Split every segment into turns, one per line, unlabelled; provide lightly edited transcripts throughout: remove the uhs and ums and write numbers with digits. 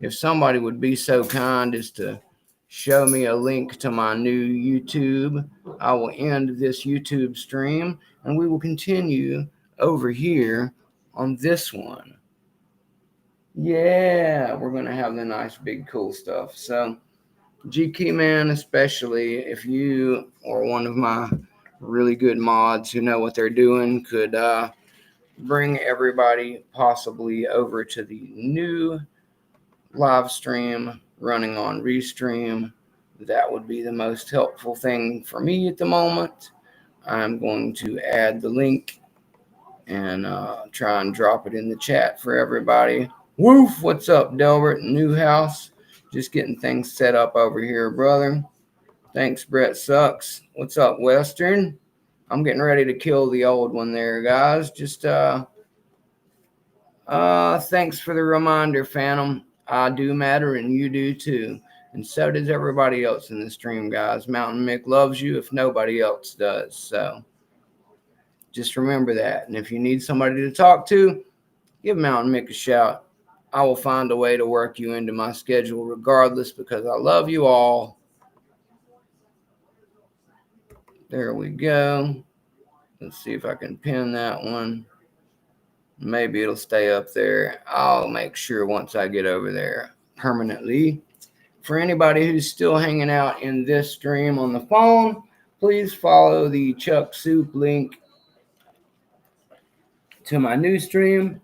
if somebody would be so kind as to show me a link to my new YouTube, I will end this YouTube stream and we will continue over here on this one. Yeah, we're going to have the nice, big, cool stuff. So, GK Man, especially if you or one of my really good mods who know what they're doing could bring everybody possibly over to the new live stream running on Restream, that would be the most helpful thing for me at the moment. I'm going to add the link and try and drop it in the chat for everybody. Woof! What's up, Delbert? Newhouse? Just getting things set up over here, brother. Thanks, Brett Sucks. What's up, Western? I'm getting ready to kill the old one there, guys. Just thanks for the reminder, Phantom. I do matter and you do too. And so does everybody else in the stream, guys. Mountain Mick loves you if nobody else does. So just remember that. And if you need somebody to talk to, give Mountain Mick a shout. I will find a way to work you into my schedule regardless because I love you all. There we go. Let's see if I can pin that one. Maybe it'll stay up there. I'll make sure once I get over there permanently. For anybody who's still hanging out in this stream on the phone, please follow the Chuck Soup link to my new stream.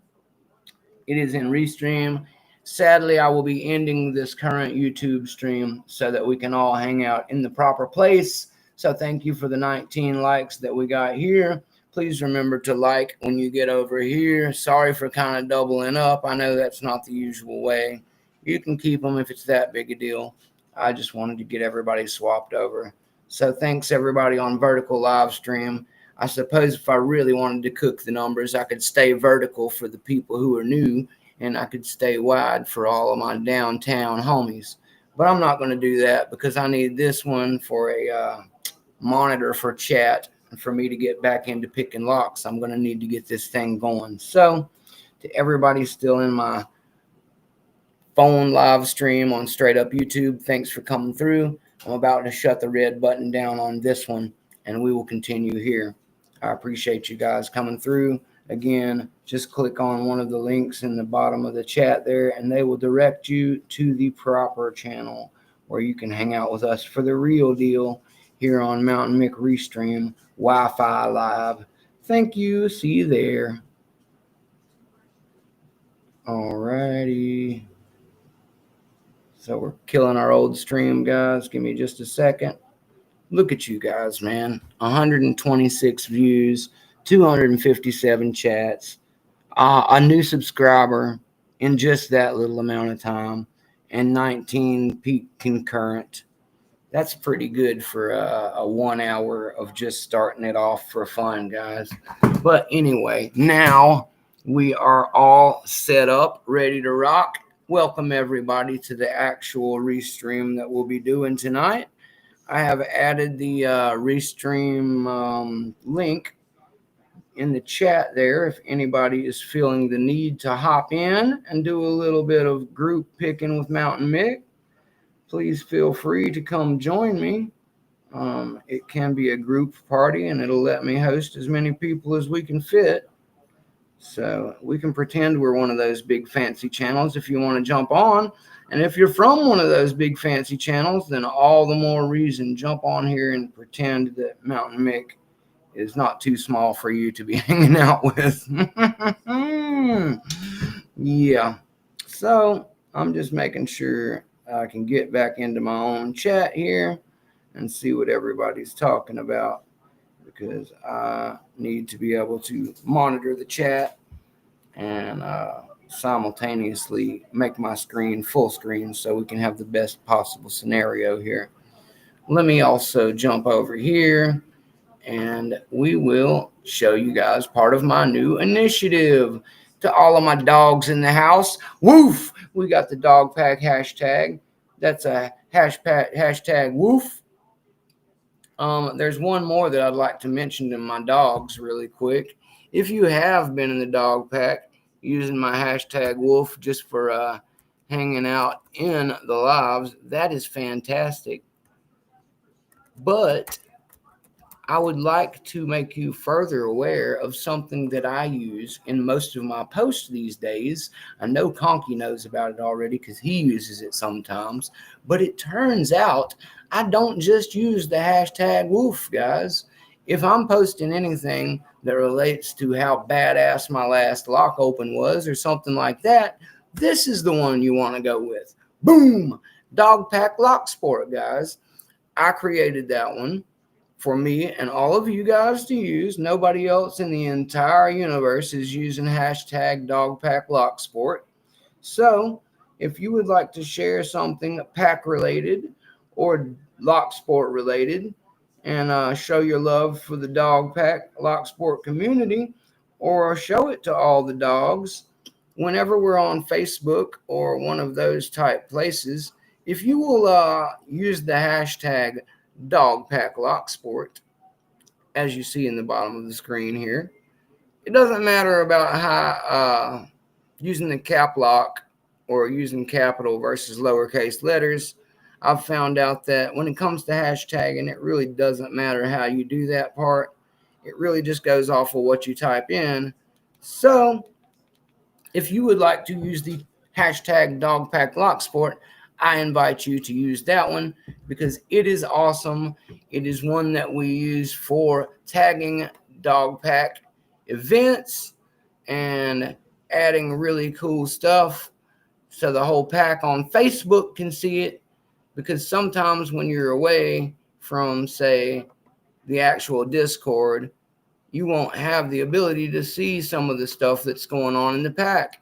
It is in Restream. Sadly, I will be ending this current YouTube stream so that we can all hang out in the proper place. So thank you for the 19 likes that we got here. Please remember to like when you get over here. Sorry for kind of doubling up. I know that's not the usual way. You can keep them if it's that big a deal. I just wanted to get everybody swapped over. So thanks everybody on vertical live stream. I suppose if I really wanted to cook the numbers, I could stay vertical for the people who are new, and I could stay wide for all of my downtown homies. But I'm not going to do that because I need this one for a monitor for chat. And for me to get back into picking locks, I'm going to need to get this thing going. So to everybody still in my phone live stream on Straight Up YouTube, thanks for coming through. I'm about to shut the red button down on this one, and we will continue here. I appreciate you guys coming through. Again, just click on one of the links in the bottom of the chat there, and they will direct you to the proper channel where you can hang out with us for the real deal here on Mountain Mick Restream Wi-Fi Live. Thank you. See you there. Alrighty. So we're killing our old stream, guys. Give me just a second. Look at you guys, man. 126 views, 257 chats, a new subscriber in just that little amount of time, and 19 peak concurrent. That's pretty good for a 1 hour of just starting it off for fun, guys. But anyway, now we are all set up, ready to rock. Welcome everybody to the actual restream that we'll be doing tonight. I have added the Restream link in the chat there if anybody is feeling the need to hop in and do a little bit of group picking with Mountain Mick. Please feel free to come join me. It can be a group party, and it'll let me host as many people as we can fit. So we can pretend we're one of those big fancy channels if you want to jump on. And if you're from one of those big fancy channels, then all the more reason jump on here and pretend that Mountain Mick is not too small for you to be hanging out with. Yeah. So I'm just making sure I can get back into my own chat here and see what everybody's talking about, because I need to be able to monitor the chat and simultaneously make my screen full screen so we can have the best possible scenario here. Let me also jump over here and we will show you guys part of my new initiative. To all of my dogs in the house, woof! We got the dog pack hashtag. That's a hashtag woof. There's one more that I'd like to mention to my dogs really quick. If you have been in the dog pack using my hashtag wolf just for hanging out in the lives. That is fantastic. But I would like to make you further aware of something that I use in most of my posts these days. I know Conky knows about it already because he uses it sometimes. But it turns out I don't just use the hashtag wolf, guys. If I'm posting anything that relates to how badass my last lock open was or something like that, this is the one you want to go with. Boom! Dog Pack Lock Sport, guys. I created that one for me and all of you guys to use. Nobody else in the entire universe is using hashtag DogPackLockSport. So if you would like to share something pack related or lock sport related and show your love for the dog pack lock sport community, or show it to all the dogs whenever we're on Facebook or one of those type places, if you will use the hashtag DogPackLockSport, as you see in the bottom of the screen here, it doesn't matter about how using the cap lock or using capital versus lowercase letters. I've found out that when it comes to hashtagging, it really doesn't matter how you do that part. It really just goes off of what you type in. So if you would like to use the hashtag DogPackLockSport, I invite you to use that one because it is awesome. It is one that we use for tagging dog pack events and adding really cool stuff so the whole pack on Facebook can see it, because sometimes when you're away from, say, the actual Discord, you won't have the ability to see some of the stuff that's going on in the pack.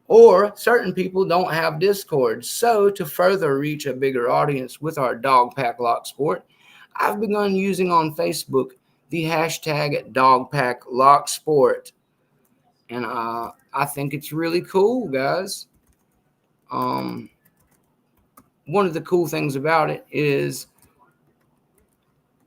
Or certain people don't have Discord. So to further reach a bigger audience with our Dog Pack Lock Sport, I've begun using on Facebook the hashtag Dog Pack Lock Sport. And I think it's really cool, guys. One of the cool things about it is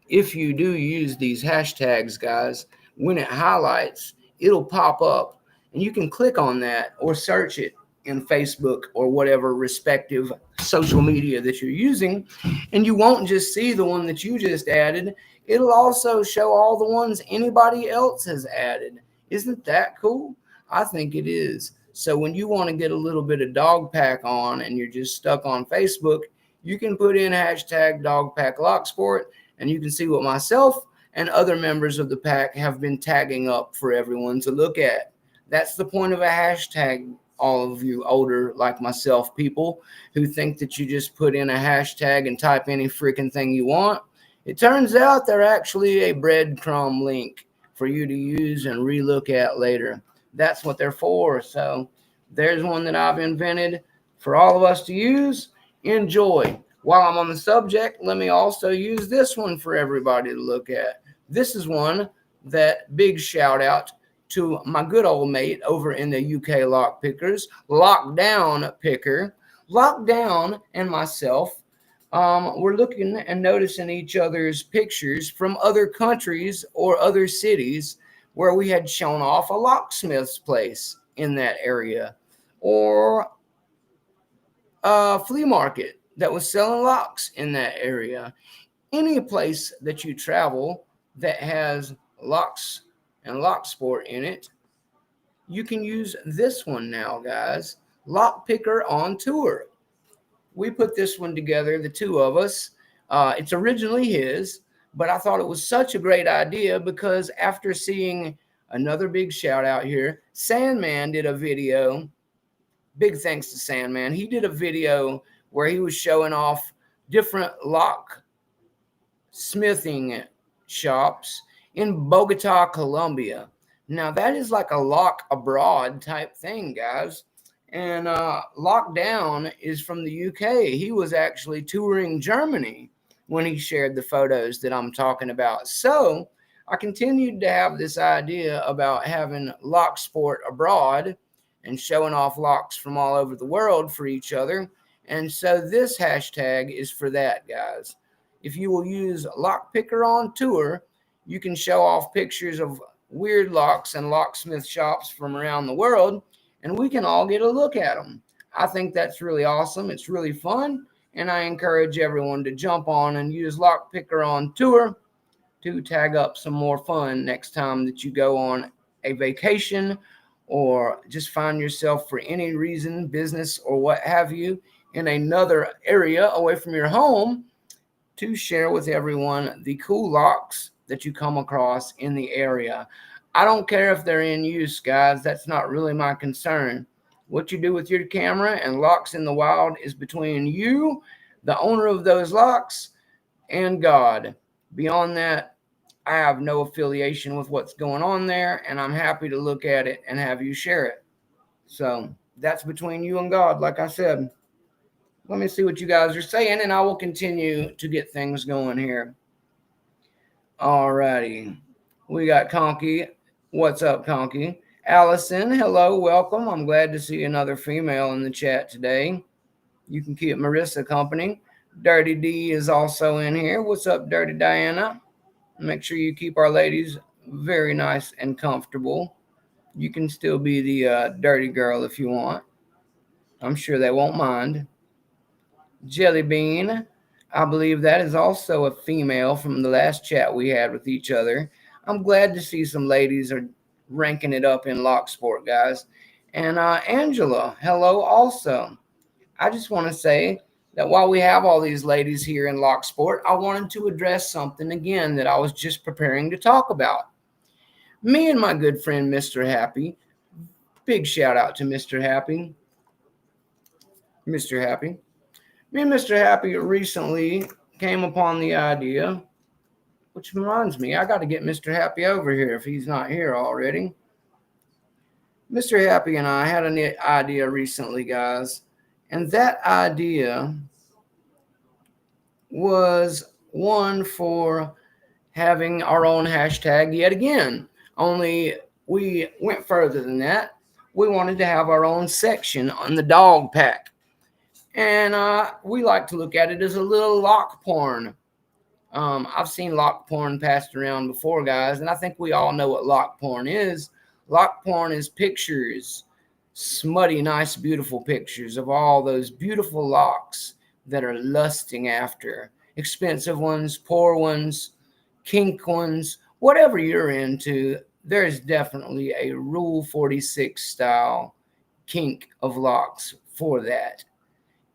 if you do use these hashtags, guys, when it highlights, it'll pop up and you can click on that or search it in Facebook or whatever respective social media that you're using. And you won't just see the one that you just added. It'll also show all the ones anybody else has added. Isn't that cool? I think it is. So when you want to get a little bit of dog pack on and you're just stuck on Facebook, you can put in hashtag Dog Pack Lock Sport and you can see what myself and other members of the pack have been tagging up for everyone to look at. That's the point of a hashtag, all of you older like myself people who think that you just put in a hashtag and type any freaking thing you want. It turns out they're actually a breadcrumb link for you to use and relook at later. That's what they're for. So there's one that I've invented for all of us to use. Enjoy. While I'm on the subject, let me also use this one for everybody to look at. This is one that big shout out to my good old mate over in the UK Lock Pickers, Lockdown Picker. Lockdown and myself, we're looking and noticing each other's pictures from other countries or other cities where we had shown off a locksmith's place in that area, or a flea market that was selling locks in that area. Any place that you travel that has locks and lock sport in it, you can use this one now, guys. Lock Picker on Tour. We put this one together, the two of us. It's originally his, but I thought it was such a great idea because after seeing another big shout out here, Sandman did a video. Big thanks to Sandman. He did a video where he was showing off different lock smithing shops in Bogota, Colombia. Now that is like a lock abroad type thing, guys. And Lockdown is from the UK. He was actually touring Germany when he shared the photos that I'm talking about. So I continued to have this idea about having lock sport abroad and showing off locks from all over the world for each other. And so this hashtag is for that, guys. If you will use Lock Picker on Tour, you can show off pictures of weird locks and locksmith shops from around the world, and we can all get a look at them. I think that's really awesome. It's really fun. And I encourage everyone to jump on and use Lockpicker on Tour to tag up some more fun next time that you go on a vacation or just find yourself for any reason, business or what have you, in another area away from your home, to share with everyone the cool locks that you come across in the area. I don't care if they're in use, guys. That's not really my concern. What you do with your camera and locks in the wild is between you, the owner of those locks, and God. Beyond that, I have no affiliation with what's going on there, and I'm happy to look at it and have you share it. So that's between you and God, like I said. Let me see what you guys are saying, and I will continue to get things going here. Alrighty. We got Conky. What's up, Conky? Allison, hello, welcome. I'm glad to see another female in the chat today. You can keep Marissa company. Dirty D is also in here. What's up, Dirty Diana? Make sure you keep our ladies very nice and comfortable. You can still be the dirty girl if you want. I'm sure they won't mind. Jelly Bean, I believe that is also a female from the last chat we had with each other. I'm glad to see some ladies are ranking it up in lock sport, guys. And Angela, hello also. I just want to say that while we have all these ladies here in lock sport, I wanted to address something again that I was just preparing to talk about. Me and my good friend Mr. Happy, big shout out to Mr. Happy. Mr. Happy. Me and Mr. Happy recently came upon the idea, which reminds me, I got to get Mr. Happy over here if he's not here already. Mr. Happy and I had an idea recently, guys, and that idea was one for having our own hashtag yet again. Only we went further than that. We wanted to have our own section on the dog pack. And we like to look at it as a little lock porn. I've seen lock porn passed around before, guys, and I think we all know what lock porn is. Lock porn is pictures, smutty, nice, beautiful pictures of all those beautiful locks that are lusting after. Expensive ones, poor ones, kink ones, whatever you're into, there's definitely a Rule 46 style kink of locks for that.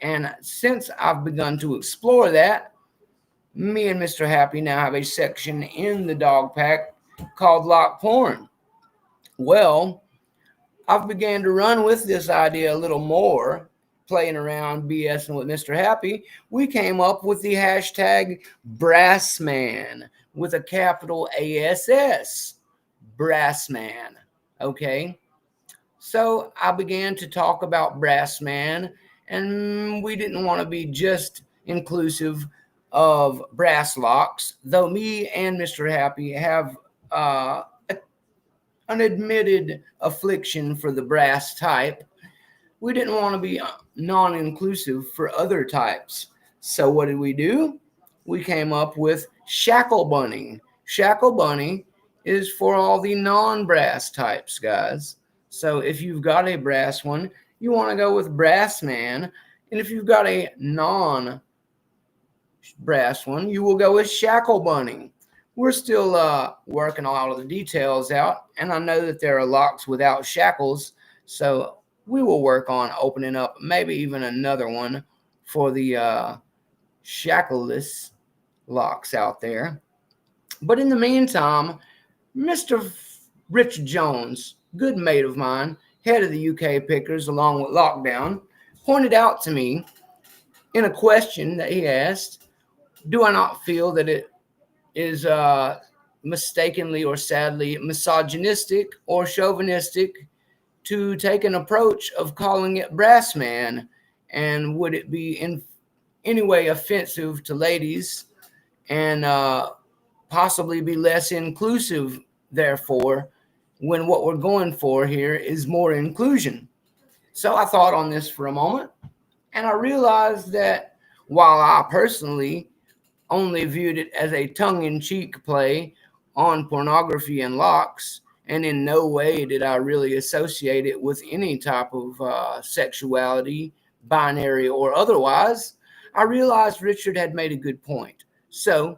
And since I've begun to explore that, me and Mr. Happy now have a section in the dog pack called Lock Porn. Well, I've began to run with this idea a little more, playing around, BSing with Mr. Happy. We came up with the hashtag Brassman with a capital ASS. Brassman. Okay. So I began to talk about Brassman, and we didn't want to be just inclusive of brass locks, though me and Mr. Happy have an admitted affliction for the brass type. We didn't want to be non-inclusive for other types. So what did we do? We came up with Shackle Bunny. Shackle Bunny is for all the non-brass types, guys. So if you've got a brass one, you want to go with Brassman. And if you've got a non-brass one, you will go with Shackle Bunny. We're still working all of the details out, and I know that there are locks without shackles, so we will work on opening up maybe even another one for the shackleless locks out there. But in the meantime, Mr. Rich Jones, good mate of mine, head of the UK Pickers along with Lockdown, pointed out to me in a question that he asked, do I not feel that it is mistakenly or sadly misogynistic or chauvinistic to take an approach of calling it Brassman? And would it be in any way offensive to ladies and possibly be less inclusive, therefore, when what we're going for here is more inclusion? So I thought on this for a moment, and I realized that while I personally only viewed it as a tongue-in-cheek play on pornography and locks, and in no way did I really associate it with any type of sexuality, binary or otherwise, I realized Richard had made a good point. So,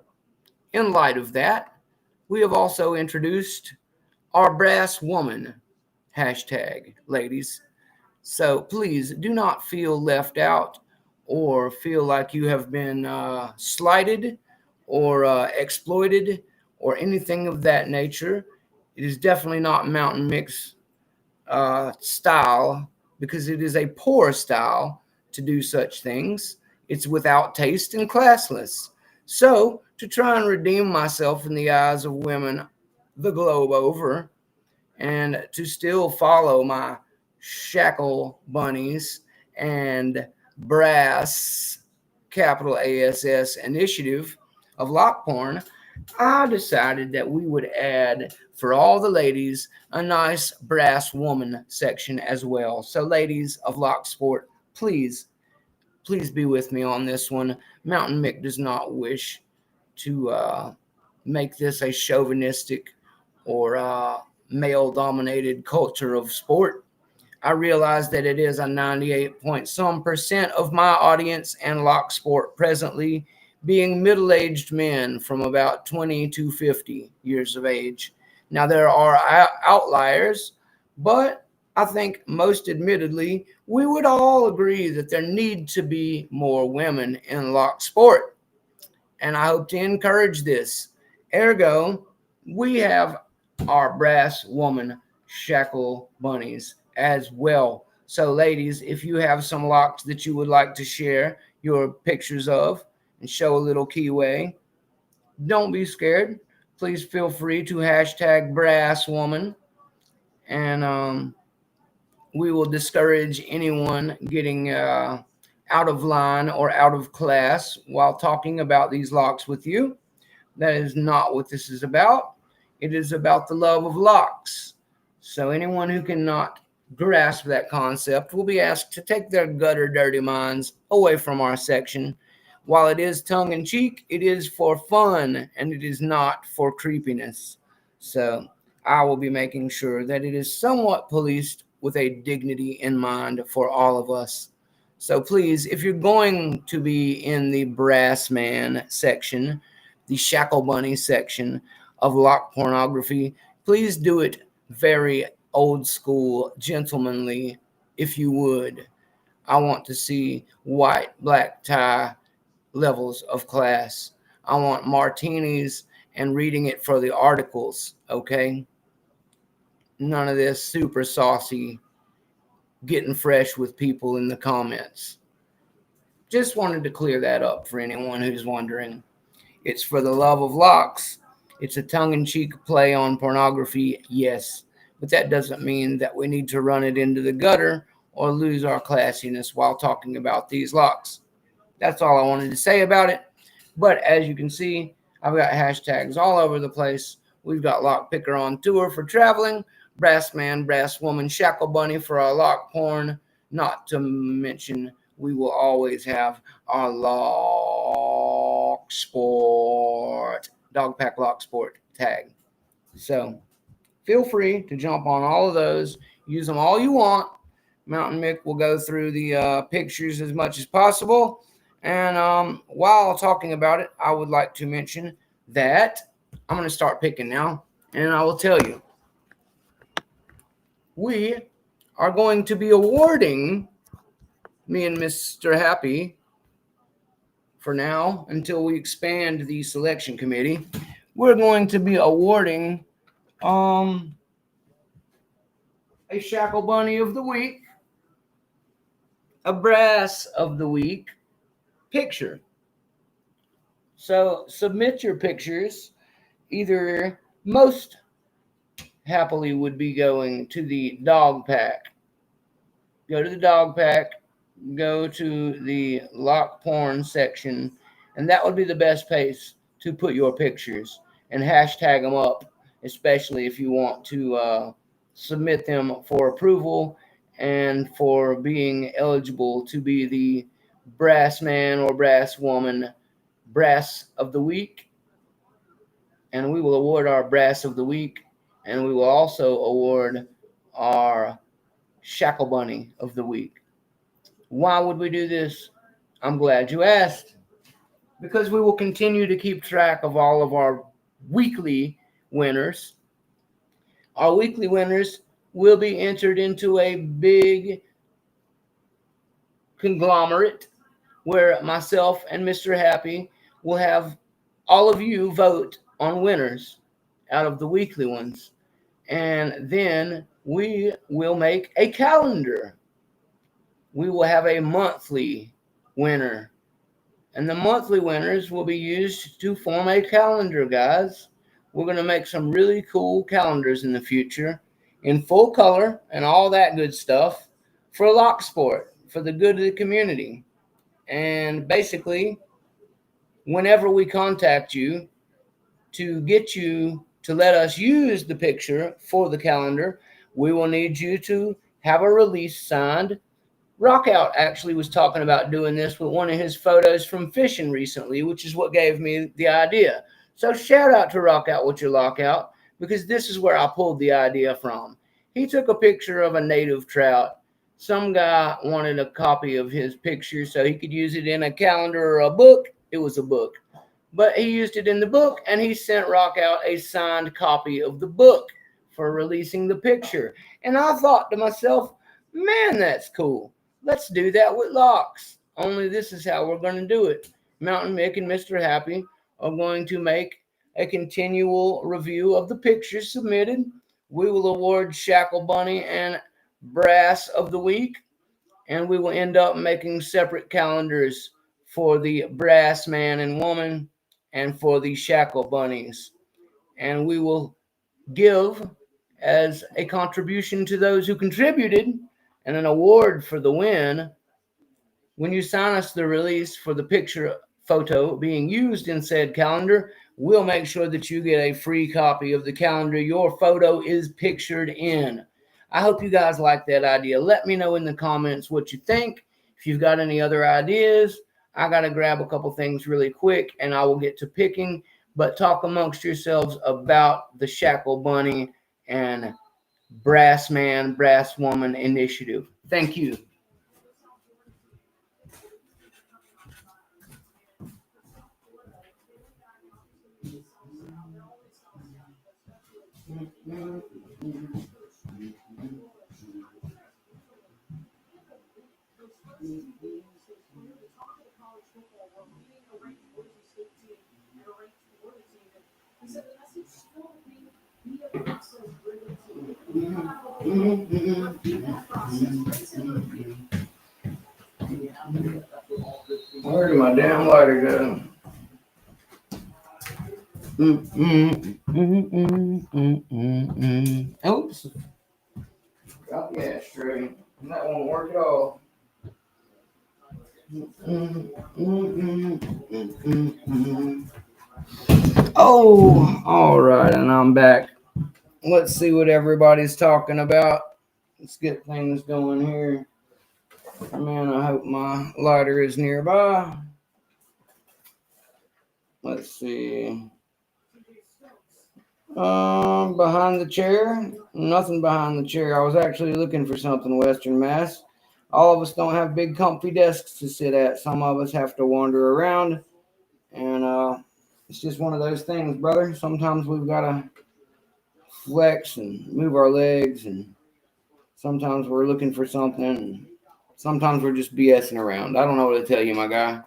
in light of that, we have also introduced our brass woman hashtag, ladies. So please do not feel left out or feel like you have been slighted or exploited or anything of that nature. It is definitely not Mountain Mix style, because it is a poor style to do such things. It's without taste and classless. So, to try and redeem myself in the eyes of women the globe over, and to still follow my shackle bunnies and brass capital ASS initiative of lock porn, I decided that we would add for all the ladies a nice brass woman section as well. So, ladies of Lock Sport, please be with me on this one. Mountain Mick does not wish to make this a chauvinistic or male dominated culture of sport. I realize that it is a 98 point some percent of my audience and Lock Sport presently being middle aged men from about 20 to 50 years of age. Now, there are outliers, but I think most admittedly, we would all agree that there need to be more women in Lock Sport. And I hope to encourage this. Ergo, we have our brass woman shackle bunnies as well. So, ladies, if you have some locks that you would like to share your pictures of and show a little keyway, don't be scared. Please feel free to hashtag brass woman, and we will discourage anyone getting out of line or out of class while talking about these locks with you. That is not what this is about. It is about the love of locks. So anyone who cannot grasp that concept will be asked to take their gutter dirty minds away from our section. While it is tongue in cheek, it is for fun and it is not for creepiness. So I will be making sure that it is somewhat policed with a dignity in mind for all of us. So please, if you're going to be in the brass man section, the shackle bunny section of lock pornography, please do it very old school, gentlemanly, if you would. I want to see white, black tie levels of class. I want martinis and reading it for the articles, okay? None of this super saucy getting fresh with people in the comments. Just wanted to clear that up for anyone who's wondering. It's for the love of locks. It's a tongue-in-cheek play on pornography, yes. But that doesn't mean that we need to run it into the gutter or lose our classiness while talking about these locks. That's all I wanted to say about it. But as you can see, I've got hashtags all over the place. We've got Lock Picker on tour for traveling, Brass Man, Brass Woman, Shackle Bunny for our lock porn. Not to mention, we will always have our Lock Sport, Dog Pack Lock Sport tag. So feel free to jump on all of those. Use them all you want. Mountain Mick will go through the pictures as much as possible. And while talking about it, I would like to mention that I'm going to start picking now. And I will tell you, we are going to be awarding, me and Mr. Happy, for now, until we expand the selection committee, we're going to be awarding a Shackle Bunny of the Week, a Brass of the Week picture. So submit your pictures. Either most happily would be going to the Dog Pack. Go to the Dog Pack, go to the lock porn section, and that would be the best place to put your pictures and hashtag them up, especially if you want to submit them for approval and for being eligible to be the Brass Man or Brass Woman Brass of the Week. And we will award our Brass of the Week and we will also award our Shackle Bunny of the week. Why would we do this? I'm glad you asked. Because we will continue to keep track of all of our weekly winners. Our weekly winners will be entered into a big conglomerate where myself and Mr. Happy will have all of you vote on winners out of the weekly ones. And then we will make a calendar. We will have a monthly winner. And the monthly winners will be used to form a calendar, guys. We're going to make some really cool calendars in the future in full color and all that good stuff for Lock Sport, for the good of the community. And basically, whenever we contact you to get you to let us use the picture for the calendar, we will need you to have a release signed. Rockout actually was talking about doing this with one of his photos from fishing recently, which is what gave me the idea. So shout out to Rockout with your lockout, because this is where I pulled the idea from. He took a picture of a native trout. Some guy wanted a copy of his picture so he could use it in a calendar or a book. It was a book. But he used it in the book, and he sent Rockout a signed copy of the book for releasing the picture. And I thought to myself, man, that's cool. Let's do that with locks. Only this is how we're going to do it. Mountain Mick and Mr. Happy are going to make a continual review of the pictures submitted. We will award Shackle Bunny and Brass of the Week, and we will end up making separate calendars for the Brass Man and Woman and for the Shackle Bunnies. And we will give as a contribution to those who contributed and an award for the win. When you sign us the release for the picture photo being used in said calendar, we'll make sure that you get a free copy of the calendar your photo is pictured in. I hope you guys like that idea. Let me know in the comments what you think. If you've got any other ideas, I got to grab a couple things really quick and I will get to picking. But talk amongst yourselves about the Shackle Bunny and Brass Man, Brass Woman initiative. Thank you. Where did my damn lighter go? Oops. Got the ashtray. That won't work at all. Oh, all right, and I'm back. Let's see what everybody's talking about. Let's get things going here. Man, I hope my lighter is nearby. Let's see. Behind the chair? Nothing behind the chair. I was actually looking for something, Western Mass. All of us don't have big comfy desks to sit at. Some of us have to wander around. And it's just one of those things, brother. Sometimes we've got to flex and move our legs, and sometimes we're looking for something, and sometimes we're just BSing around. I don't know what to tell you, my guy.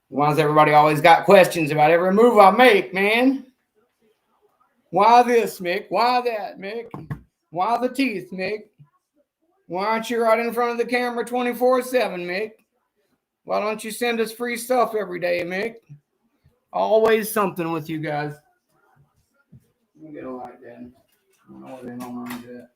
Why's everybody always got questions about every move I make, man? Why this, Mick? Why that, Mick? Why the teeth, Mick? Why aren't you right in front of the camera 24/7, Mick? Why don't you send us free stuff every day, Mick? Always something with you guys. Let me get a light, then. I don't know where the hell mine's at.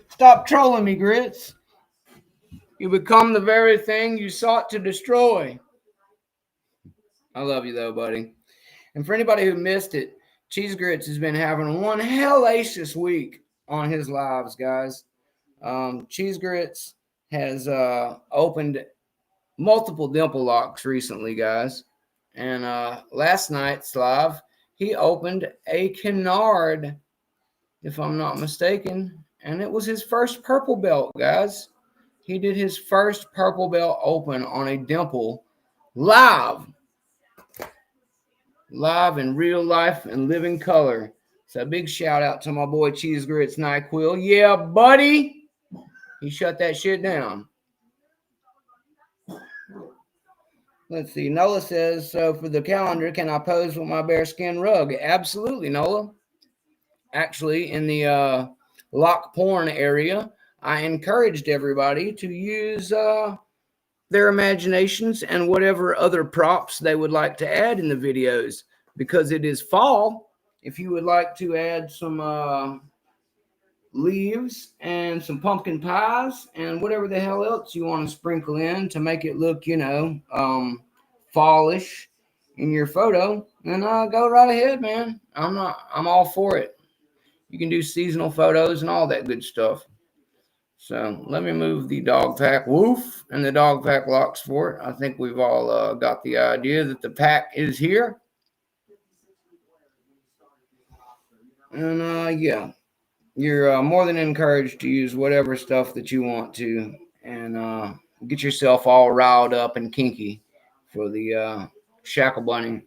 Stop trolling me, Grits. You become the very thing you sought to destroy. I love you, though, buddy. And for anybody who missed it, Cheese Grits has been having one hellacious week on his lives, guys. Cheese Grits has opened multiple dimple locks recently, guys. And last night's live, he opened a canard, if I'm not mistaken. And it was his first purple belt, guys. He did his first purple belt open on a dimple live in real life and living color. So a big shout out to my boy Cheese Grits NyQuil. Yeah, buddy. He shut that shit down. Let's see. Nola says, so for the calendar, can I pose with my bearskin rug? Absolutely, Nola. Actually, in the lock porn area, I encouraged everybody to use their imaginations and whatever other props they would like to add in the videos, because it is fall. If you would like to add some leaves and some pumpkin pies and whatever the hell else you want to sprinkle in to make it look, fallish in your photo, then go right ahead, man. I'm all for it. You can do seasonal photos and all that good stuff. So let me move the dog pack woof and the dog pack locks for it. I think we've all got the idea that the pack is here. And yeah, you're more than encouraged to use whatever stuff that you want to, and get yourself all riled up and kinky for the shackle bunny.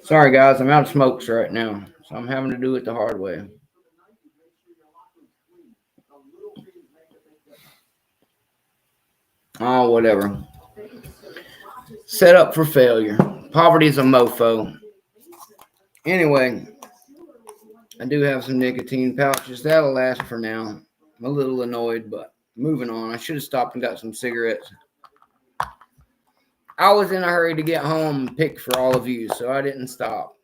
Sorry, guys, I'm out of smokes right now, so I'm having to do it the hard way. Oh, whatever. Set up for failure. Poverty's a mofo. Anyway, I do have some nicotine pouches. That'll last for now. I'm a little annoyed, but moving on. I should have stopped and got some cigarettes. I was in a hurry to get home and pick for all of you, so I didn't stop.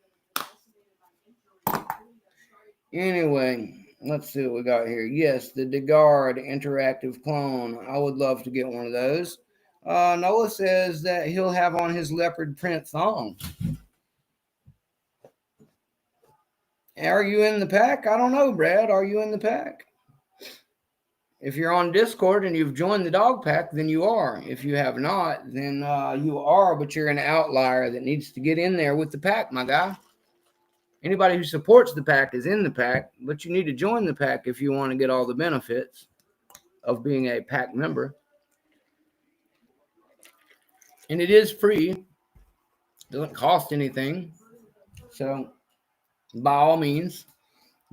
Anyway, let's see what we got here. Yes, the DeGuard interactive clone. I would love to get one of those. Noah says that he'll have on his leopard print thong. Are you in the pack? I don't know, Brad. Are you in the pack? If you're on Discord and you've joined the dog pack, then you are. If you have not, then you are, but you're an outlier that needs to get in there with the pack, my guy. Anybody who supports the pack is in the pack, but you need to join the pack if you want to get all the benefits of being a pack member. And it is free. It doesn't cost anything. So by all means,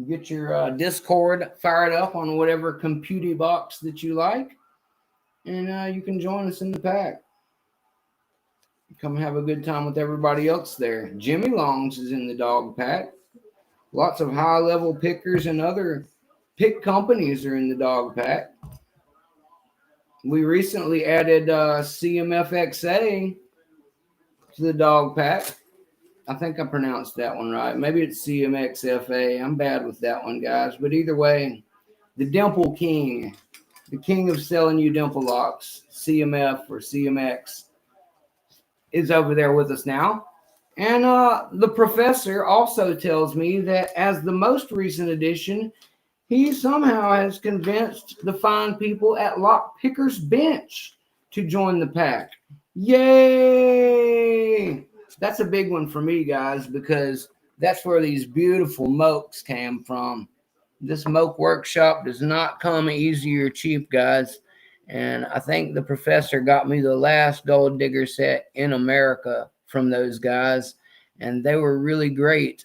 get your Discord fired up on whatever computer box that you like, and you can join us in the pack. Come have a good time with everybody else there. Jimmy Longs is in the dog pack. Lots of high-level pickers and other pick companies are in the dog pack. We recently added CMFXA to the dog pack. I think I pronounced that one right. Maybe it's CMXFA. I'm bad with that one, guys. But either way, the Dimple King, the king of selling you dimple locks, CMF or CMX, is over there with us now. And the professor also tells me that as the most recent addition, he somehow has convinced the fine people at Lock Pickers Bench to join the pack. Yay! That's a big one for me, guys, because that's where these beautiful mokes came from. This moke workshop does not come easy or cheap, guys. And I think the professor got me the last Gold Digger set in America from those guys, and they were really great.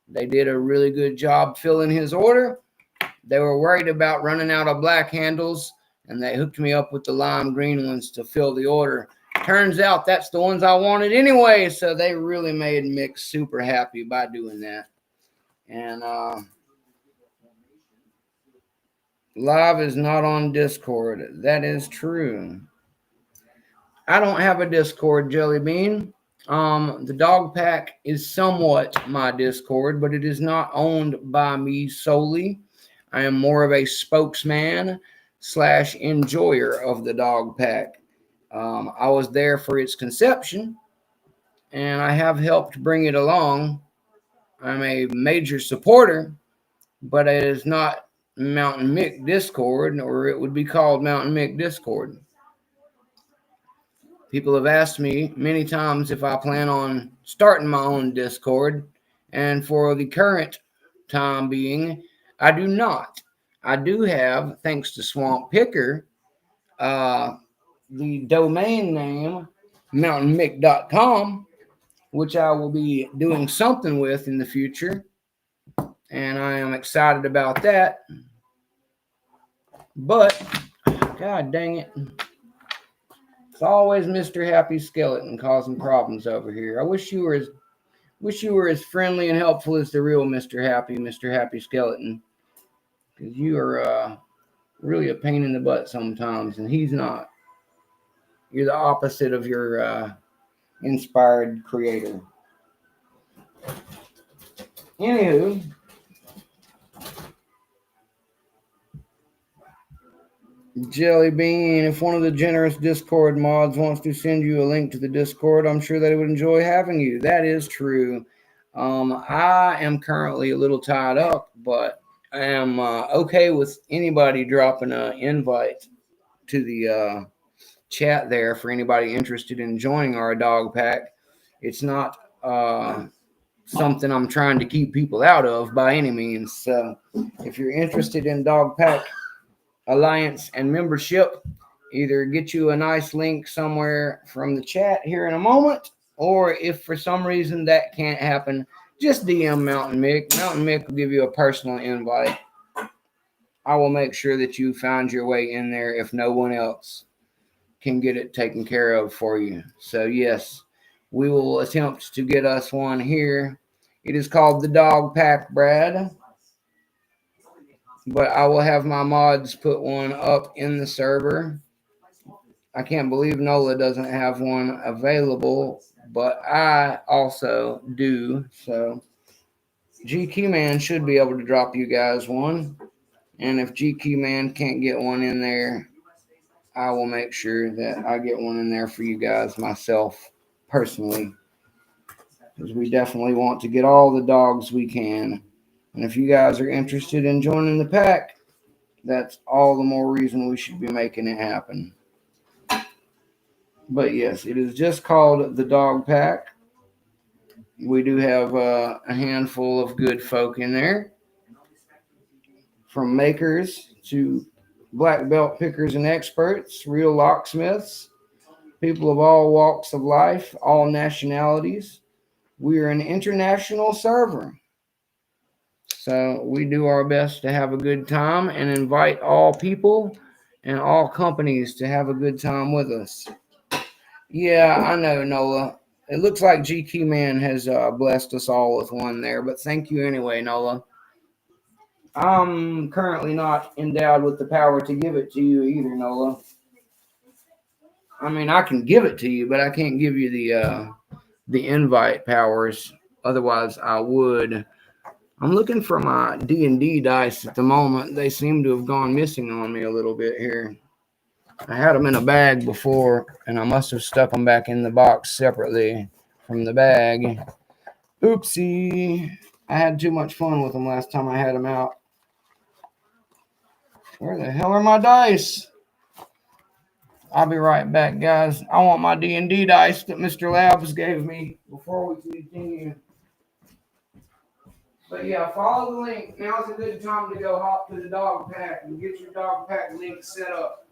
They did a really good job filling his order. They were worried about running out of black handles, and they hooked me up with the lime green ones to fill the order. Turns out that's the ones I wanted anyway, so they really made Mick super happy by doing that. And live is not on Discord. That is true. I don't have a Discord, Jelly Bean. The dog pack is somewhat my Discord, but it is not owned by me solely. I am more of a spokesman / enjoyer of the dog pack. I was there for its conception, and I have helped bring it along I'm a major supporter, but it is not Mountain Mick Discord, or it would be called Mountain Mick Discord. People have asked me many times if I plan on starting my own Discord, and for the current time being, I do not. I do have, thanks to Swamp Picker, the domain name mountainmick.com, which I will be doing something with in the future, and I am excited about that. But god dang it, it's always Mr. Happy Skeleton causing problems over here. I wish you were as friendly and helpful as the real Mr. Happy Skeleton, because you are really a pain in the butt sometimes, and he's not. You're the opposite of your inspired creator. Anywho, Jelly Bean, if one of the generous Discord mods wants to send you a link to the Discord, I'm sure they would enjoy having you. That is true. I am currently a little tied up, but I am okay with anybody dropping an invite to the chat there for anybody interested in joining our dog pack. It's not something I'm trying to keep people out of by any means. So if you're interested in dog pack alliance and membership, either get you a nice link somewhere from the chat here in a moment, or if for some reason that can't happen, just DM Mountain Mick. Mountain Mick will give you a personal invite. I will make sure that you find your way in there if no one else can get it taken care of for you. So yes, we will attempt to get us one here. It is called the Dog Pack, Brad, but I will have my mods put one up in the server. I can't believe Nola doesn't have one available, but I also do. So GQ Man should be able to drop you guys one. And if GQ Man can't get one in there, I will make sure that I get one in there for you guys myself personally, because we definitely want to get all the dogs we can. And if you guys are interested in joining the pack, that's all the more reason we should be making it happen. But yes, it is just called the Dog Pack. We do have a handful of good folk in there, from makers to black belt pickers and experts, real locksmiths, people of all walks of life, all nationalities. We are an international server, so we do our best to have a good time and invite all people and all companies to have a good time with us. Yeah, I know, Nola. It looks like GQ Man has blessed us all with one there, but thank you anyway, Nola. I'm currently not endowed with the power to give it to you either, Nola. I mean, I can give it to you, but I can't give you the invite powers. Otherwise, I would. I'm looking for my D&D dice at the moment. They seem to have gone missing on me a little bit here. I had them in a bag before, and I must have stuck them back in the box separately from the bag. Oopsie. I had too much fun with them last time I had them out. Where the hell are my dice? I'll be right back, guys. I want my D&D dice that Mr. Labs gave me before we continue. But yeah, follow the link. Now's a good time to go hop to the dog pack and get your dog pack link set up.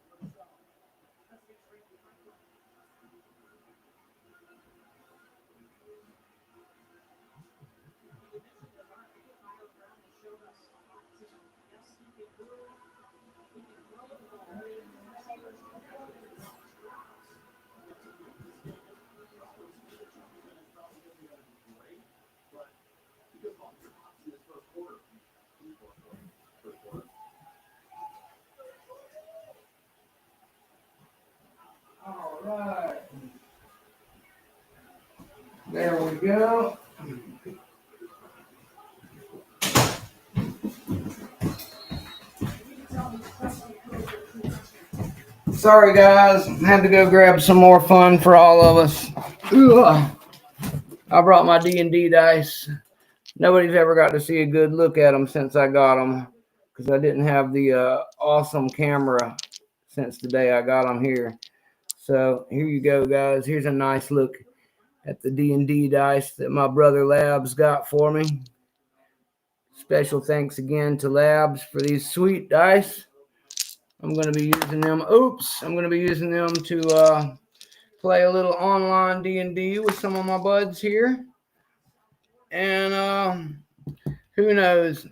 All right. There we go. Sorry, guys. Had to go grab some more fun for all of us. Ugh. I brought my D&D dice. Nobody's ever got to see a good look at them since I got them, because I didn't have the awesome camera since the day I got them here. So here you go, guys. Here's a nice look at the D&D dice that my brother Labs got for me. Special thanks again to Labs for these sweet dice. I'm going to be using them. I'm going to be using them to play a little online D&D with some of my buds here. And who knows?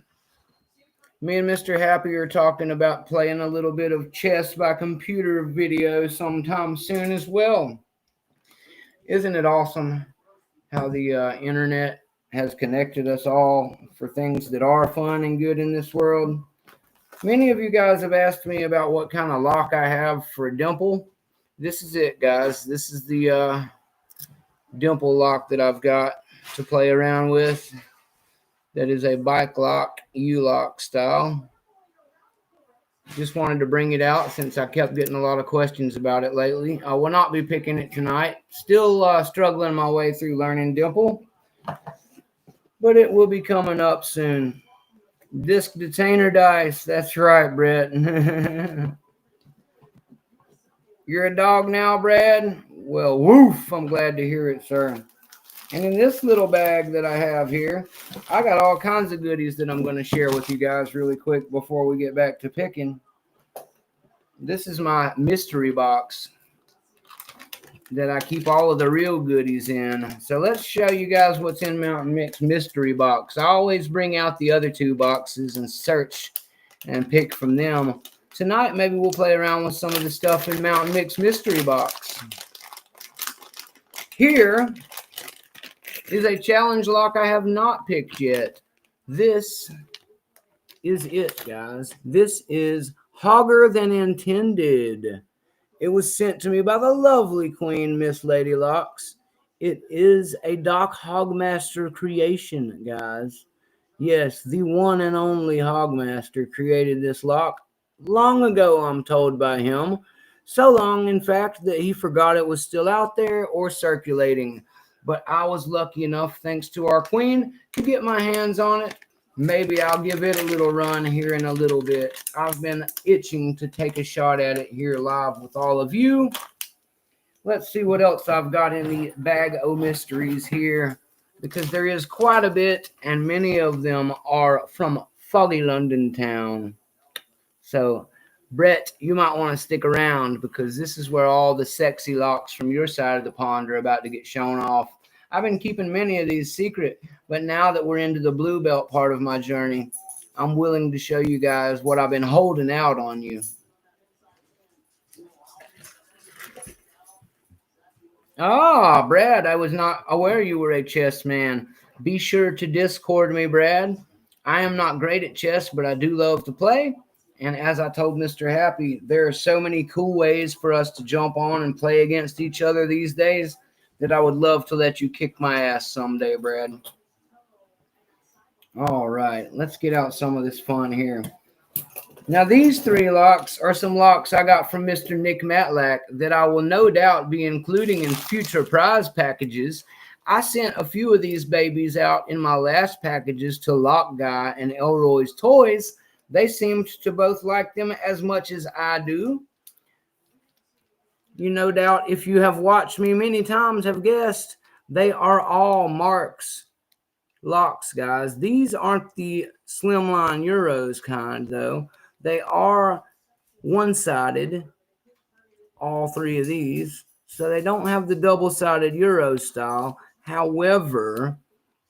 Me and Mr. Happy are talking about playing a little bit of chess by computer video sometime soon as well. Isn't it awesome how the internet has connected us all for things that are fun and good in this world? Many of you guys have asked me about what kind of lock I have for a dimple. This is it, guys. This is the dimple lock that I've got to play around with. That is a bike lock, U-lock style. Just wanted to bring it out since I kept getting a lot of questions about it lately. I will not be picking it tonight. Still struggling my way through learning dimple, but it will be coming up soon. Disc detainer dice. That's right, Brett. You're a dog now, Brad? Well, woof. I'm glad to hear it, sir. And in this little bag that I have here, I got all kinds of goodies that I'm going to share with you guys really quick before we get back to picking. This is my mystery box that I keep all of the real goodies in. So let's show you guys what's in Mountain Mick's mystery box. I always bring out the other two boxes and search and pick from them. Tonight, maybe we'll play around with some of the stuff in Mountain Mick's mystery box. Here is a challenge lock I have not picked yet. This is it, guys. This is Hogger Than Intended. It was sent to me by the lovely Queen, Miss Lady Locks. It is a Doc Hogmaster creation, guys. Yes, the one and only Hogmaster created this lock long ago, I'm told by him. So long, in fact, that he forgot it was still out there or circulating. But I was lucky enough, thanks to our queen, to get my hands on it. Maybe I'll give it a little run here in a little bit. I've been itching to take a shot at it here live with all of you. Let's see what else I've got in the bag of mysteries here, because there is quite a bit, and many of them are from foggy London town. So, Brett, you might want to stick around, because this is where all the sexy locks from your side of the pond are about to get shown off. I've been keeping many of these secret, but now that we're into the blue belt part of my journey, I'm willing to show you guys what I've been holding out on you. Ah, Brad, I was not aware you were a chess man. Be sure to Discord me, Brad. I am not great at chess, but I do love to play. And as I told Mr. Happy, there are so many cool ways for us to jump on and play against each other these days that I would love to let you kick my ass someday, Brad. All right, let's get out some of this fun here. Now, these three locks are some locks I got from Mr. Nick Matlack that I will no doubt be including in future prize packages. I sent a few of these babies out in my last packages to Lock Guy and Elroy's Toys. They seemed to both like them as much as I do. You no doubt, if you have watched me many times, have guessed they are all Marks locks, guys. These aren't the slimline Euros kind, though. They are one-sided, all three of these, so they don't have the double-sided Euro style. However,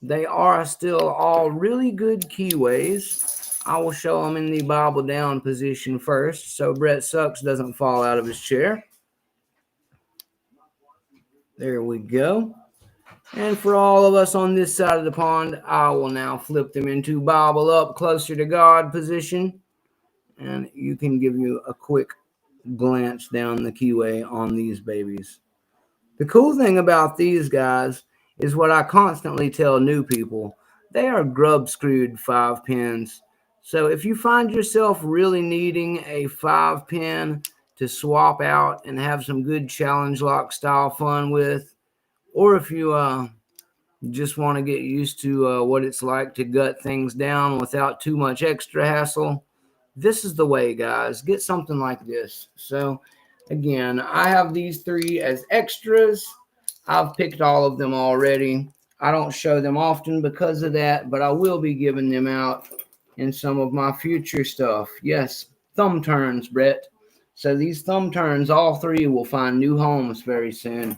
they are still all really good keyways. I will show them in the Bible down position first, so Brett Sucks doesn't fall out of his chair. There we go. And for all of us on this side of the pond, I will now flip them into Bible up closer to God position. And you can give you a quick glance down the keyway on these babies. The cool thing about these guys is what I constantly tell new people. They are grub screwed 5 pins. So if you find yourself really needing a 5 pin to swap out and have some good challenge lock style fun with, or if you just want to get used to what it's like to gut things down without too much extra hassle, this is the way, guys. Get something like this. So, again, I have these 3 as extras. I've picked all of them already. I don't show them often because of that, but I will be giving them out in some of my future stuff. Yes, thumb turns, Brett. So these thumb turns, all 3 will find new homes very soon.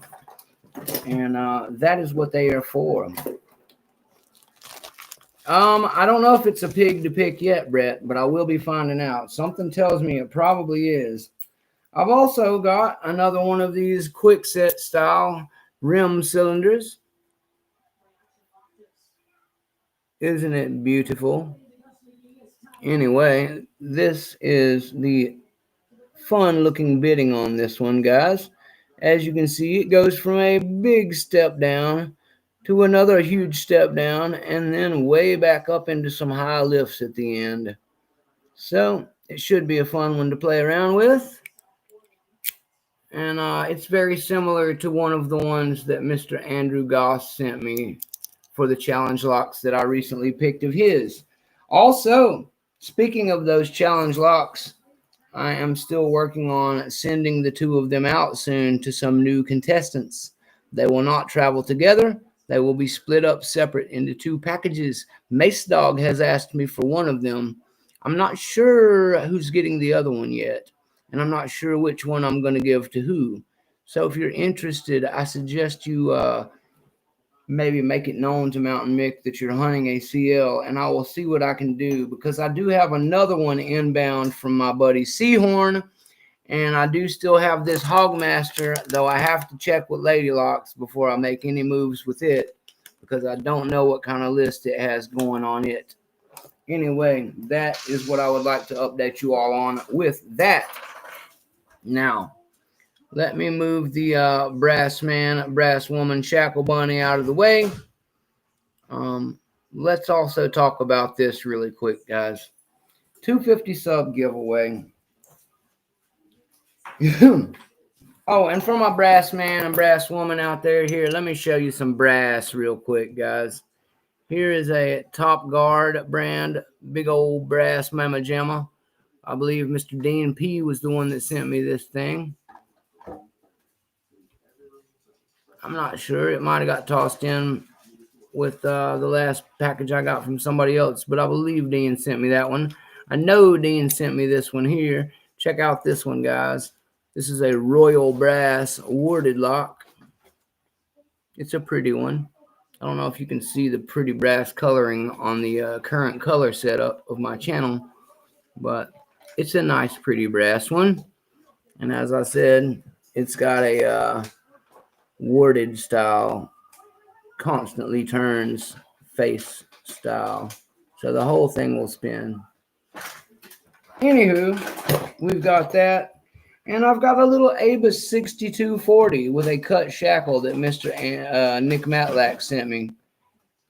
And that is what they are for. I don't know if it's a pig to pick yet, Brett, but I will be finding out. Something tells me it probably is. I've also got another one of these quick set style rim cylinders. Isn't it beautiful? Anyway, this is the fun looking bitting on this one, guys. As you can see, it goes from a big step down to another huge step down and then way back up into some high lifts at the end. So it should be a fun one to play around with. And it's very similar to one of the ones that Mr. Andrew Goss sent me for the challenge locks that I recently picked of his. Also, speaking of those challenge locks, I am still working on sending the 2 of them out soon to some new contestants. They will not travel together. They will be split up separate into 2 packages. Mace Dog has asked me for one of them. I'm not sure who's getting the other one yet, and I'm not sure which one I'm going to give to who. So if you're interested, I suggest you maybe make it known to Mountain Mick that you're hunting a CL, and I will see what I can do, because I do have another one inbound from my buddy Seahorn, and I do still have this Hogmaster, though I have to check with Lady Locks before I make any moves with it, because I don't know what kind of list it has going on it. Anyway, that is what I would like to update you all on with that. Now, let me move the brass man, brass woman, shackle bunny out of the way. Let's also talk about this really quick, guys. 250 sub giveaway. Oh, and for my brass man and brass woman out there, here, let me show you some brass real quick, guys. Here is a Top Guard brand, big old brass Mama Jamma. I believe Mr. Dean P was the one that sent me this thing. I'm not sure. It might have got tossed in with the last package I got from somebody else, but I believe Dean sent me that one. I know Dean sent me this one here. Check out this one, guys. This is a Royal Brass warded lock. It's a pretty one. I don't know if you can see the pretty brass coloring on the current color setup of my channel, but it's a nice, pretty brass one. And as I said, it's got a warded style, constantly turns face style. So the whole thing will spin. Anywho, we've got that. And I've got a little Abus 6240 with a cut shackle that Mr. Nick Matlack sent me.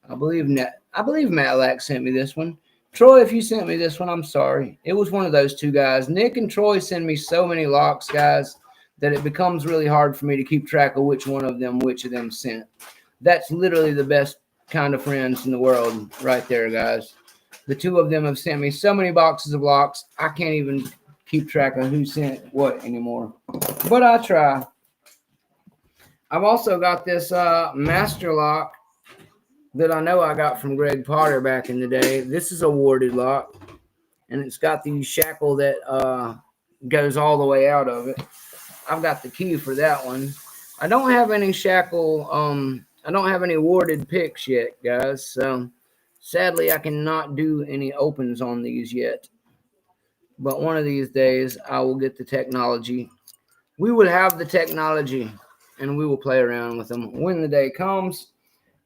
I believe Matlack sent me this one. Troy, if you sent me this one, I'm sorry. It was one of those 2 guys. Nick and Troy send me so many locks, guys, that it becomes really hard for me to keep track of which of them sent. That's literally the best kind of friends in the world right there, guys. The 2 of them have sent me so many boxes of locks, I can't even keep track of who sent what anymore. But I try. I've also got this master lock that I know I got from Greg Potter back in the day. This is a warded lock, and it's got the shackle that goes all the way out of it. I've got the key for that one. I don't have any shackle, I don't have any warded picks yet, guys, so sadly I cannot do any opens on these yet. But one of these days I will get the technology. We will have the technology, and we will play around with them. When the day comes,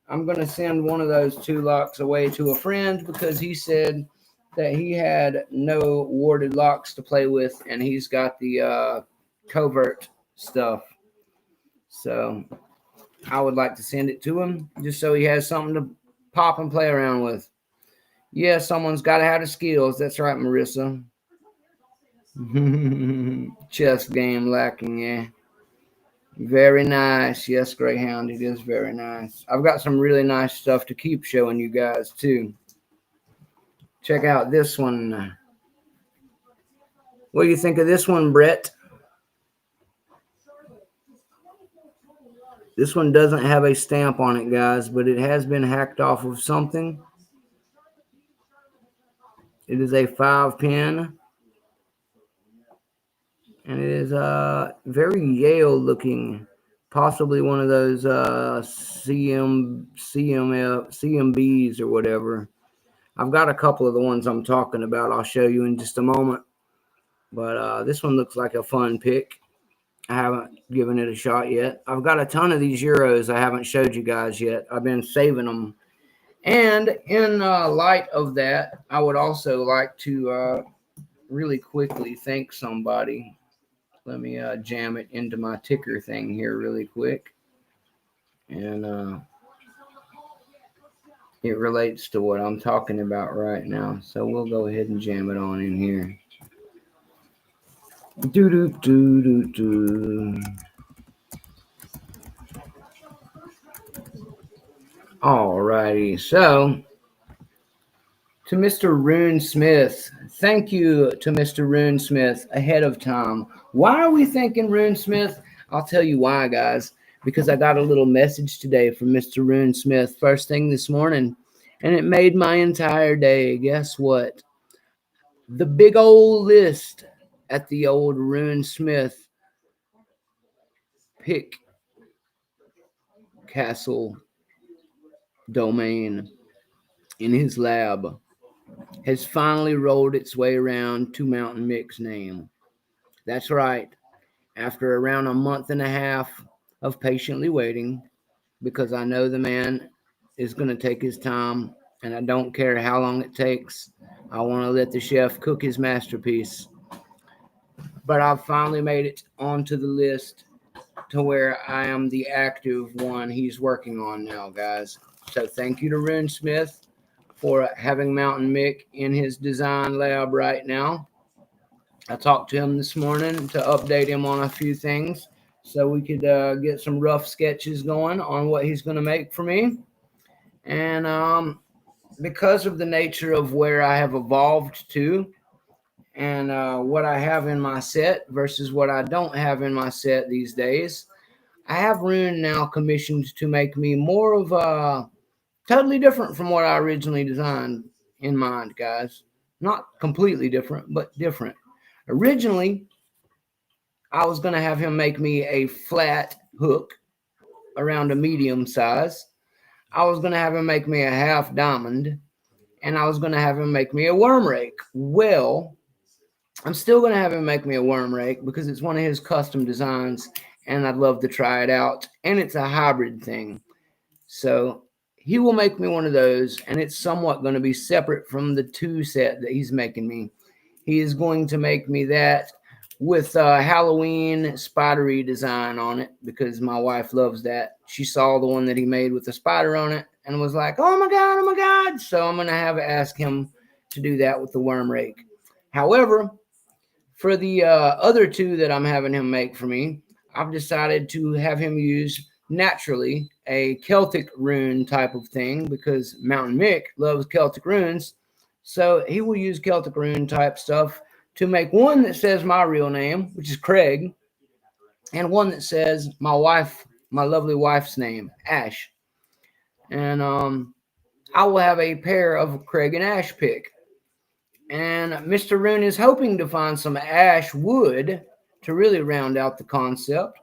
I'm going to send one of those 2 locks away to a friend, because he said that he had no warded locks to play with, and he's got the covert stuff. So I would like to send it to him just so he has something to pop and play around with. Yeah, someone's got to have the skills. That's right, Marissa. Chess game lacking, yeah. Very nice. Yes, Greyhound, it is very nice. I've got some really nice stuff to keep showing you guys too. Check out this one. What do you think of this one, Brett? This one doesn't have a stamp on it, guys, but it has been hacked off of something. It is a 5-pin, and it is very Yale looking, possibly one of those CMBs or whatever. I've got a couple of the ones I'm talking about. I'll show you in just a moment. But this one looks like a fun pick. I haven't given it a shot yet. I've got a ton of these Euros I haven't showed you guys yet. I've been saving them. And in light of that, I would also like to really quickly thank somebody. Let me jam it into my ticker thing here really quick. And it relates to what I'm talking about right now. So we'll go ahead and jam it on in here. Alrighty, so to Mr. Rune Smith, thank you to Mr. Rune Smith ahead of time. Why are we thanking Rune Smith? I'll tell you why, guys. Because I got a little message today from Mr. Rune Smith first thing this morning, and it made my entire day. Guess what? The big old list at the old Rune Smith pick castle domain in his lab has finally rolled its way around to Mountain Mick's name. That's right. After around a month and a half of patiently waiting, because I know the man is going to take his time, and I don't care how long it takes. I want to let the chef cook his masterpiece. But I've finally made it onto the list to where I am the active one he's working on now, guys. So thank you to Rune Smith for having Mountain Mick in his design lab right now. I talked to him this morning to update him on a few things so we could get some rough sketches going on what he's going to make for me. And because of the nature of where I have evolved to and what I have in my set versus what I don't have in my set these days, I have Rune now commissioned to make me more of a totally different from what I originally designed in mind, guys. Not completely different, but different. Originally, I was going to have him make me a flat hook around a medium size. I was going to have him make me a half diamond, and I was going to have him make me a worm rake. Well, I'm still going to have him make me a worm rake because it's one of his custom designs, and I'd love to try it out. And it's a hybrid thing. So he will make me one of those, and it's somewhat going to be separate from the 2 set that he's making me. He is going to make me that with a Halloween spidery design on it because my wife loves that. She saw the one that he made with the spider on it and was like, oh my God. So I'm going to have to ask him to do that with the worm rake. However, for the other 2 that I'm having him make for me, I've decided to have him use naturally a Celtic rune type of thing because Mountain Mick loves Celtic runes. So he will use Celtic rune type stuff to make one that says my real name, which is Craig, and one that says my lovely wife's name, Ash. And I will have a pair of Craig and Ash pick. And Mr. Rune is hoping to find some ash wood to really round out the concept.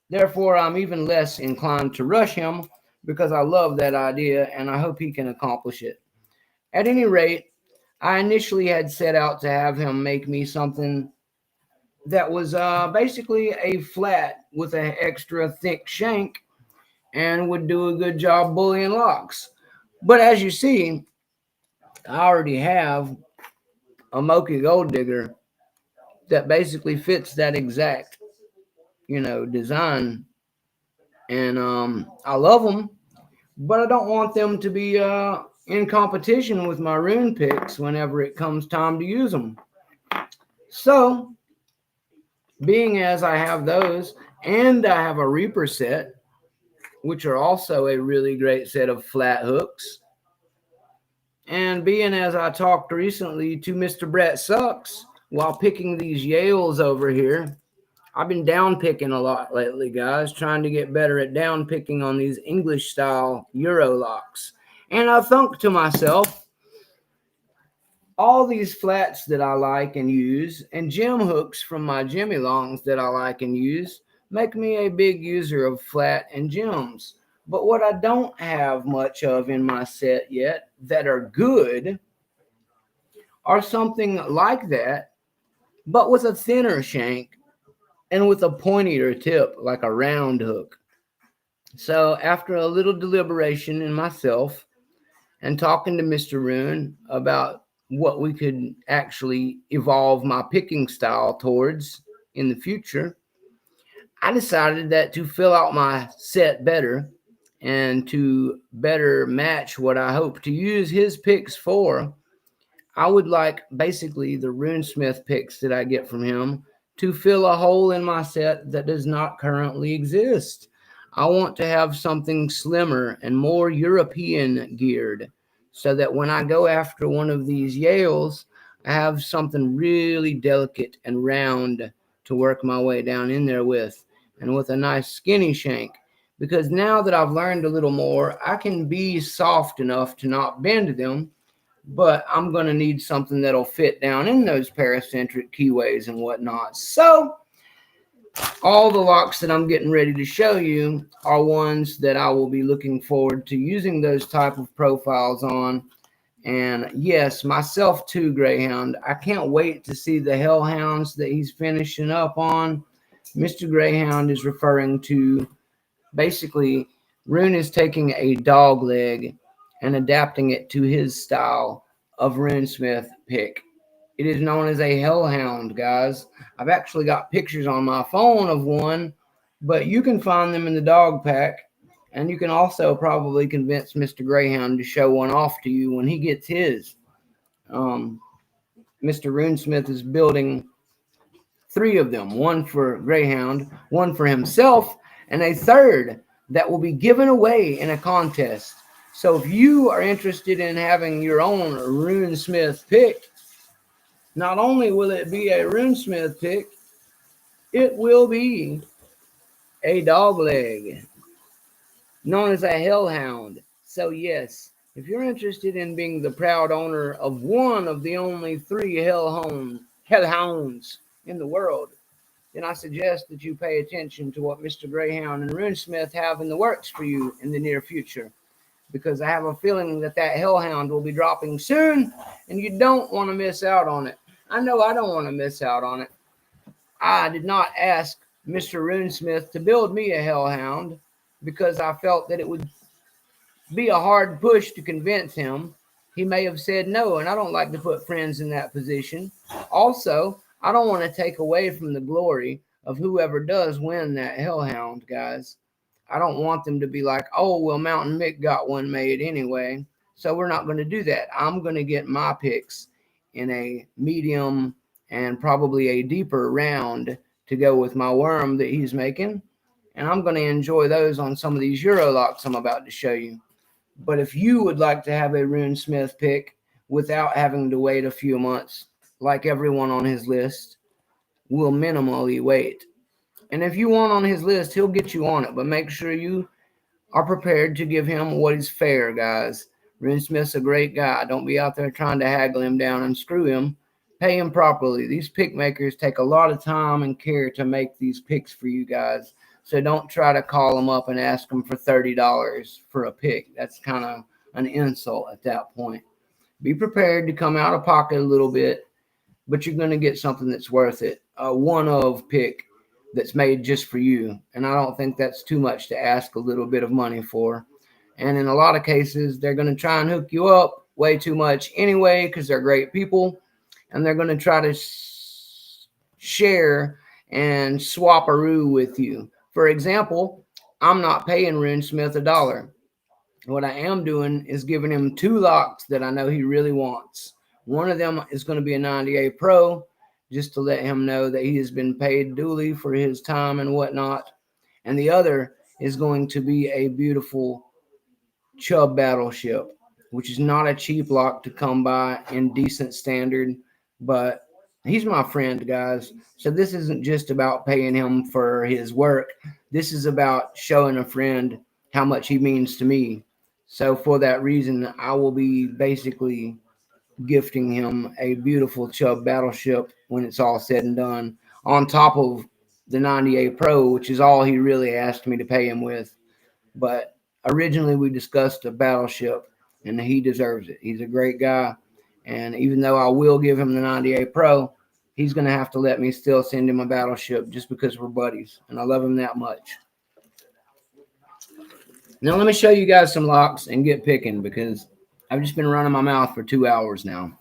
Therefore, I'm even less inclined to rush him because I love that idea and I hope he can accomplish it. At any rate, I initially had set out to have him make me something that was basically a flat with an extra thick shank and would do a good job bullying locks. But as you see, I already have a M1ck Gold Digger that basically fits that exact, design. And I love them, but I don't want them to be in competition with my rune picks whenever it comes time to use them. So, being as I have those, And I have a Reaper set, which are also a really great set of flat hooks. And being as I talked recently to Mr. Brett Sucks while picking these Yales over here, I've been down picking a lot lately, guys, trying to get better at down picking on these English style Euro locks. And I thunk to myself, all these flats that I like and use, and gem hooks from my Jimmy Longs that I like and use, make me a big user of flat and gems. But what I don't have much of in my set yet that are good are something like that, but with a thinner shank and with a pointier tip, like a round hook. So after a little deliberation in myself and talking to Mr. Rune about what we could actually evolve my picking style towards in the future, I decided that to fill out my set better and to better match what I hope to use his picks for, I would like basically the RuneSmith picks that I get from him to fill a hole in my set that does not currently exist. I want to have something slimmer and more European geared so that when I go after one of these Yales, I have something really delicate and round to work my way down in there with, and with a nice skinny shank. Because now that I've learned a little more, I can be soft enough to not bend them, but I'm going to need something that'll fit down in those paracentric keyways and whatnot. So all the locks that I'm getting ready to show you are ones that I will be looking forward to using those type of profiles on. And yes, myself too, Greyhound. I can't wait to see the Hellhounds that he's finishing up on. Mr. Greyhound is referring to basically Rune is taking a dog leg and adapting it to his style of RuneSmith pick. It is known as a Hellhound, guys. I've actually got pictures on my phone of one, but you can find them in the dog pack, and you can also probably convince Mr. Greyhound to show one off to you when he gets his. Mr. RuneSmith is building 3 of them, one for Greyhound, one for himself, and a third that will be given away in a contest. So if you are interested in having your own RuneSmith pick, not only will it be a RuneSmith pick, it will be a dog leg known as a Hellhound. So yes, if you're interested in being the proud owner of one of the only 3 Hellhounds in the world, then I suggest that you pay attention to what Mr. Greyhound and RuneSmith have in the works for you in the near future, because I have a feeling that Hellhound will be dropping soon, and you don't want to miss out on it. I know I don't want to miss out on it. I did not ask Mr. RuneSmith to build me a Hellhound because I felt that it would be a hard push to convince him. He may have said no, and I don't like to put friends in that position. Also, I don't want to take away from the glory of whoever does win that Hellhound, guys. I don't want them to be like, oh, well, Mountain Mick got one made anyway, so we're not going to do that. I'm going to get my picks in a medium and probably a deeper round to go with my worm that he's making, and I'm going to enjoy those on some of these Euro locks I'm about to show you. But if you would like to have a RuneSmith pick without having to wait a few months, like everyone on his list will minimally wait. And if you want on his list, he'll get you on it, but make sure you are prepared to give him what is fair, guys. RuneSmith's a great guy. Don't be out there trying to haggle him down and screw him. Pay him properly. These pick makers take a lot of time and care to make these picks for you guys. So don't try to call them up and ask them for $30 for a pick. That's kind of an insult at that point. Be prepared to come out of pocket a little bit, but you're going to get something that's worth it. A one-of pick that's made just for you. And I don't think that's too much to ask a little bit of money for. And in a lot of cases, they're going to try and hook you up way too much anyway, because they're great people. And they're going to try to share and swap-a-roo with you. For example, I'm not paying RuneSmith $1. What I am doing is giving him 2 locks that I know he really wants. One of them is going to be a 98 Pro, just to let him know that he has been paid duly for his time and whatnot. and the other is going to be a beautiful Chubb Battleship, which is not a cheap lock to come by in decent standard, but he's my friend, guys. So this isn't just about paying him for his work. This is about showing a friend how much he means to me. So for that reason, I will be basically gifting him a beautiful Chubb Battleship when it's all said and done, on top of the 98 Pro, which is all he really asked me to pay him with. But originally we discussed a Battleship, and he deserves it. He's a great guy, and even though I will give him the 98 Pro, he's going to have to let me still send him a Battleship just because we're buddies, and I love him that much. Now let me show you guys some locks and get picking, because I've just been running my mouth for 2 hours now,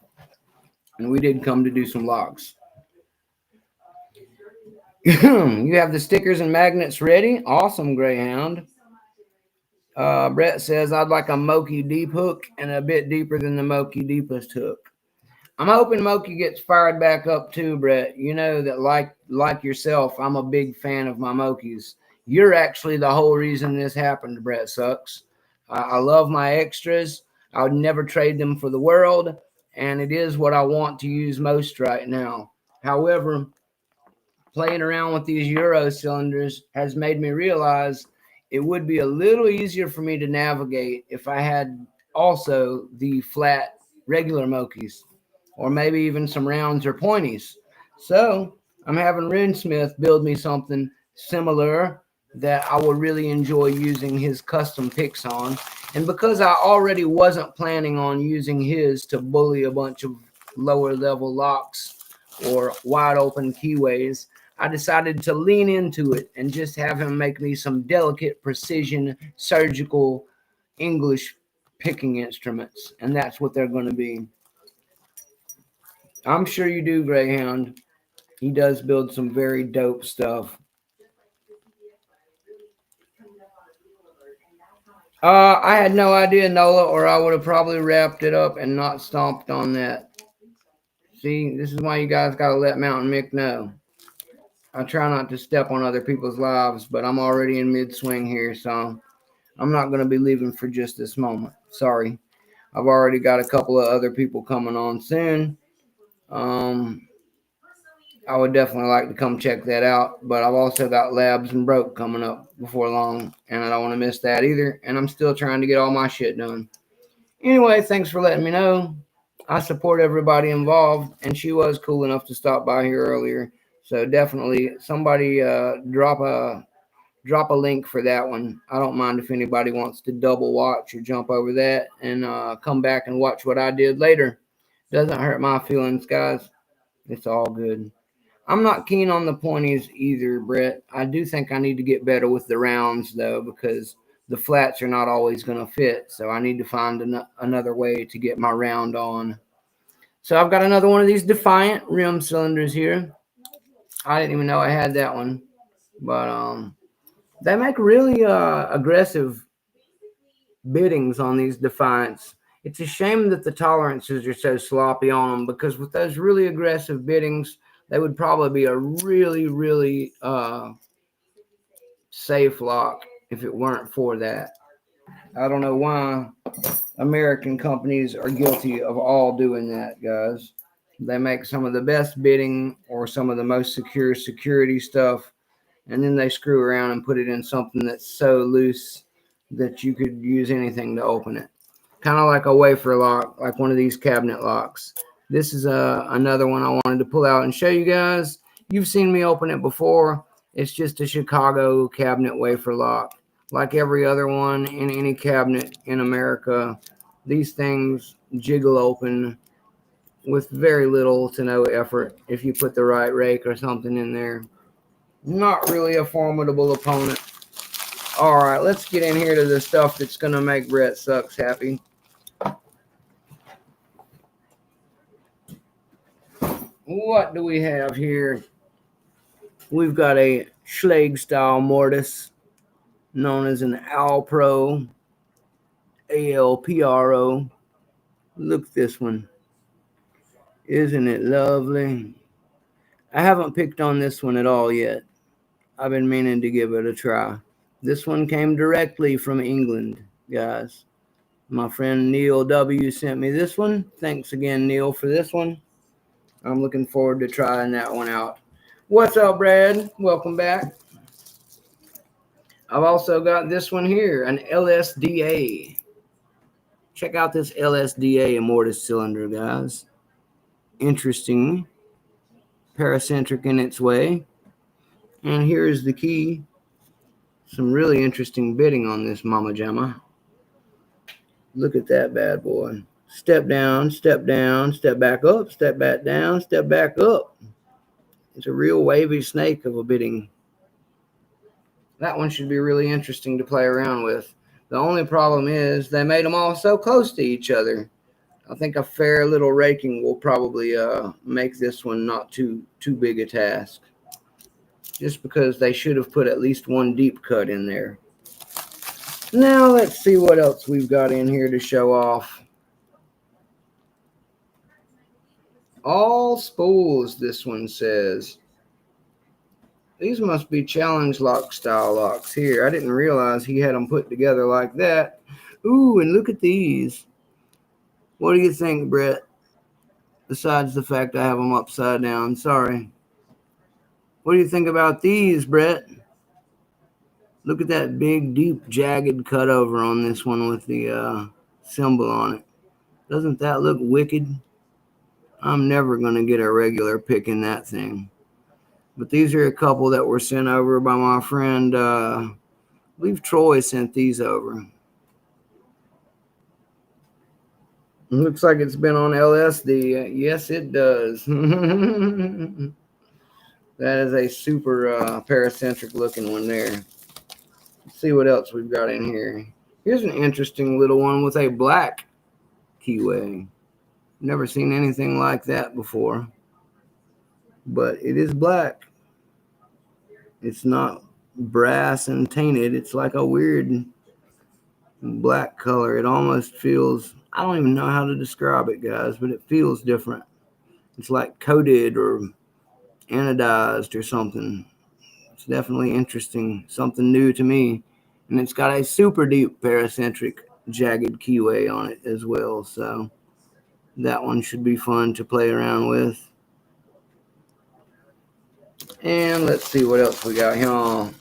and we did come to do some locks. You have the stickers and magnets ready. Awesome, Greyhound. Brett says, I'd like a M1ck deep hook and a bit deeper than the M1ck deepest hook. I'm hoping M1ck gets fired back up too, Brett. You know that like yourself, I'm a big fan of my M1ck's. You're actually the whole reason this happened, Brett Sucks. I love my extras. I would never trade them for the world, and it is what I want to use most right now. However, playing around with these Euro cylinders has made me realize it would be a little easier for me to navigate if I had also the flat regular M1ck's, or maybe even some rounds or pointies. So I'm having Rinsmith build me something similar that I will really enjoy using his custom picks on. And because I already wasn't planning on using his to bully a bunch of lower level locks or wide open keyways, I decided to lean into it and just have him make me some delicate precision surgical English picking instruments. And that's what they're going to be. I'm sure you do, Greyhound. He does build some very dope stuff. I had no idea, Nola, or I would have probably wrapped it up and not stomped on that. See, this is why you guys got to let Mountain Mick know. I try not to step on other people's lives, but I'm already in mid-swing here, so I'm not going to be leaving for just this moment. Sorry. I've already got a couple of other people coming on soon. I would definitely like to come check that out, but I've also got Labs and Broke coming up before long, and I don't want to miss that either, and I'm still trying to get all my shit done. Anyway, thanks for letting me know. I support everybody involved, and she was cool enough to stop by here earlier. So definitely somebody drop a link for that one. I don't mind if anybody wants to double watch or jump over that and come back and watch what I did later. Doesn't hurt my feelings, guys. It's all good. I'm not keen on the pointies either, Brett. I do think I need to get better with the rounds, though, because the flats are not always going to fit. So I need to find another way to get my round on. So I've got another one of these Defiant rim cylinders here. I didn't even know I had that one. But they make really aggressive biddings on these Defiants. It's a shame that the tolerances are so sloppy on them, because with those really aggressive biddings, they would probably be a really, really safe lock if it weren't for that. I don't know why American companies are guilty of all doing that, guys. They make some of the best bidding or some of the most secure security stuff, and then they screw around and put it in something that's so loose that you could use anything to open it. Kind of like a wafer lock, like one of these cabinet locks. This is another one I wanted to pull out and show you guys. You've seen me open it before. It's just a Chicago cabinet wafer lock. Like every other one in any cabinet in America, these things jiggle open with very little to no effort if you put the right rake or something in there. Not really a formidable opponent. All right, let's get in here to the stuff that's going to make Brett Sucks happy. What do we have here? We've got a Schlage style mortise known as an Alpro, ALPRO. Look at this one. Isn't it lovely? I haven't picked on this one at all yet. I've been meaning to give it a try. This one came directly from England, guys. My friend Neil W. sent me this one. Thanks again, Neil, for this one. I'm looking forward to trying that one out. What's up, Brad? Welcome back. I've also got this one here, an LSDA. Check out this LSDA amortis cylinder, guys. Interesting, paracentric in its way. And here's the key. Some really interesting bitting on this Mama Jamma. Look at that bad boy. Step down, step back up, step back down, step back up. It's a real wavy snake of a bitting. That one should be really interesting to play around with. The only problem is they made them all so close to each other. I think a fair little raking will probably make this one not too big a task. Just because they should have put at least one deep cut in there. Now let's see what else we've got in here to show off. All spools, this one says. These must be challenge lock style locks here. I didn't realize he had them put together like that. Ooh, and look at these. What do you think, Brett? Besides the fact I have them upside down. Sorry. What do you think about these, Brett? Look at that big, deep, jagged cutover on this one with the symbol on it. Doesn't that look wicked? I'm never going to get a regular pick in that thing. But these are a couple that were sent over by my friend. I believe Troy sent these over. It looks like it's been on LSD. Yes, it does. That is a super paracentric looking one there. Let's see what else we've got in here. Here's an interesting little one with a black keyway. Never seen anything like that before. But it is black. It's not brass and tainted. It's like a weird black color. It almost feels, I don't even know how to describe it, guys, but it feels different. It's like coated or anodized or something. It's definitely interesting, something new to me. And it's got a super deep paracentric jagged keyway on it as well. So that one should be fun to play around with. And let's see what else we got here.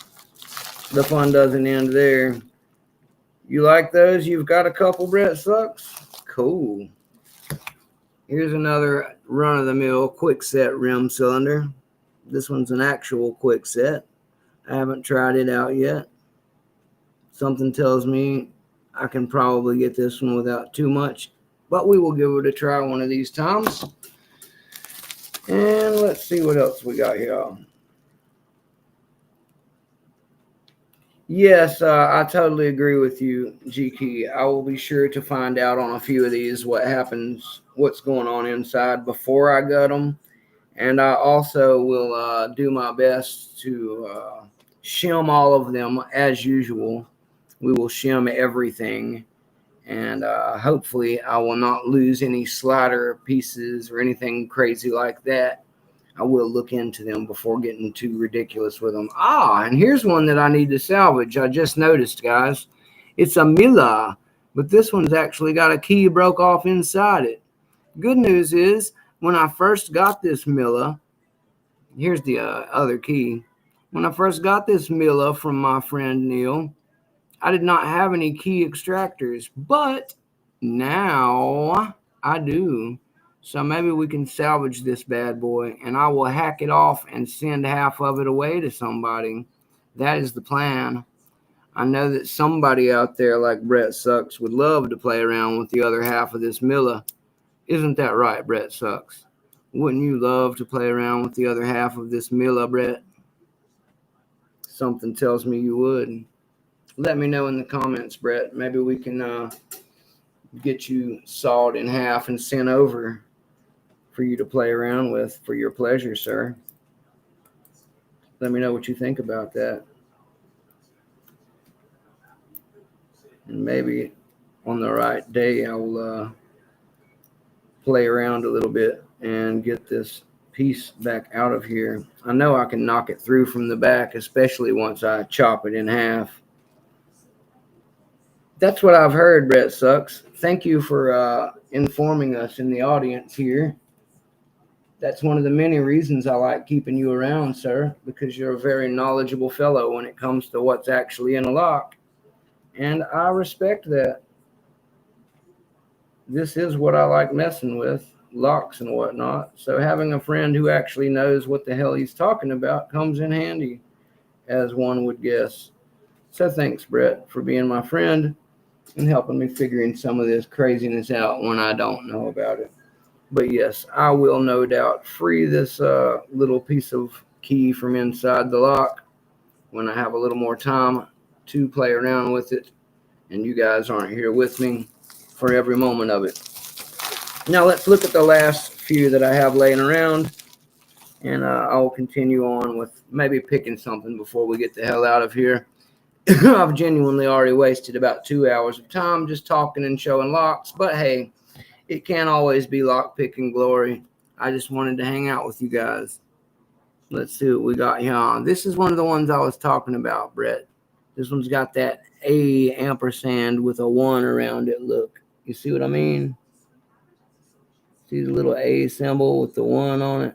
The fun doesn't end there. You like those? You've got a couple, Brett Sucks? Cool. Here's another run-of-the-mill quick set rim cylinder. This one's an actual quick set. I haven't tried it out yet. Something tells me I can probably get this one without too much, but we will give it a try one of these times. And let's see what else we got here. Yes, I totally agree with you, GK. I will be sure to find out on a few of these what happens, what's going on inside before I gut them. And I also will do my best to shim all of them as usual. We will shim everything. And hopefully I will not lose any slider pieces or anything crazy like that. I will look into them before getting too ridiculous with them. And here's one that I need to salvage. I just noticed, guys. It's a Mila, but this one's actually got a key broke off inside it. Good news is, when I first got this Mila, here's the other key. When I first got this Mila from my friend Neil, I did not have any key extractors, but now I do. So maybe we can salvage this bad boy, and I will hack it off and send half of it away to somebody. That is the plan. I know that somebody out there like Brett Sucks would love to play around with the other half of this Mila. Isn't that right, Brett Sucks? Wouldn't you love to play around with the other half of this Mila, Brett? Something tells me you would. Let me know in the comments, Brett. Maybe we can get you sawed in half and sent over for you to play around with for your pleasure, sir. Let me know what you think about that. And maybe on the right day, I will play around a little bit and get this piece back out of here. I know I can knock it through from the back, especially once I chop it in half. That's what I've heard, Brett Sucks. Thank you for informing us in the audience here. That's one of the many reasons I like keeping you around, sir, because you're a very knowledgeable fellow when it comes to what's actually in a lock. And I respect that. This is what I like messing with, locks and whatnot. So having a friend who actually knows what the hell he's talking about comes in handy, as one would guess. So thanks, Brett, for being my friend and helping me figuring some of this craziness out when I don't know about it. But yes, I will no doubt free this little piece of key from inside the lock when I have a little more time to play around with it and you guys aren't here with me for every moment of it. Now let's look at the last few that I have laying around, and I'll continue on with maybe picking something before we get the hell out of here. I've genuinely already wasted about 2 hours of time just talking and showing locks, but hey, it can't always be lock picking glory. I just wanted to hang out with you guys. Let's see what we got here. This is one of the ones I was talking about, Brett. This one's got that A ampersand with a 1 around it. Look, you see what I mean? See the little A symbol with the 1 on it?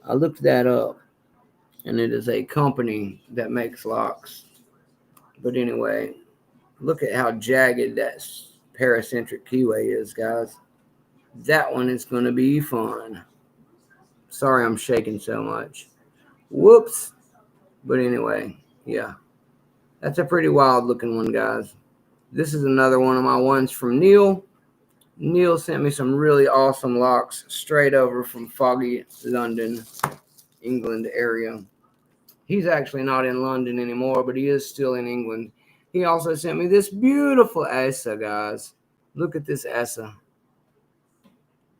I looked that up, and it is a company that makes locks. But anyway, look at how jagged that paracentric keyway is, guys. That one is going to be fun. Sorry I'm shaking so much. Whoops. But anyway, yeah. That's a pretty wild looking one, guys. This is another one of my ones from Neil. Neil sent me some really awesome locks straight over from foggy London, England area. He's actually not in London anymore, but he is still in England. He also sent me this beautiful Asa, guys. Look at this Asa.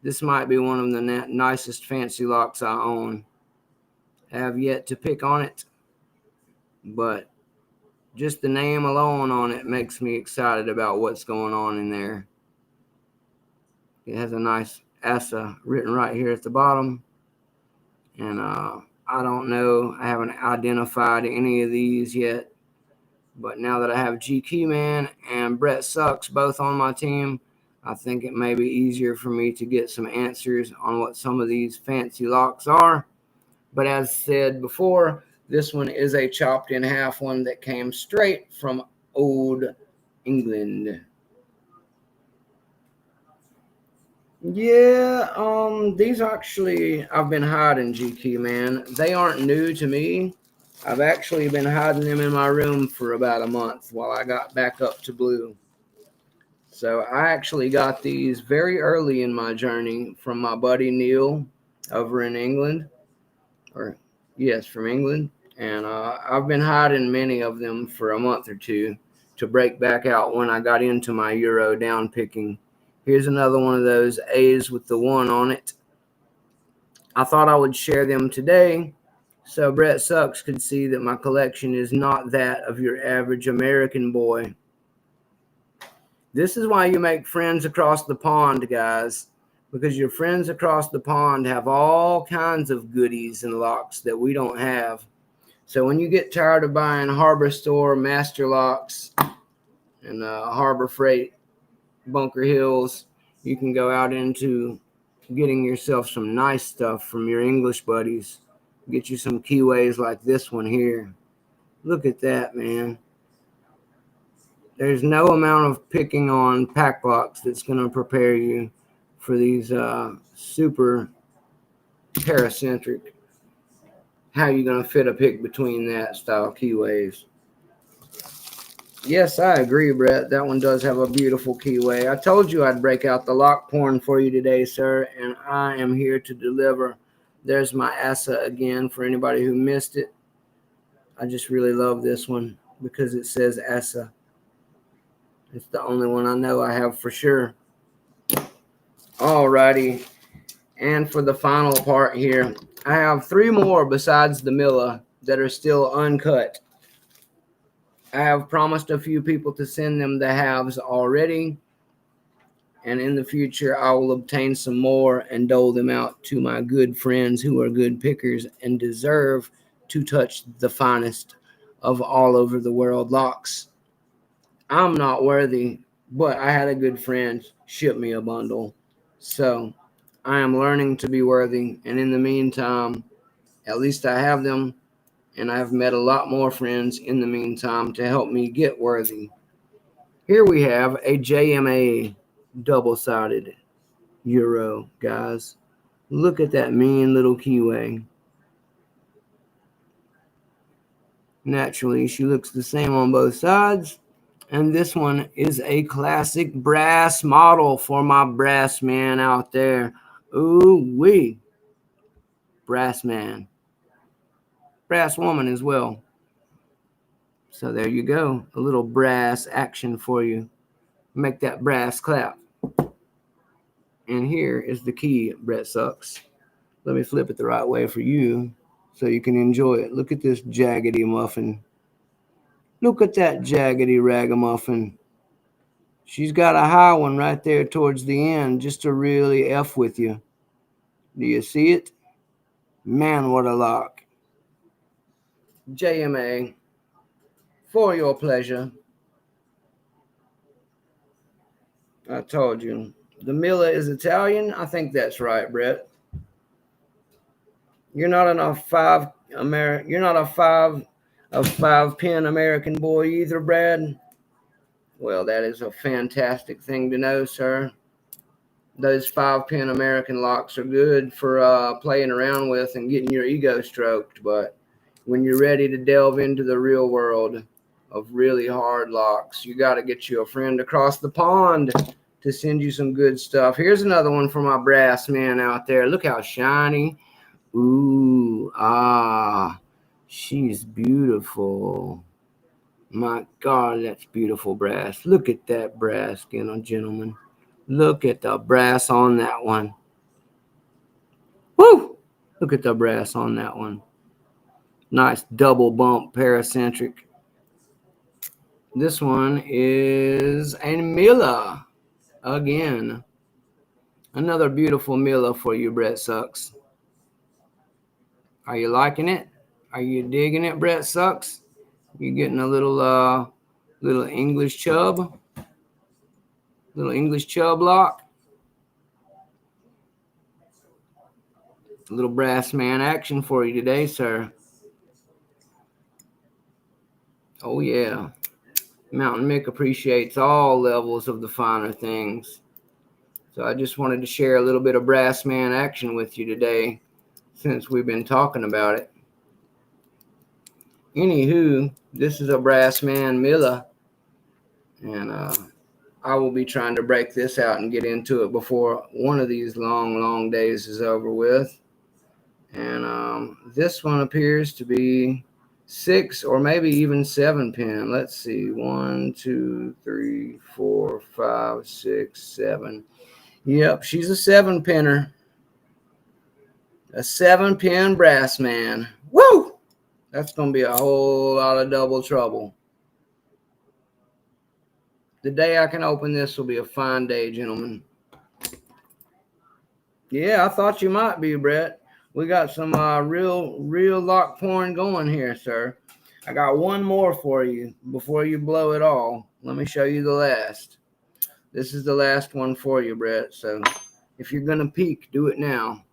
This might be one of the nicest fancy locks I own. I have yet to pick on it, but just the name alone on it makes me excited about what's going on in there. It has a nice Asa written right here at the bottom. And I don't know. I haven't identified any of these yet. But now that I have G Keyman and Brett Sucks both on my team, I think it may be easier for me to get some answers on what some of these fancy locks are. But as said before, this one is a chopped in half one that came straight from old England. Yeah, these actually, I've been hiding, GQ, man. They aren't new to me. I've actually been hiding them in my room for about a month while I got back up to blue. So I actually got these very early in my journey from my buddy Neil over in England. From England. And I've been hiding many of them for a month or two to break back out when I got into my Euro down picking. Here's another one of those A's with the 1 on it. I thought I would share them today so Brett Sucks could see that my collection is not that of your average American boy. This is why you make friends across the pond, guys, because your friends across the pond have all kinds of goodies and locks that we don't have. So when you get tired of buying Harbor Store Master Locks and Harbor Freight Bunker Hills, you can go out into getting yourself some nice stuff from your English buddies. Get you some keyways like this one here. Look at that, man. There's no amount of picking on pack locks that's going to prepare you for these super paracentric. How you going to fit a pick between that style keyways? Yes, I agree, Brett. That one does have a beautiful keyway. I told you I'd break out the lock porn for you today, sir, and I am here to deliver. There's my Asa again for anybody who missed it. I just really love this one because it says Asa. It's the only one I know I have for sure. Alrighty. And for the final part here, I have 3 more besides the Milla that are still uncut. I have promised a few people to send them the halves already, And in the future, I will obtain some more and dole them out to my good friends who are good pickers and deserve to touch the finest of all over the world locks. I'm not worthy, but I had a good friend ship me a bundle. So I am learning to be worthy. And in the meantime, at least I have them. And I've met a lot more friends in the meantime to help me get worthy. Here we have a JMA double-sided Euro, guys. Look at that mean little keyway. Naturally, she looks the same on both sides. And this one is a classic brass model for my brass man out there. Ooh-wee. Brass man. Brass woman as well. So there you go. A little brass action for you. Make that brass clap. And here is the key, Brett Sucks. Let me flip it the right way for you so you can enjoy it. Look at this jaggedy muffin. Look at that jaggedy ragamuffin. She's got a high one right there towards the end just to really F with you. Do you see it? Man, what a lock. JMA, for your pleasure. I told you. The Miller is Italian. I think that's right, Brett. You're not a five pin American boy either, Brad. Well, that is a fantastic thing to know, sir. Those 5-pin American locks are good for playing around with and getting your ego stroked. But when you're ready to delve into the real world of really hard locks, you got to get you a friend across the pond to send you some good stuff. Here's another one for my brass man out there. Look how shiny. Ooh, she's beautiful. My God, that's beautiful brass. Look at that brass, gentlemen. Look at the brass on that one. Woo! Look at the brass on that one. Nice double bump paracentric. This one is a Mila. Again. Another beautiful Mila for you, Brett Sucks. Are you liking it? Are you digging it, Brett Sucks? You getting a little English chub? Little English chub lock? A little brass man action for you today, sir. Oh, yeah. Mountain Mick appreciates all levels of the finer things. So I just wanted to share a little bit of brass man action with you today since we've been talking about it. Anywho, this is a brass man Milla. And I will be trying to break this out and get into it before one of these long days is over with. And this one appears to be 6 or maybe even 7 pin. Let's see. 1, 2, 3, 4, 5, 6, 7. Yep, she's a 7-pinner. A 7-pin brass man. Woo! That's going to be a whole lot of double trouble. The day I can open this will be a fine day, gentlemen. Yeah, I thought you might be, Brett. We got some real lock porn going here, sir. I got one more for you before you blow it all. Let me show you the last. This is the last one for you, Brett. So if you're going to peek, do it now.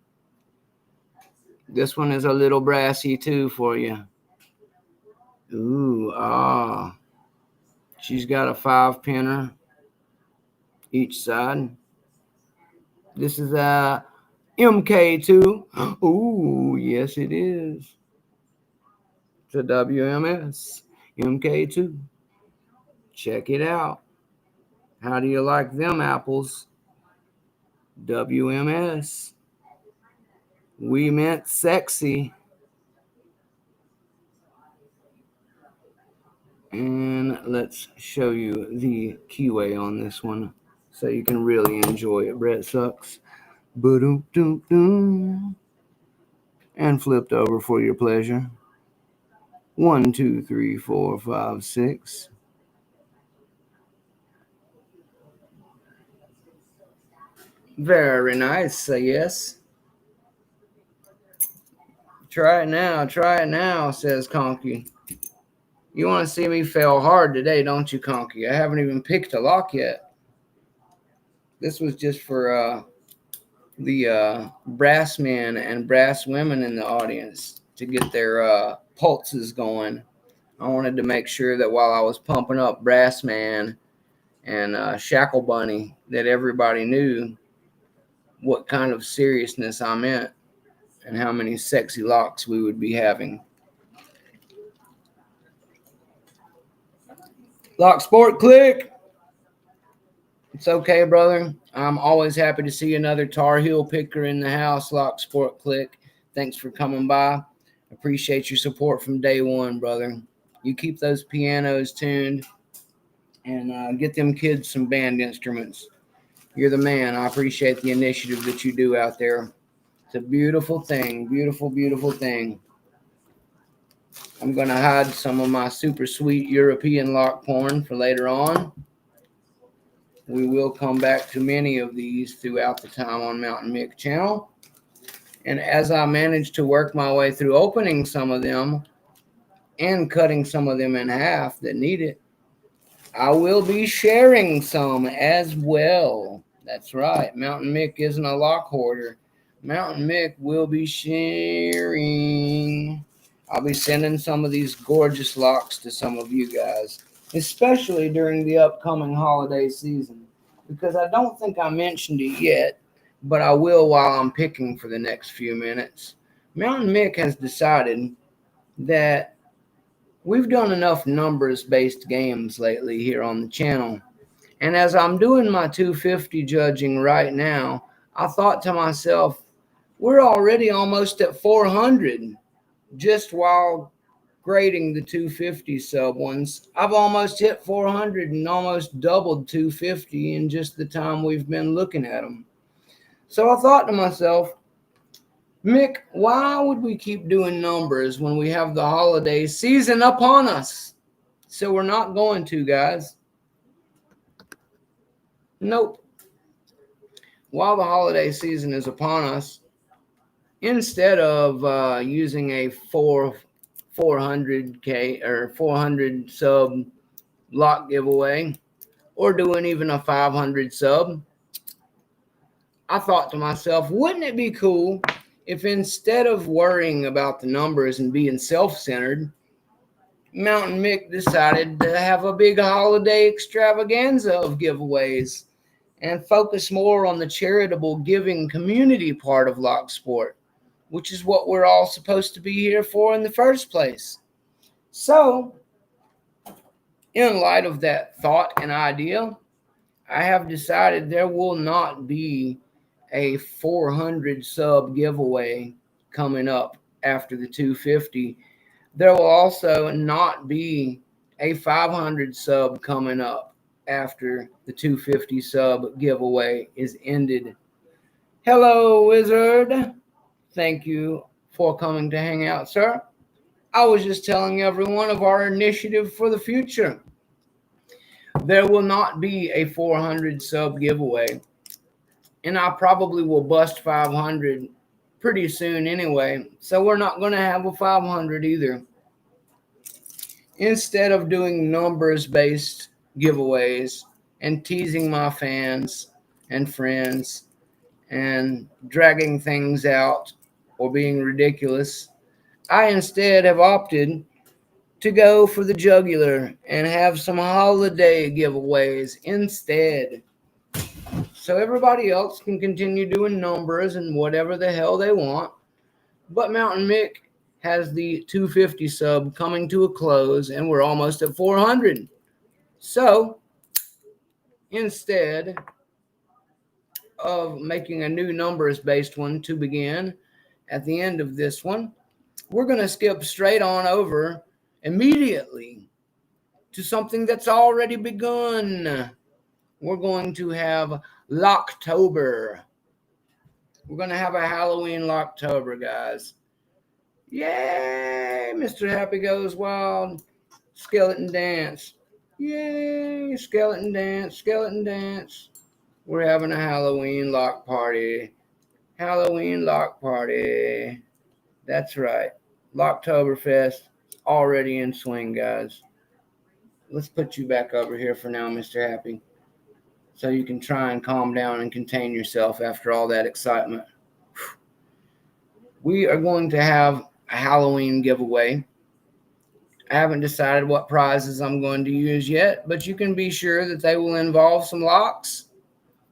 This one is a little brassy too for you. Ooh, she's got a 5-pinner each side. This is a MK2. Ooh, yes it is. It's a WMS MK2. Check it out. How do you like them apples? WMS. We meant sexy. And let's show you the keyway on this one so you can really enjoy it. Brett Sucks. Ba-doom-doom-doom. And flipped over for your pleasure. 1, 2, 3, 4, 5, 6. Very nice, yes. Try it now, says Conky. You want to see me fail hard today, don't you, Conky? I haven't even picked a lock yet. This was just for the brass men and brass women in the audience to get their pulses going. I wanted to make sure that while I was pumping up Brass Man and Shackle Bunny, that everybody knew what kind of seriousness I meant and how many sexy locks we would be having. Lock Sport Click. It's okay, brother. I'm always happy to see another Tar Heel picker in the house. Lock Sport Click. Thanks for coming by. Appreciate your support from day one, brother. You keep those pianos tuned and get them kids some band instruments. You're the man. I appreciate the initiative that you do out there. It's a beautiful thing. Beautiful, beautiful thing. I'm going to hide some of my super sweet European lock porn for later on. We will come back to many of these throughout the time on Mountain Mick channel. And as I manage to work my way through opening some of them and cutting some of them in half that need it, I will be sharing some as well. That's right. Mountain Mick isn't a lock hoarder. Mountain Mick will be sharing. I'll be sending some of these gorgeous locks to some of you guys, especially during the upcoming holiday season, because I don't think I mentioned it yet, but I will while I'm picking for the next few minutes. Mountain Mick has decided that we've done enough numbers-based games lately here on the channel. And as I'm doing my 250 judging right now, I thought to myself, we're already almost at 400 just while grading the 250 sub ones. I've almost hit 400 and almost doubled 250 in just the time we've been looking at them. So I thought to myself, Mick, why would we keep doing numbers when we have the holiday season upon us? So we're not going to, guys. Nope. While the holiday season is upon us, instead of using a 400K or 400 sub lock giveaway or doing even a 500 sub, I thought to myself, wouldn't it be cool if instead of worrying about the numbers and being self-centered, Mountain Mick decided to have a big holiday extravaganza of giveaways and focus more on the charitable giving community part of Lock Sport, which is what we're all supposed to be here for in the first place. So, in light of that thought and idea, I have decided there will not be a 400 sub giveaway coming up after the 250. There will also not be a 500 sub coming up after the 250 sub giveaway is ended. Hello, Wizard. Thank you for coming to hang out, sir. I was just telling everyone of our initiative for the future. There will not be a 400 sub giveaway, and I probably will bust 500 pretty soon anyway, so we're not going to have a 500 either. Instead of doing numbers-based giveaways and teasing my fans and friends and dragging things out or being ridiculous, I instead have opted to go for the jugular and have some holiday giveaways instead. So everybody else can continue doing numbers and whatever the hell they want. But Mountain Mick has the 250 sub coming to a close and we're almost at 400. So instead of making a new numbers based one to begin at the end of this one, we're going to skip straight on over immediately to something that's already begun. We're going to have Locktober. We're going to have a Halloween Locktober, guys. Yay! Mr. Happy Goes Wild. Skeleton Dance. Yay! Skeleton Dance. Skeleton Dance. We're having a Halloween lock party. Halloween lock party. That's right. Locktoberfest already in swing, guys. Let's put you back over here for now, Mr. Happy, so you can try and calm down and contain yourself after all that excitement. We are going to have a Halloween giveaway. I haven't decided what prizes I'm going to use yet, but you can be sure that they will involve some locks,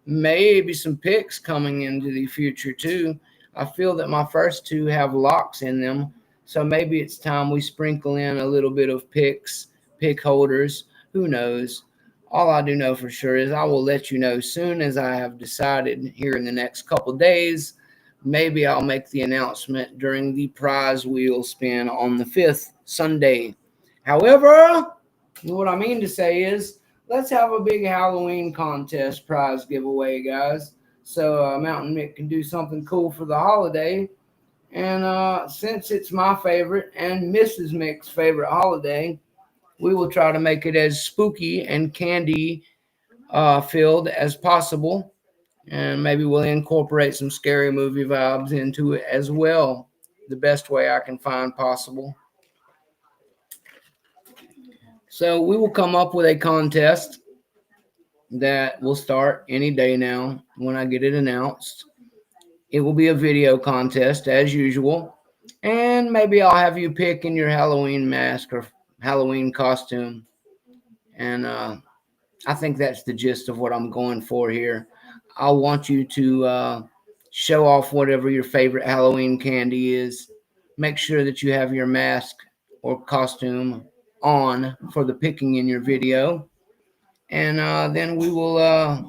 maybe some picks coming into the future too. I feel that my first two have locks in them, so maybe it's time we sprinkle in a little bit of picks, pick holders. Who knows? All I do know for sure is I will let you know soon as I have decided here in the next couple days. Maybe I'll make the announcement during the prize wheel spin on the 5th Sunday. However, what I mean to say is, let's have a big Halloween contest prize giveaway, guys. So Mountain Mick can do something cool for the holiday. And since it's my favorite and Mrs. Mick's favorite holiday, we will try to make it as spooky and candy filled as possible. And maybe we'll incorporate some scary movie vibes into it as well, the best way I can find possible. So we will come up with a contest that will start any day now when I get it announced. It will be a video contest as usual. And maybe I'll have you pick in your Halloween mask or Halloween costume. And I think that's the gist of what I'm going for here. I want you to show off whatever your favorite Halloween candy is. Make sure that you have your mask or costume on for the picking in your video. And then we'll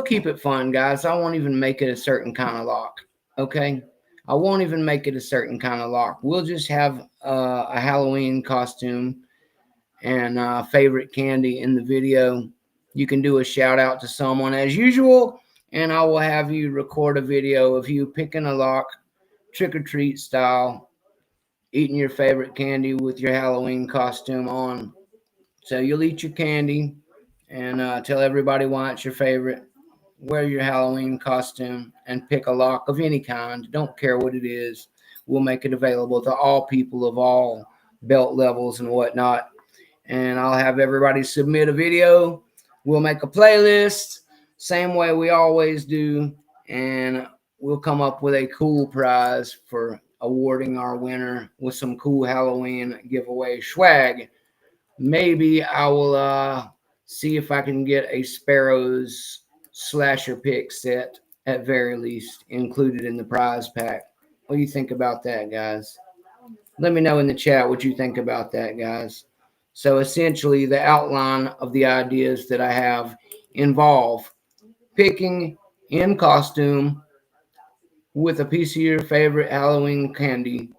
keep it fun, guys. I won't even make it a certain kind of lock. Okay, I won't even make it a certain kind of lock. We'll just have a Halloween costume and favorite candy in the video. You can do a shout out to someone as usual, and I will have you record a video of you picking a lock, trick or treat style, eating your favorite candy with your Halloween costume on. So you'll eat your candy and tell everybody why it's your favorite. Wear your Halloween costume and pick a lock of any kind. Don't care what it is. We'll make it available to all people of all belt levels and whatnot. And I'll have everybody submit a video. We'll make a playlist, same way we always do. And we'll come up with a cool prize for awarding our winner with some cool Halloween giveaway swag. Maybe I will see if I can get a Sparrows slasher pick set at very least included in the prize pack. What do you think about that, guys? Let me know in the chat what you think about that, guys. So essentially, the outline of the ideas that I have involve picking in costume with a piece of your favorite Halloween candy.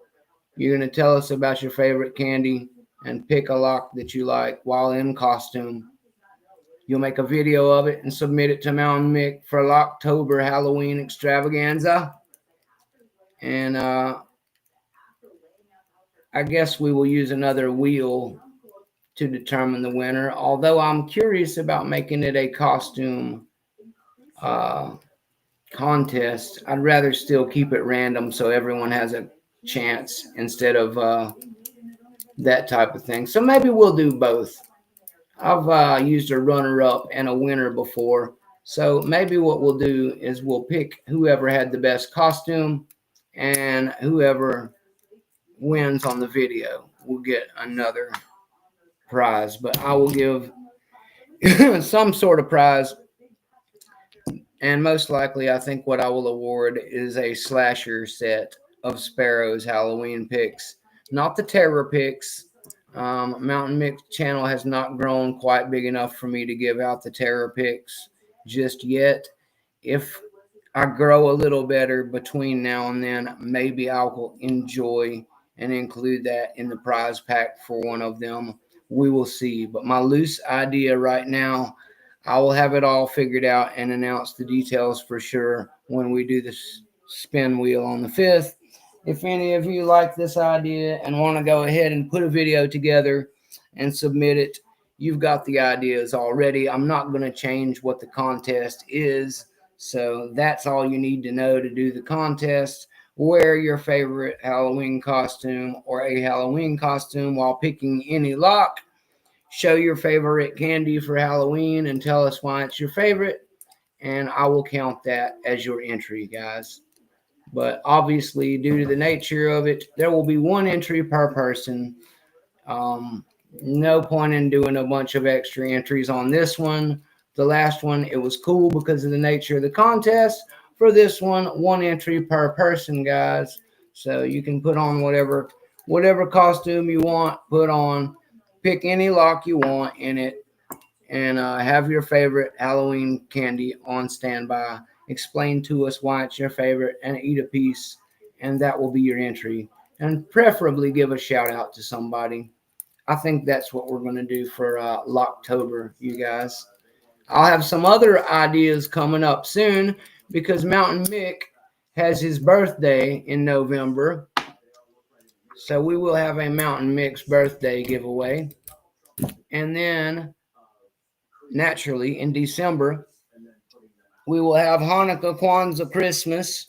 You're going to tell us about your favorite candy and pick a lock that you like while in costume. You'll make a video of it and submit it to Mountain Mick for Locktober Halloween extravaganza. And I guess we will use another wheel to determine the winner. Although I'm curious about making it a costume contest, I'd rather still keep it random so everyone has a chance instead of that type of thing. So maybe we'll do both. I've used a runner-up and a winner before. So maybe what we'll do is we'll pick whoever had the best costume, and whoever wins on the video will get another prize. But I will give some sort of prize. And most likely, I think what I will award is a slasher set of Sparrow's Halloween picks, not the terror picks. Mountain Mick channel has not grown quite big enough for me to give out the terror picks just yet. If I grow a little better between now and then, maybe I will enjoy and include that in the prize pack for one of them. We will see. But my loose idea right now, I will have it all figured out and announce the details for sure when we do this spin wheel on the 5th. If any of you like this idea and want to go ahead and put a video together and submit it, you've got the ideas already. I'm not going to change what the contest is. So that's all you need to know to do the contest. Wear your favorite Halloween costume or a Halloween costume while picking any lock. Show your favorite candy for Halloween and tell us why it's your favorite. And I will count that as your entry, guys. But obviously, due to the nature of it, there will be one entry per person. Um, no point in doing a bunch of extra entries on this one. The last one, it was cool because of the nature of the contest. For this one entry per person, guys. So you can put on whatever costume you want, put on, pick any lock you want in it, and have your favorite Halloween candy on standby. Explain to us why it's your favorite and eat a piece, and that will be your entry. And preferably give a shout out to somebody. I think that's what we're going to do for Locktober, you guys. I'll have some other ideas coming up soon because Mountain Mick has his birthday in November. So we will have a Mountain Mick's birthday giveaway. And then, naturally, in December, we will have Hanukkah, Kwanzaa, Christmas,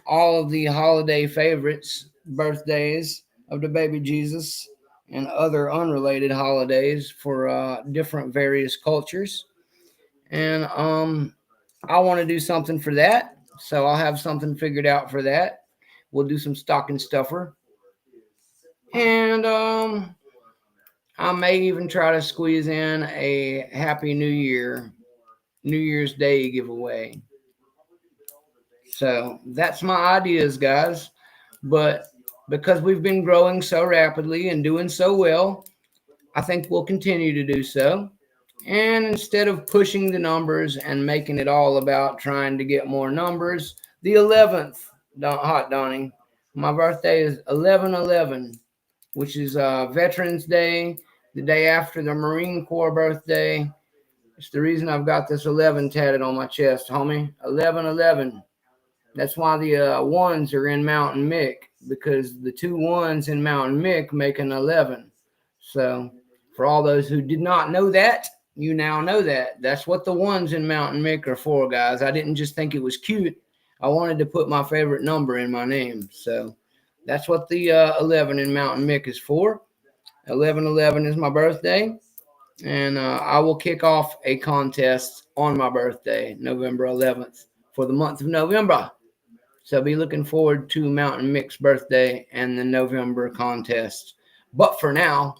all of the holiday favorites, birthdays of the baby Jesus, and other unrelated holidays for different various cultures. And I want to do something for that. So I'll have something figured out for that. We'll do some stocking stuffer. And I may even try to squeeze in a Happy New Year, New Year's Day giveaway. So that's my ideas, guys. But because we've been growing so rapidly and doing so well, I think we'll continue to do so. And instead of pushing the numbers and making it all about trying to get more numbers, the 11th, Hot Donnie, my birthday is 11/11, which is Veterans Day, the day after the Marine Corps birthday. It's the reason I've got this 11 tatted on my chest, homie. 11/11. That's why the ones are in Mountain Mick, because the two ones in Mountain Mick make an 11. So for all those who did not know that, you now know that. That's what the ones in Mountain Mick are for, guys. I didn't just think it was cute. I wanted to put my favorite number in my name. So that's what the 11 in Mountain Mick is for. 11/11 is my birthday. And I will kick off a contest on my birthday, November 11th, for the month of November. So be looking forward to Mountain Mick's birthday and the November contest. But for now,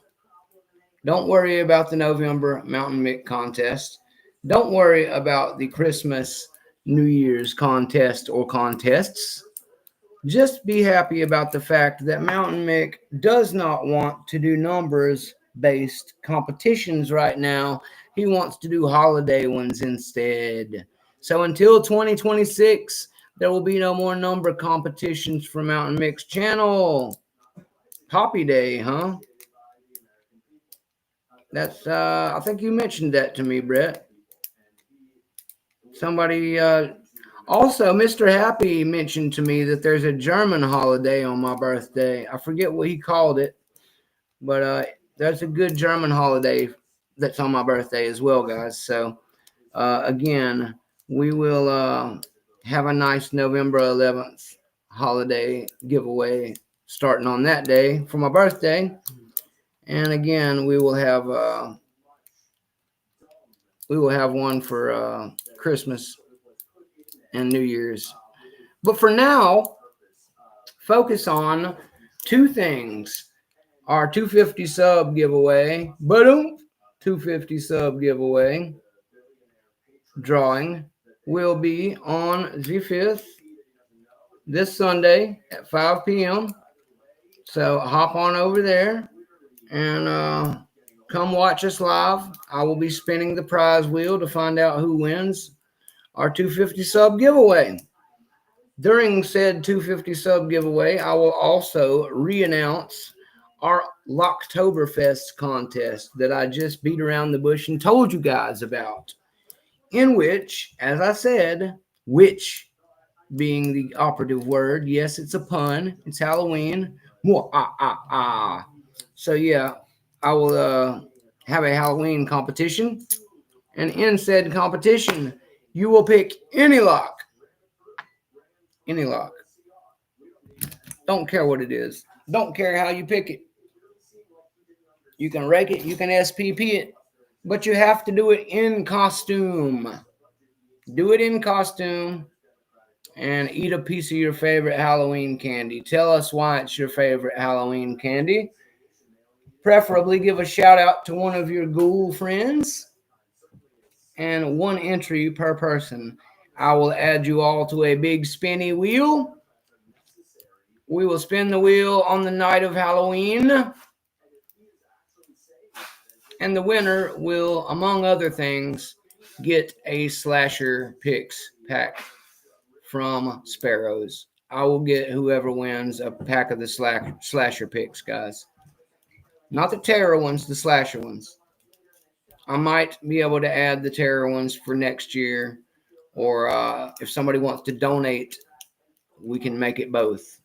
don't worry about the November Mountain Mick contest. Don't worry about the Christmas, New Year's contest or contests. Just be happy about the fact that Mountain Mick does not want to do numbers based competitions right now. He wants to do holiday ones instead. So until 2026, there will be no more number competitions for Mountain Mick's channel. Poppy Day, huh? That's I think you mentioned that to me, Brett. Somebody also, Mr. Happy mentioned to me that there's a German holiday on my birthday. I forget what he called it, but there's a good German holiday that's on my birthday as well, guys. So again, we will have a nice November 11th holiday giveaway starting on that day for my birthday. And again, we will have one for Christmas and New Year's. But for now, focus on two things. Our 250 sub giveaway, 250 sub giveaway drawing will be on the 5th, this Sunday at 5 p.m. So hop on over there and come watch us live. I will be spinning the prize wheel to find out who wins our 250 sub giveaway. During said 250 sub giveaway, I will also re-announce our Locktoberfest contest that I just beat around the bush and told you guys about, in which, as I said, which being the operative word, yes, it's a pun, it's Halloween. So yeah, I will have a Halloween competition. And in said competition, you will pick any lock. Any lock. Don't care what it is. Don't care how you pick it. You can rake it, you can SPP it, but you have to do it in costume. Do it in costume and eat a piece of your favorite Halloween candy. Tell us why it's your favorite Halloween candy. Preferably give a shout out to one of your ghoul friends and one entry per person. I will add you all to a big spinny wheel. We will spin the wheel on the night of Halloween. And the winner will, among other things, get a Slasher Picks pack from Sparrows. I will get whoever wins a pack of the Slasher Picks, guys. Not the terror ones, the Slasher ones. I might be able to add the terror ones for next year, or if somebody wants to donate, we can make it both.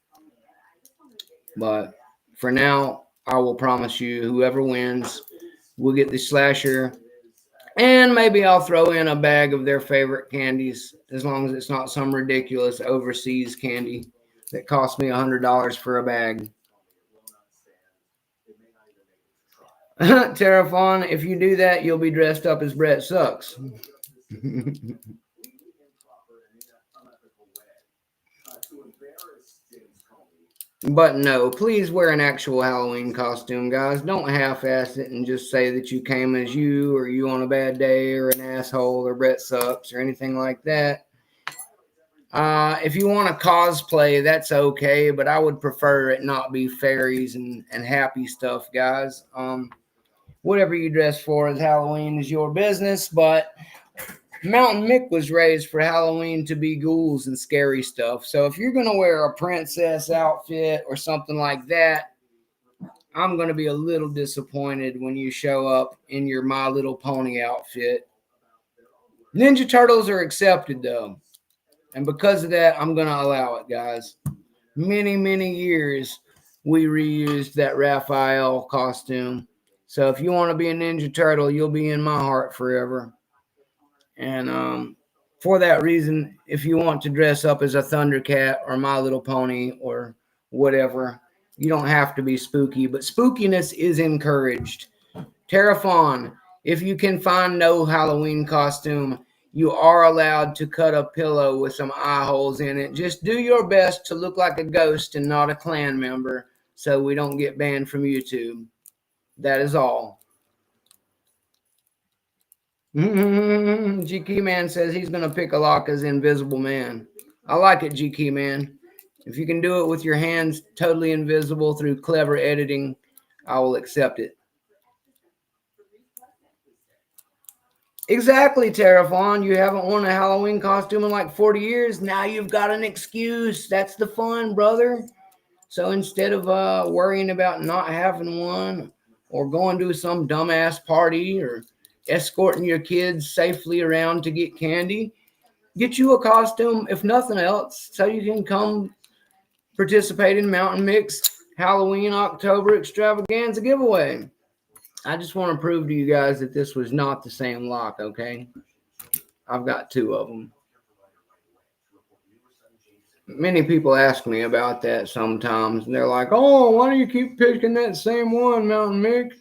But for now, I will promise you, whoever wins will get the Slasher, and maybe I'll throw in a bag of their favorite candies, as long as it's not some ridiculous overseas candy that cost me $100 for a bag. Terrafon, if you do that, you'll be dressed up as Brett Sucks. But no, please wear an actual Halloween costume, guys. Don't half-ass it and just say that you came as you, or you on a bad day, or an asshole, or Brett Sucks, or anything like that. If you want to cosplay, that's okay, but I would prefer it not be fairies and happy stuff, guys. Whatever you dress for as Halloween is your business, but Mountain Mick was raised for Halloween to be ghouls and scary stuff. So if you're going to wear a princess outfit or something like that, I'm going to be a little disappointed when you show up in your My Little Pony outfit. Ninja Turtles are accepted, though. And because of that, I'm going to allow it, guys. Many, many years we reused that Raphael costume. So if you want to be a Ninja Turtle, you'll be in my heart forever. And for that reason, if you want to dress up as a Thundercat or My Little Pony or whatever, you don't have to be spooky, but spookiness is encouraged. Terrafon, if you can find no Halloween costume, you are allowed to cut a pillow with some eye holes in it. Just do your best to look like a ghost and not a clan member so we don't get banned from YouTube. That is all. GK Man says he's going to pick a lock as Invisible Man. I like it, GK Man. If you can do it with your hands totally invisible through clever editing, I will accept it. Exactly, Terrafon. You haven't worn a Halloween costume in like 40 years. Now you've got an excuse. That's the fun, brother. So instead of worrying about not having one or going to some dumbass party or escorting your kids safely around to get candy, get you a costume, if nothing else, so you can come participate in Mountain Mick's Halloween October extravaganza giveaway. I just want to prove to you guys that this was not the same lock, okay? I've got two of them. Many people ask me about that sometimes. They're like, oh, why do you keep picking that same one, Mountain Mick?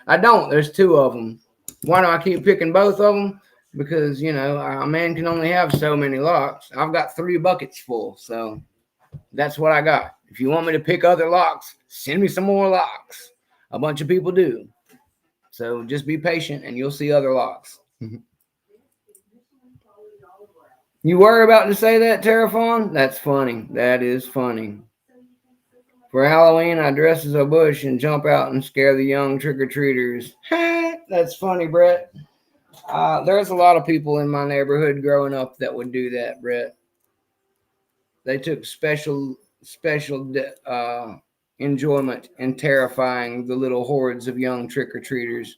I don't. There's two of them. Why do I keep picking both of them? Because, you know, a man can only have so many locks. I've got 3 buckets full, so that's what I got. If you want me to pick other locks, send me some more locks. A bunch of people do. So just be patient and you'll see other locks. You were about to say that, Terrafon? That's funny. That is funny. For Halloween, I dress as a bush and jump out and scare the young trick-or-treaters. That's funny, Brett. There's a lot of people in my neighborhood growing up that would do that, Brett. They took special enjoyment in terrifying the little hordes of young trick-or-treaters.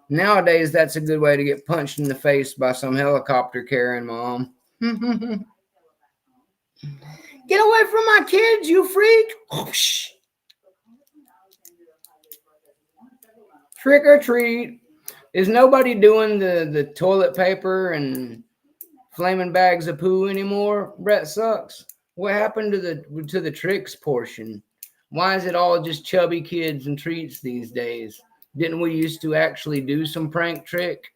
Nowadays, that's a good way to get punched in the face by some helicopter carrying mom. Get away from my kids, you freak! Trick or treat. Is nobody doing the toilet paper and flaming bags of poo anymore? Brett Sucks. What happened to the tricks portion? Why is it all just chubby kids and treats these days? Didn't we used to actually do some prank trick?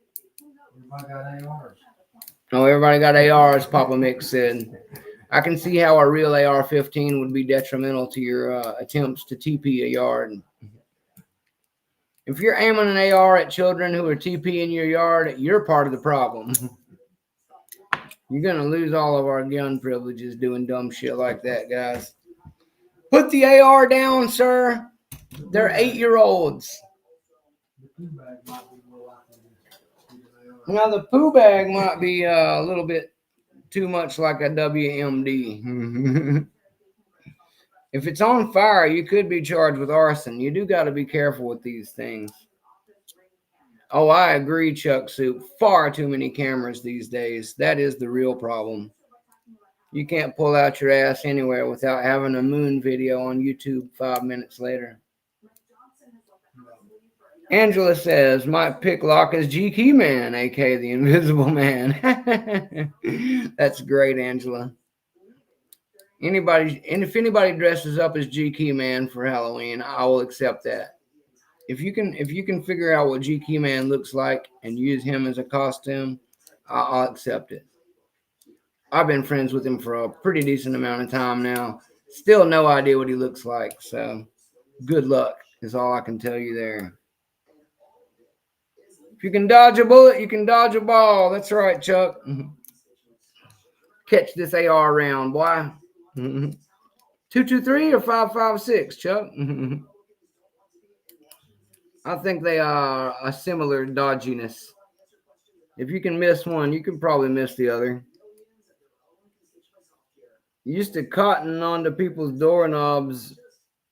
Everybody got ARs.
Oh, everybody got ARs, Papa Mick said. I can see how a real AR-15 would be detrimental to your attempts to TP a yard. If you're aiming an AR at children who are TP in your yard, you're part of the problem. You're going to lose all of our gun privileges doing dumb shit like that, guys. Put the AR down, sir. They're 8-year-olds. Now, the poo bag might be a little bit too much like a WMD. If it's on fire, you could be charged with arson. You do got to be careful with these things. Oh, I agree, Chuck Soup. Far too many cameras these days. That is the real problem. You can't pull out your ass anywhere without having a moon video on YouTube 5 minutes later. Angela says, my pick lock is G Key Man, aka the Invisible Man. That's great, Angela. And if anybody dresses up as G Key Man for Halloween, I will accept that. If you can figure out what G Key Man looks like and use him as a costume, I'll accept it. I've been friends with him for a pretty decent amount of time now. Still no idea what he looks like, so good luck is all I can tell you there. If you can dodge a bullet, you can dodge a ball. That's right, Chuck. Catch this AR round, boy. 223 or 556, Chuck? I think they are a similar dodginess. If you can miss one, you can probably miss the other. You used to cotton onto people's doorknobs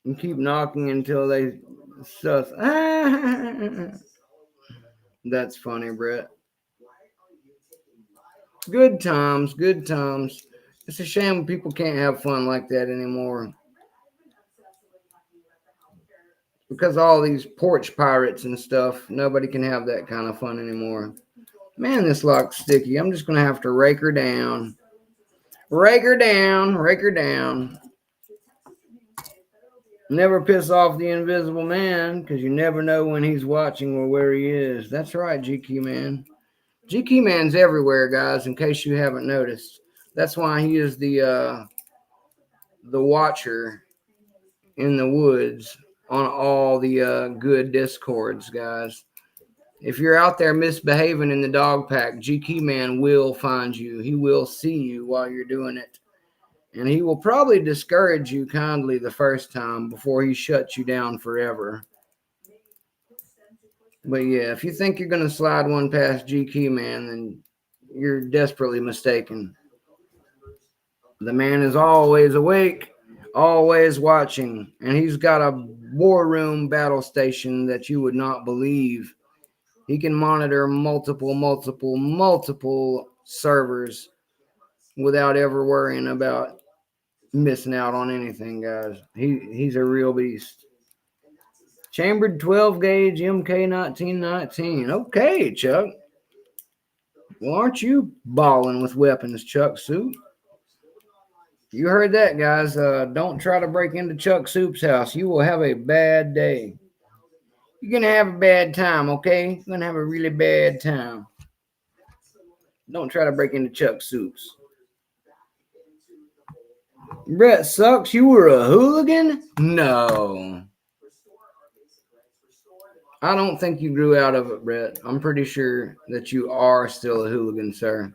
and keep knocking until they sus. That's funny, Brett. Good times, good times. It's a shame people can't have fun like that anymore. Because all these porch pirates and stuff, nobody can have that kind of fun anymore. Man, this lock's sticky. I'm just going to have to rake her down. Rake her down, rake her down. Never piss off the Invisible Man, because you never know when he's watching or where he is. That's right, GQ Man. GQ Man's everywhere, guys, in case you haven't noticed. That's why he is the watcher in the woods on all the good discords, guys. If you're out there misbehaving in the dog pack, GQ Man will find you. He will see you while you're doing it. And he will probably discourage you kindly the first time before he shuts you down forever. But yeah, if you think you're going to slide one past GQ Man, then you're desperately mistaken. The man is always awake, always watching, and he's got a war room battle station that you would not believe. He can monitor multiple servers without ever worrying about missing out on anything, guys. He's a real beast. Chambered 12 gauge MK 1919. Okay, Chuck. Well, aren't you balling with weapons, Chuck Soup? You heard that, guys. Don't try to break into Chuck Soup's house. You will have a bad day. You're going to have a bad time, okay? You're going to have a really bad time. Don't try to break into Chuck Soup's. Brett Sucks, you were a hooligan? No. I don't think you grew out of it, Brett. I'm pretty sure that you are still a hooligan, sir.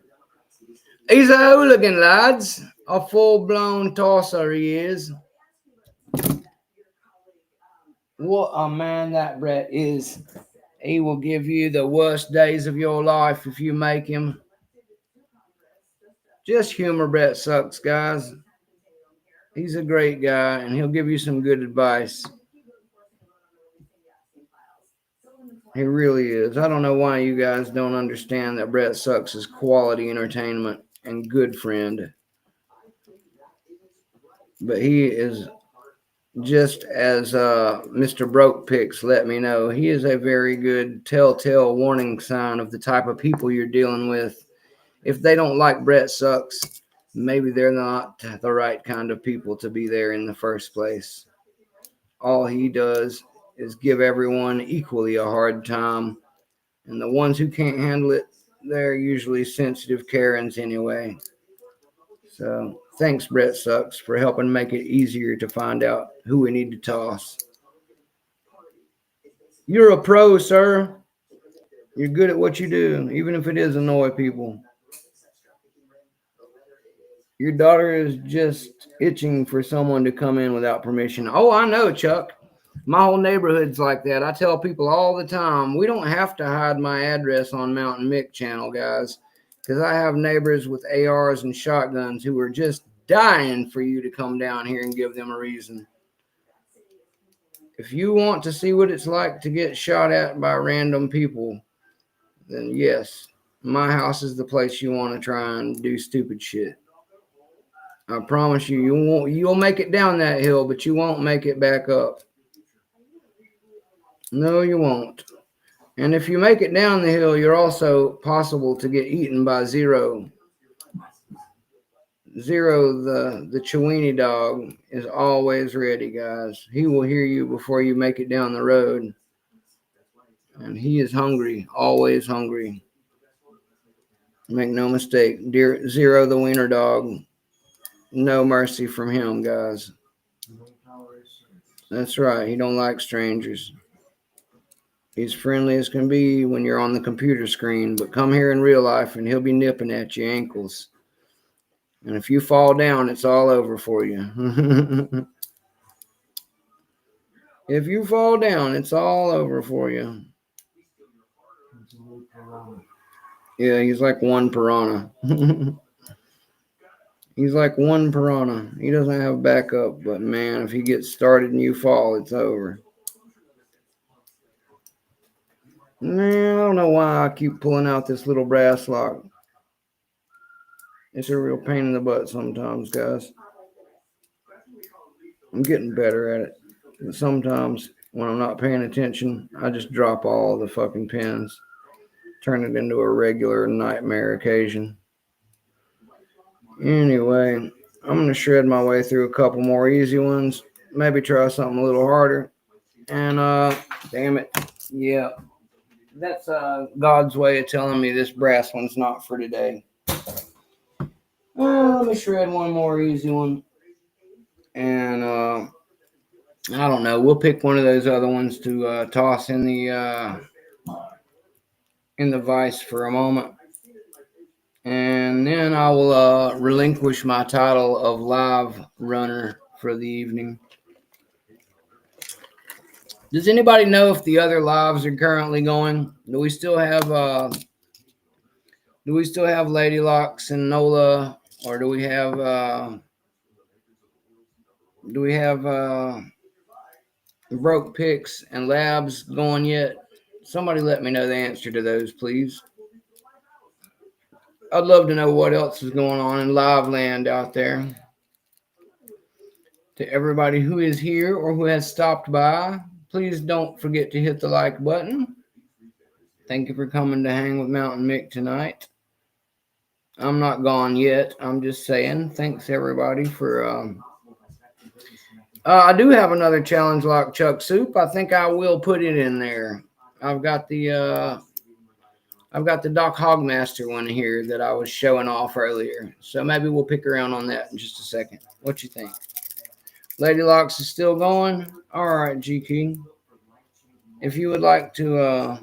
He's a hooligan, lads. A full-blown tosser he is. What a man that Brett is. He will give you the worst days of your life if you make him. Just humor Brett Sucks, guys. He's a great guy, and he'll give you some good advice. He really is. I don't know why you guys don't understand that Brett Sucks is quality entertainment and good friend. But he is just as Mr. Broke Picks let me know, he is a very good telltale warning sign of the type of people you're dealing with. If they don't like Brett Sucks, maybe they're not the right kind of people to be there in the first place. All he does is give everyone equally a hard time, and the ones who can't handle it, they're usually sensitive Karens anyway. So thanks, Brett Sucks, for helping make it easier to find out who we need to toss. You're a pro, sir. You're good at what you do, even if it is annoy people. Your daughter is just itching for someone to come in without permission. Oh, I know, Chuck. My whole neighborhood's like that. I tell people all the time, we don't have to hide my address on Mountain Mick channel, guys, because I have neighbors with ARs and shotguns who are just dying for you to come down here and give them a reason. If you want to see what it's like to get shot at by random people, then yes, my house is the place you want to try and do stupid shit. I promise you, you'll make it down that hill, but you won't make it back up. No, you won't. And if you make it down the hill, you're also possible to get eaten by Zero. Zero, the Chiweenie dog, is always ready, guys. He will hear you before you make it down the road. And he is hungry, always hungry. Make no mistake, dear Zero, the wiener dog, no mercy from him, guys. That's right. He don't like strangers. He's friendly as can be when you're on the computer screen, but come here in real life and he'll be nipping at your ankles. And if you fall down, it's all over for you. If you fall down, it's all over for you. Yeah, he's like one piranha. He's like one piranha. He doesn't have backup, but man, if he gets started and you fall, it's over. Man, I don't know why I keep pulling out this little brass lock. It's a real pain in the butt sometimes, guys. I'm getting better at it. But sometimes when I'm not paying attention, I just drop all the fucking pins. Turn it into a regular nightmare occasion. Anyway, I'm going to shred my way through a couple more easy ones. Maybe try something a little harder. And, damn it. Yeah. That's God's way of telling me this brass one's not for today. Well, let me shred one more easy one. And, I don't know. We'll pick one of those other ones to toss in the vise for a moment. And then I will relinquish my title of live runner for the evening. Does anybody know if the other lives are currently going? Do we still have Lady Locks and Nola, or do we have Broke Picks and Labs going yet? Somebody let me know the answer to those, please. I'd love to know what else is going on in live land out there. To everybody who is here or who has stopped by, please don't forget to hit the like button. Thank you for coming to hang with Mountain Mick tonight. I'm not gone yet. I'm just saying thanks everybody for I do have another challenge lock chuck soup. I think I will put it in there. I've got the Doc Hog Master one here that I was showing off earlier. So maybe we'll pick around on that in just a second. What you think? Lady Locks is still going? All right, G King. If you would like to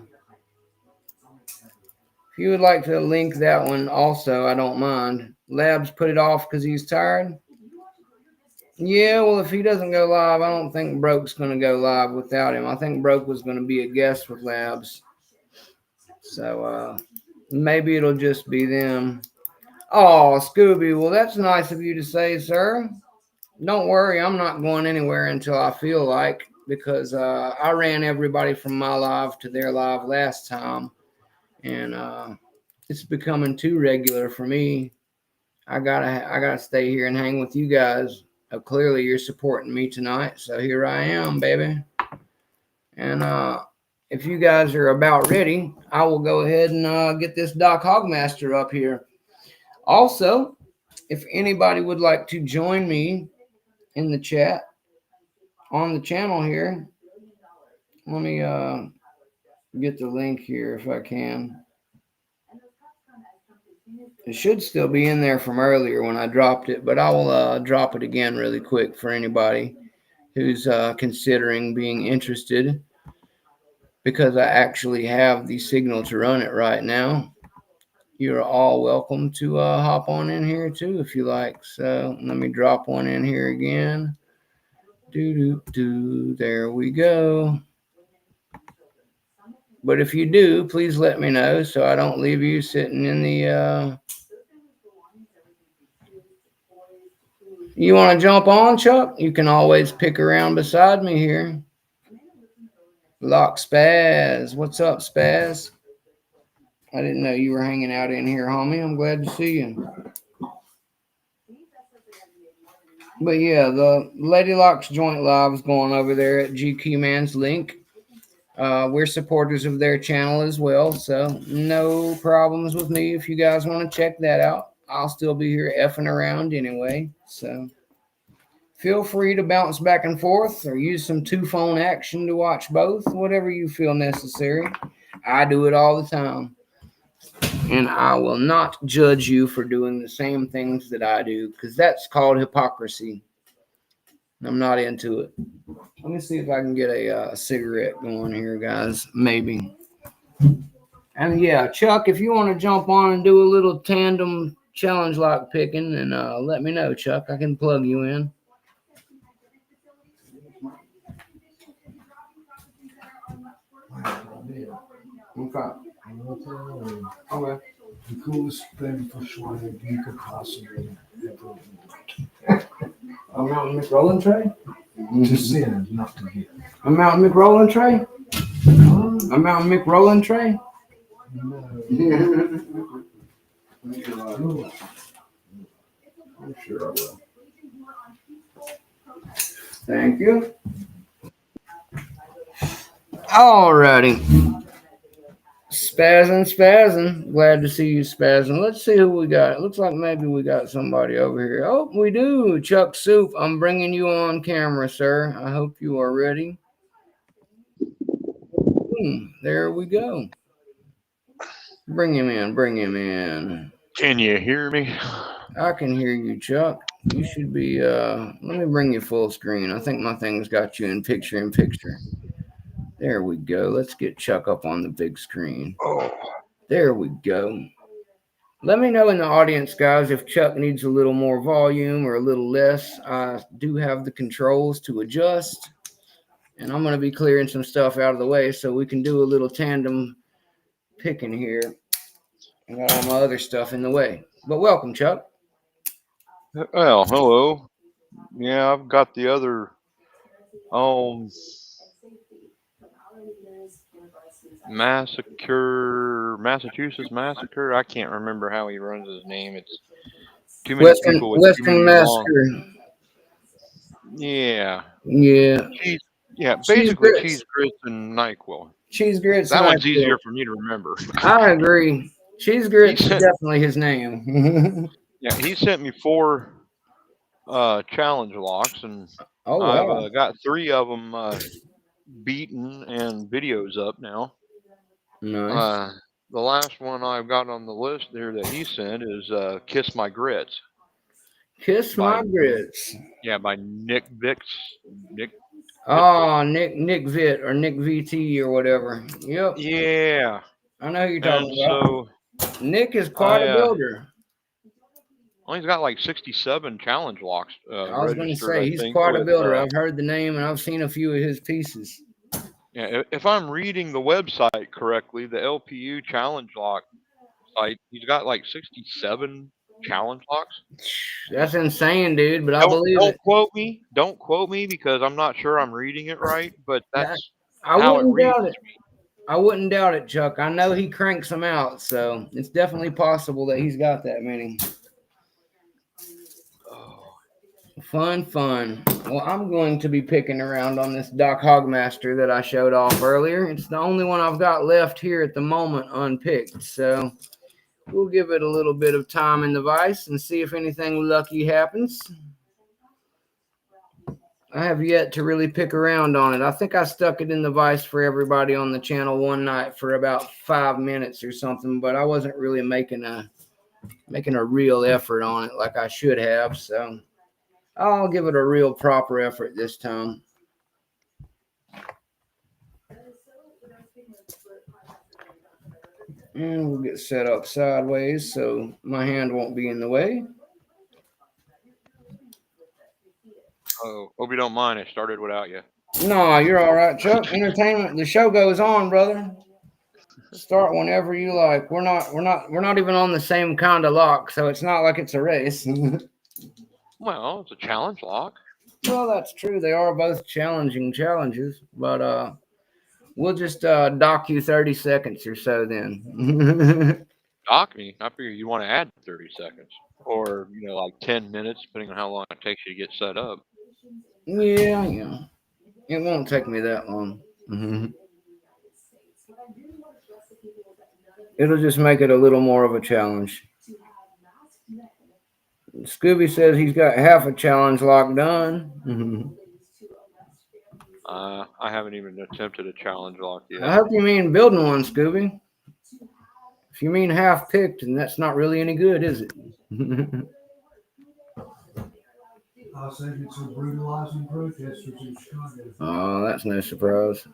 link that one also, I don't mind. Labs put it off because he's tired. Yeah, well, if he doesn't go live, I don't think Broke's going to go live without him. I think Broke was going to be a guest with Labs. So maybe it'll just be them. Oh, Scooby, well, that's nice of you to say, sir. Don't worry, I'm not going anywhere until I feel like, because I ran everybody from my live to their live last time, and it's becoming too regular for me. I gotta stay here and hang with you guys clearly you're supporting me tonight, so here I am, baby. And if you guys are about ready, I will go ahead and get this Doc Hog Master up here. Also, if anybody would like to join me in the chat on the channel here, let me get the link here if I can. It should still be in there from earlier when I dropped it, but I will drop it again really quick for anybody who's considering being interested, because I actually have the signal to run it right now. You're all welcome to hop on in here too if you like. So let me drop one in here again. There we go. But if you do, please let me know so I don't leave you sitting in the You want to jump on, Chuck? You can always pick around beside me here. Lock Spaz. What's up, Spaz? I didn't know you were hanging out in here, homie. I'm glad to see you. But yeah, the Lady Locks Joint Live is going over there at GQ Man's link. We're supporters of their channel as well, so no problems with me if you guys want to check that out. I'll still be here effing around anyway, so feel free to bounce back and forth or use some two-phone action to watch both, whatever you feel necessary. I do it all the time, and I will not judge you for doing the same things that I do, because that's called hypocrisy. I'm not into it. Let me see if I can get a cigarette going here, guys. Maybe. And yeah, Chuck, if you want to jump on and do a little tandem challenge lock picking, and let me know, Chuck. I can plug you in. Okay. Okay.
The coolest thing for swag you could possibly ever
A Mountain McRolling tray?
to send, not to get.
A Mountain McRolling tray? A Mountain McRolling tray?
No.
I'm sure I will. Thank you. Alrighty. Spazzing. Glad to see you spazzing. Let's see who we got. It looks like maybe we got somebody over here. Oh, we do. Chuck Soup, I'm bringing you on camera, sir. I hope you are ready. There we go. Bring him in.
Can you hear me?
I can hear you, Chuck. You should be, let me bring you full screen. I think my thing's got you in picture. There we go. Let's get Chuck up on the big screen.
Oh.
There we go. Let me know in the audience, guys, if Chuck needs a little more volume or a little less. I do have the controls to adjust. And I'm going to be clearing some stuff out of the way so we can do a little tandem picking here. I got all my other stuff in the way. But welcome, Chuck.
Well, hello. Yeah, I've got the other Massachusetts Massacre. I can't remember how he runs his name. It's too many people with
Western
too many
Massacre.
Yeah.
Yeah.
Basically cheese grits and NyQuil.
Cheese grits.
That one's easier for me to remember.
I agree. Cheese grits is definitely his name.
Yeah, he sent me 4 challenge locks, and I've got 3 of them beaten and videos up now.
Nice.
The last one I've got on the list there that he sent is Kiss My Grits.
Kiss My Grits.
Yeah, by Nick Vix.
Nick Vitt or Nick VT or whatever. Yep.
Yeah.
I know who you're talking about. So Nick is quite a builder.
Well, he's got like 67 challenge locks.
I was going to say, he's quite a builder. I've heard the name and I've seen a few of his pieces.
Yeah, if I'm reading the website correctly, the LPU challenge lock site, he's got like 67 challenge locks.
That's insane, dude, but I believe it.
Don't quote me because I'm not sure I'm reading it right, but that's
I wouldn't doubt it. I wouldn't doubt it, Chuck. I know he cranks them out, so it's definitely possible that he's got that many. Fun, fun. Well, I'm going to be picking around on this Doc Hog Master that I showed off earlier. It's the only one I've got left here at the moment unpicked. So we'll give it a little bit of time in the vise and see if anything lucky happens. I have yet to really pick around on it. I think I stuck it in the vise for everybody on the channel one night for about 5 minutes or something, but I wasn't really making a real effort on it like I should have. So I'll give it a real proper effort this time. And we'll get set up sideways so my hand won't be in the way.
Oh, hope you don't mind. I started without you.
No, you're all right, Chuck. Entertainment. The show goes on, brother. Start whenever you like. We're not even on the same kind of lock, so it's not like it's a race.
Well, it's a challenge lock.
Well, that's true. They are both challenging challenges, but we'll just dock you 30 seconds or so then.
Dock me. I figure you want to add 30 seconds, or like 10 minutes, depending on how long it takes you to get set up.
Yeah. It won't take me that long. It'll just make it a little more of a challenge. Scooby says he's got half a challenge lock done.
I haven't even attempted a challenge lock yet.
I hope you mean building one, Scooby. If you mean half picked, then that's not really any good, is it?
I think it's a brutalizing protesters in Chicago.
Oh, that's no surprise.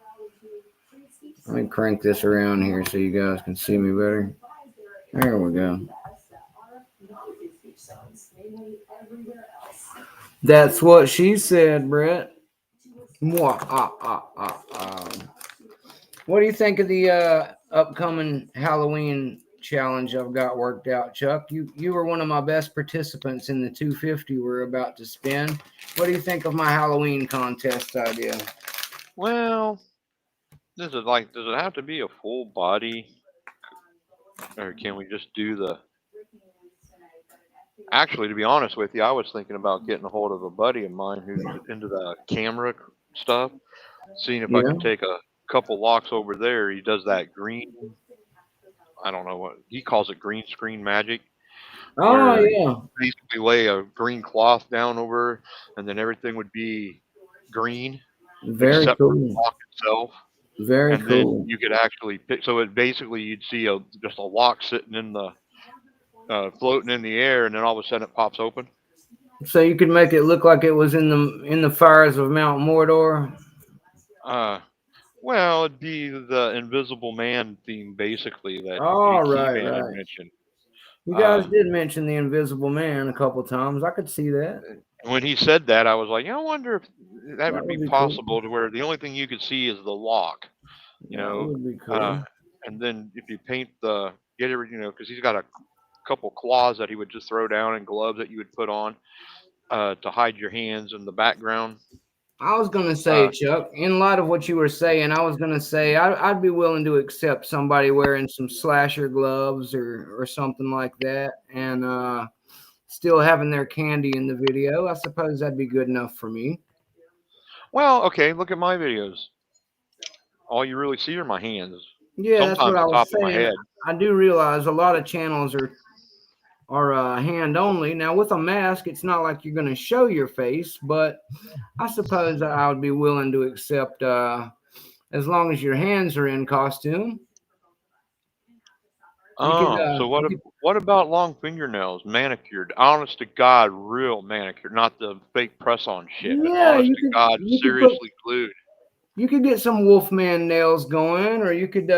Let me crank this around here so you guys can see me better. There we go. That's what she said, Brett. What do you think of the upcoming Halloween challenge I've got worked out, Chuck? You were one of my best participants in the 250 we're about to spin. What do you think of my Halloween contest idea?
Well, does it have to be a full body, or can we just do the? Actually, to be honest with you, I was thinking about getting a hold of a buddy of mine who's into the camera stuff, seeing if I could take a couple locks over there. He does that green. I don't know what he calls it, green screen magic.
Oh, yeah.
Basically lay a green cloth down over, and then everything would be green,
Very
except
cool.
for the lock itself.
Very
and
cool.
Then you could actually pick. So it basically you'd see just a lock sitting in the floating in the air, and then all of a sudden it pops open.
So you could make it look like it was in the fires of Mount Mordor.
Well, it'd be the Invisible Man theme, basically, that
right.
had mentioned.
You guys did mention the Invisible Man a couple times. I could see that.
When he said that, I was like, I wonder if that would be possible, cool. To where the only thing you could see is the lock,
That would be cool.
And then if you paint because he's got a couple claws that he would just throw down and gloves that you would put on to hide your hands in the background.
I was going to say, Chuck, in light of what you were saying, I was going to say I'd be willing to accept somebody wearing some slasher gloves or something like that and still having their candy in the video. I suppose that'd be good enough for me.
Well, okay, look at my videos. All you really see are my hands.
Yeah, that's what I was saying. I do realize a lot of channels are hand only. Now with a mask, it's not like you're going to show your face, but I suppose I would be willing to accept as long as your hands are in costume.
So what about long fingernails, manicured? Honest to God, real manicured, not the fake press-on shit.
Yeah,
honest to God, seriously glued.
You could get some Wolfman nails going, or you could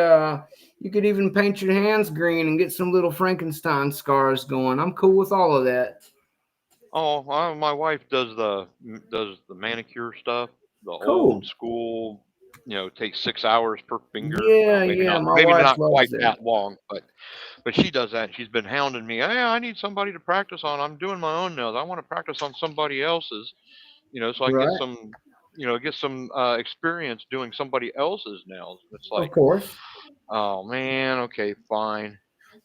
even paint your hands green and get some little Frankenstein scars going. I'm cool with all of that.
Oh, my wife does the manicure stuff, the
cool.
Old school. Takes 6 hours per finger.
Yeah,
maybe not quite that long, but she does that. She's been hounding me. Hey, I need somebody to practice on. I'm doing my own nails. I want to practice on somebody else's. So I get some experience doing somebody else's nails. It's like,
of course.
Oh man, okay, fine.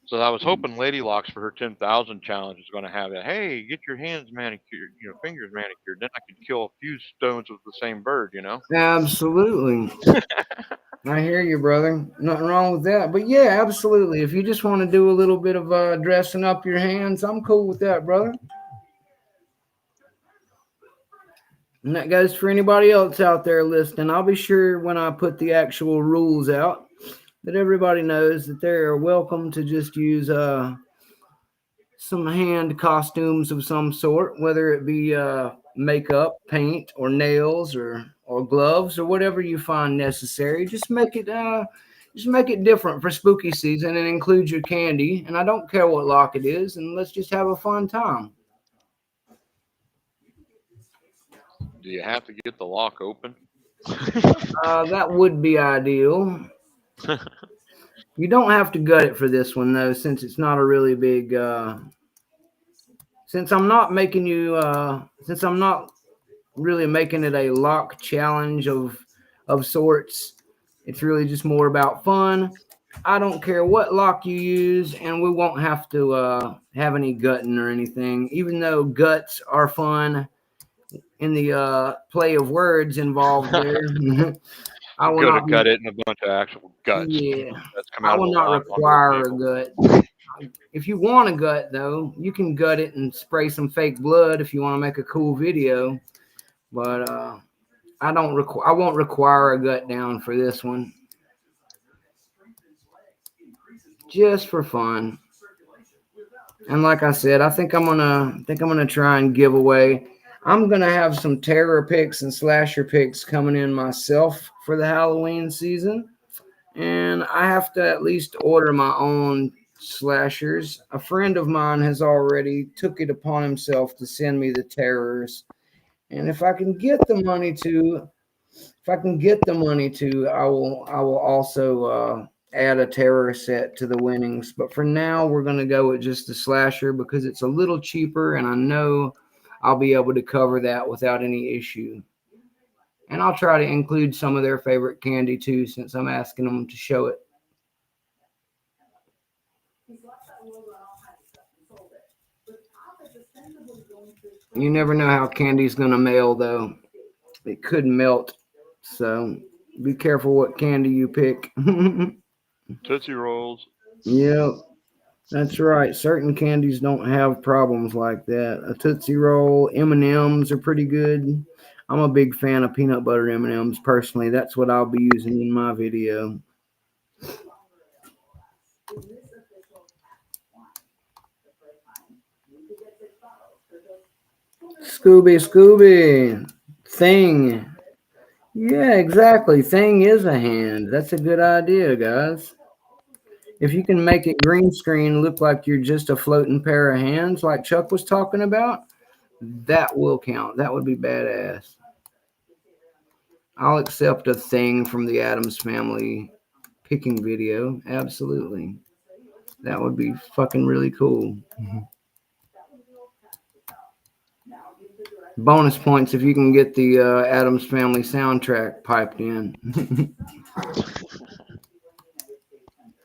So I was hoping Lady Locks for her 10,000 challenge is going to have that. Hey, get your hands manicured, fingers manicured. Then I could kill a few stones with the same bird.
Absolutely. I hear you, brother. Nothing wrong with that. But yeah, absolutely. If you just want to do a little bit of dressing up your hands, I'm cool with that, brother. And that goes for anybody else out there listening. I'll be sure when I put the actual rules out that everybody knows that they're welcome to just use some hand costumes of some sort, whether it be makeup, paint, or nails, or gloves, or whatever you find necessary. Just make it different for spooky season and include your candy. And I don't care what lock it is, and let's just have a fun time.
Do you have to get the lock open?
That would be ideal. You don't have to gut it for this one though, since it's not a really big. Since I'm not making you. Since I'm not really making it a lock challenge of sorts. It's really just more about fun. I don't care what lock you use, and we won't have to have any gutting or anything. Even though guts are fun in the play of words involved there. I
I'm
will
going to
not be.
gut it in a bunch of actual guts.
Yeah,
That's come
I
out of
will
the
not
lock onto the
require a
table.
gut. If you want a gut, though, you can gut it and spray some fake blood if you want to make a cool video. But I won't require a gut down for this one. Just for fun. And like I said, I think I'm gonna try and give away. I'm gonna have some terror picks and slasher picks coming in myself for the Halloween season. And I have to at least order my own slashers. A friend of mine has already took it upon himself to send me the terrors. And if I can get the money to, I will also add a terror set to the winnings. But for now, we're gonna go with just the slasher because it's a little cheaper, and I know I'll be able to cover that without any issue. And I'll try to include some of their favorite candy too, since I'm asking them to show it. You never know how candy's gonna mail though. It could melt, so be careful what candy you pick.
Tootsie Rolls.
Yep. That's right. Certain candies don't have problems like that. A Tootsie Roll, M&Ms are pretty good. I'm a big fan of peanut butter M&Ms personally. That's what I'll be using in my video. Scooby. Thing. Yeah, exactly. Thing is a hand. That's a good idea, guys. If you can make it green screen look like you're just a floating pair of hands like Chuck was talking about, that will count. That would be badass. I'll accept a thing from the Addams Family picking video. Absolutely. That would be fucking really cool. Bonus points if you can get the Addams Family soundtrack piped in.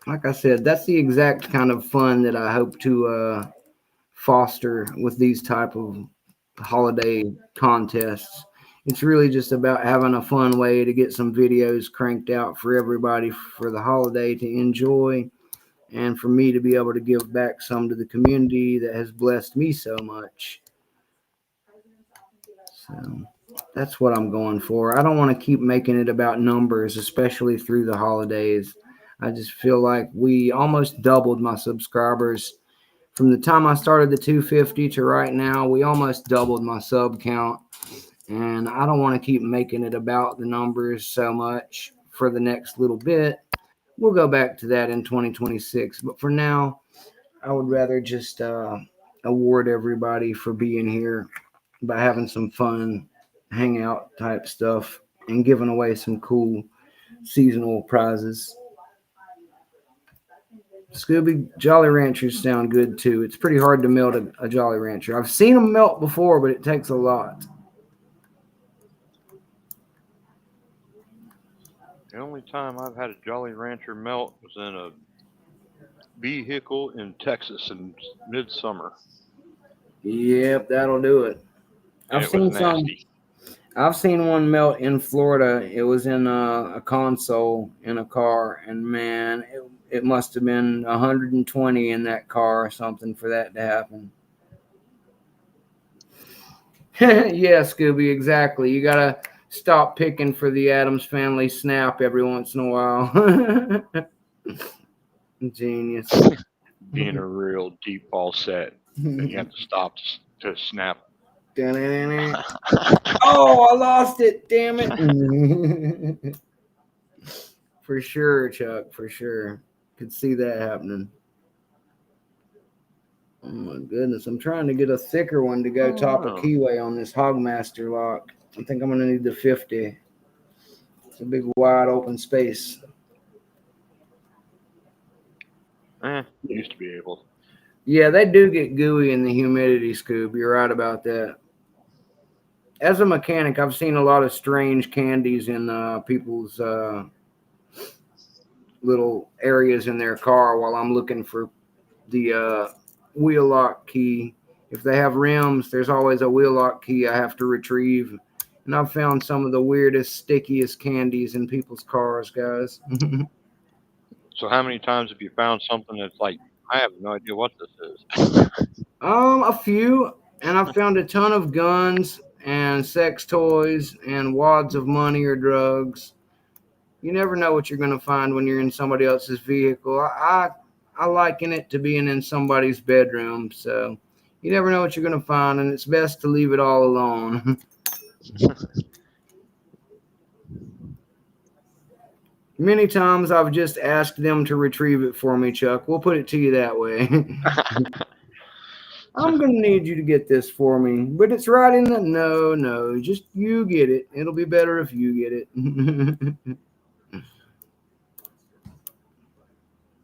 Like I said, that's the exact kind of fun that I hope to foster with these type of holiday contests. It's really just about having a fun way to get some videos cranked out for everybody for the holiday to enjoy and for me to be able to give back some to the community that has blessed me so much. So that's what I'm going for. I don't want to keep making it about numbers, especially through the holidays. I just feel like we almost doubled my subscribers from the time I started the 250 to right now. We almost doubled my sub count, and I don't want to keep making it about the numbers so much for the next little bit. We'll go back to that in 2026, but for now, I would rather just award everybody for being here by having some fun hangout type stuff and giving away some cool seasonal prizes. Scooby, Jolly Ranchers sound good too. It's pretty hard to melt a Jolly Rancher. I've seen them melt before, but it takes a lot.
The only time I've had a Jolly Rancher melt was in a vehicle in Texas in midsummer.
Yep, that'll do it.
And
I've
it was
seen some.
nasty.
I've seen one melt in Florida. It was in a console in a car, and man, it must have been 120 in that car or something for that to happen. Yeah, Scooby, exactly. You gotta stop picking for the Addams Family snap every once in a while. Genius.
Being a real deep ball set, and you have to stop to snap.
Oh, I lost it. Damn it. For sure, Chuck. For sure. Could see that happening. Oh my goodness. I'm trying to get a thicker one to go top a keyway on this Hogmaster lock. I think I'm going to need the 50. It's a big wide open space.
Used to be able.
Yeah, they do get gooey in the humidity, Scoob. You're right about that. As a mechanic, I've seen a lot of strange candies in people's little areas in their car while I'm looking for the wheel lock key. If they have rims, there's always a wheel lock key I have to retrieve. And I've found some of the weirdest, stickiest candies in people's cars, guys.
So how many times have you found something that's like, I have no idea what this is?
A few. And I've found a ton of guns and sex toys and wads of money or drugs. You never know what you're going to find when you're in somebody else's vehicle. I liken it to being in somebody's bedroom. So you never know what you're going to find, and it's best to leave it all alone. Many times I've just asked them to retrieve it for me, Chuck. We'll put it to you that way. I'm going to need you to get this for me, but it's right in the... No, just you get it. It'll be better if you get it.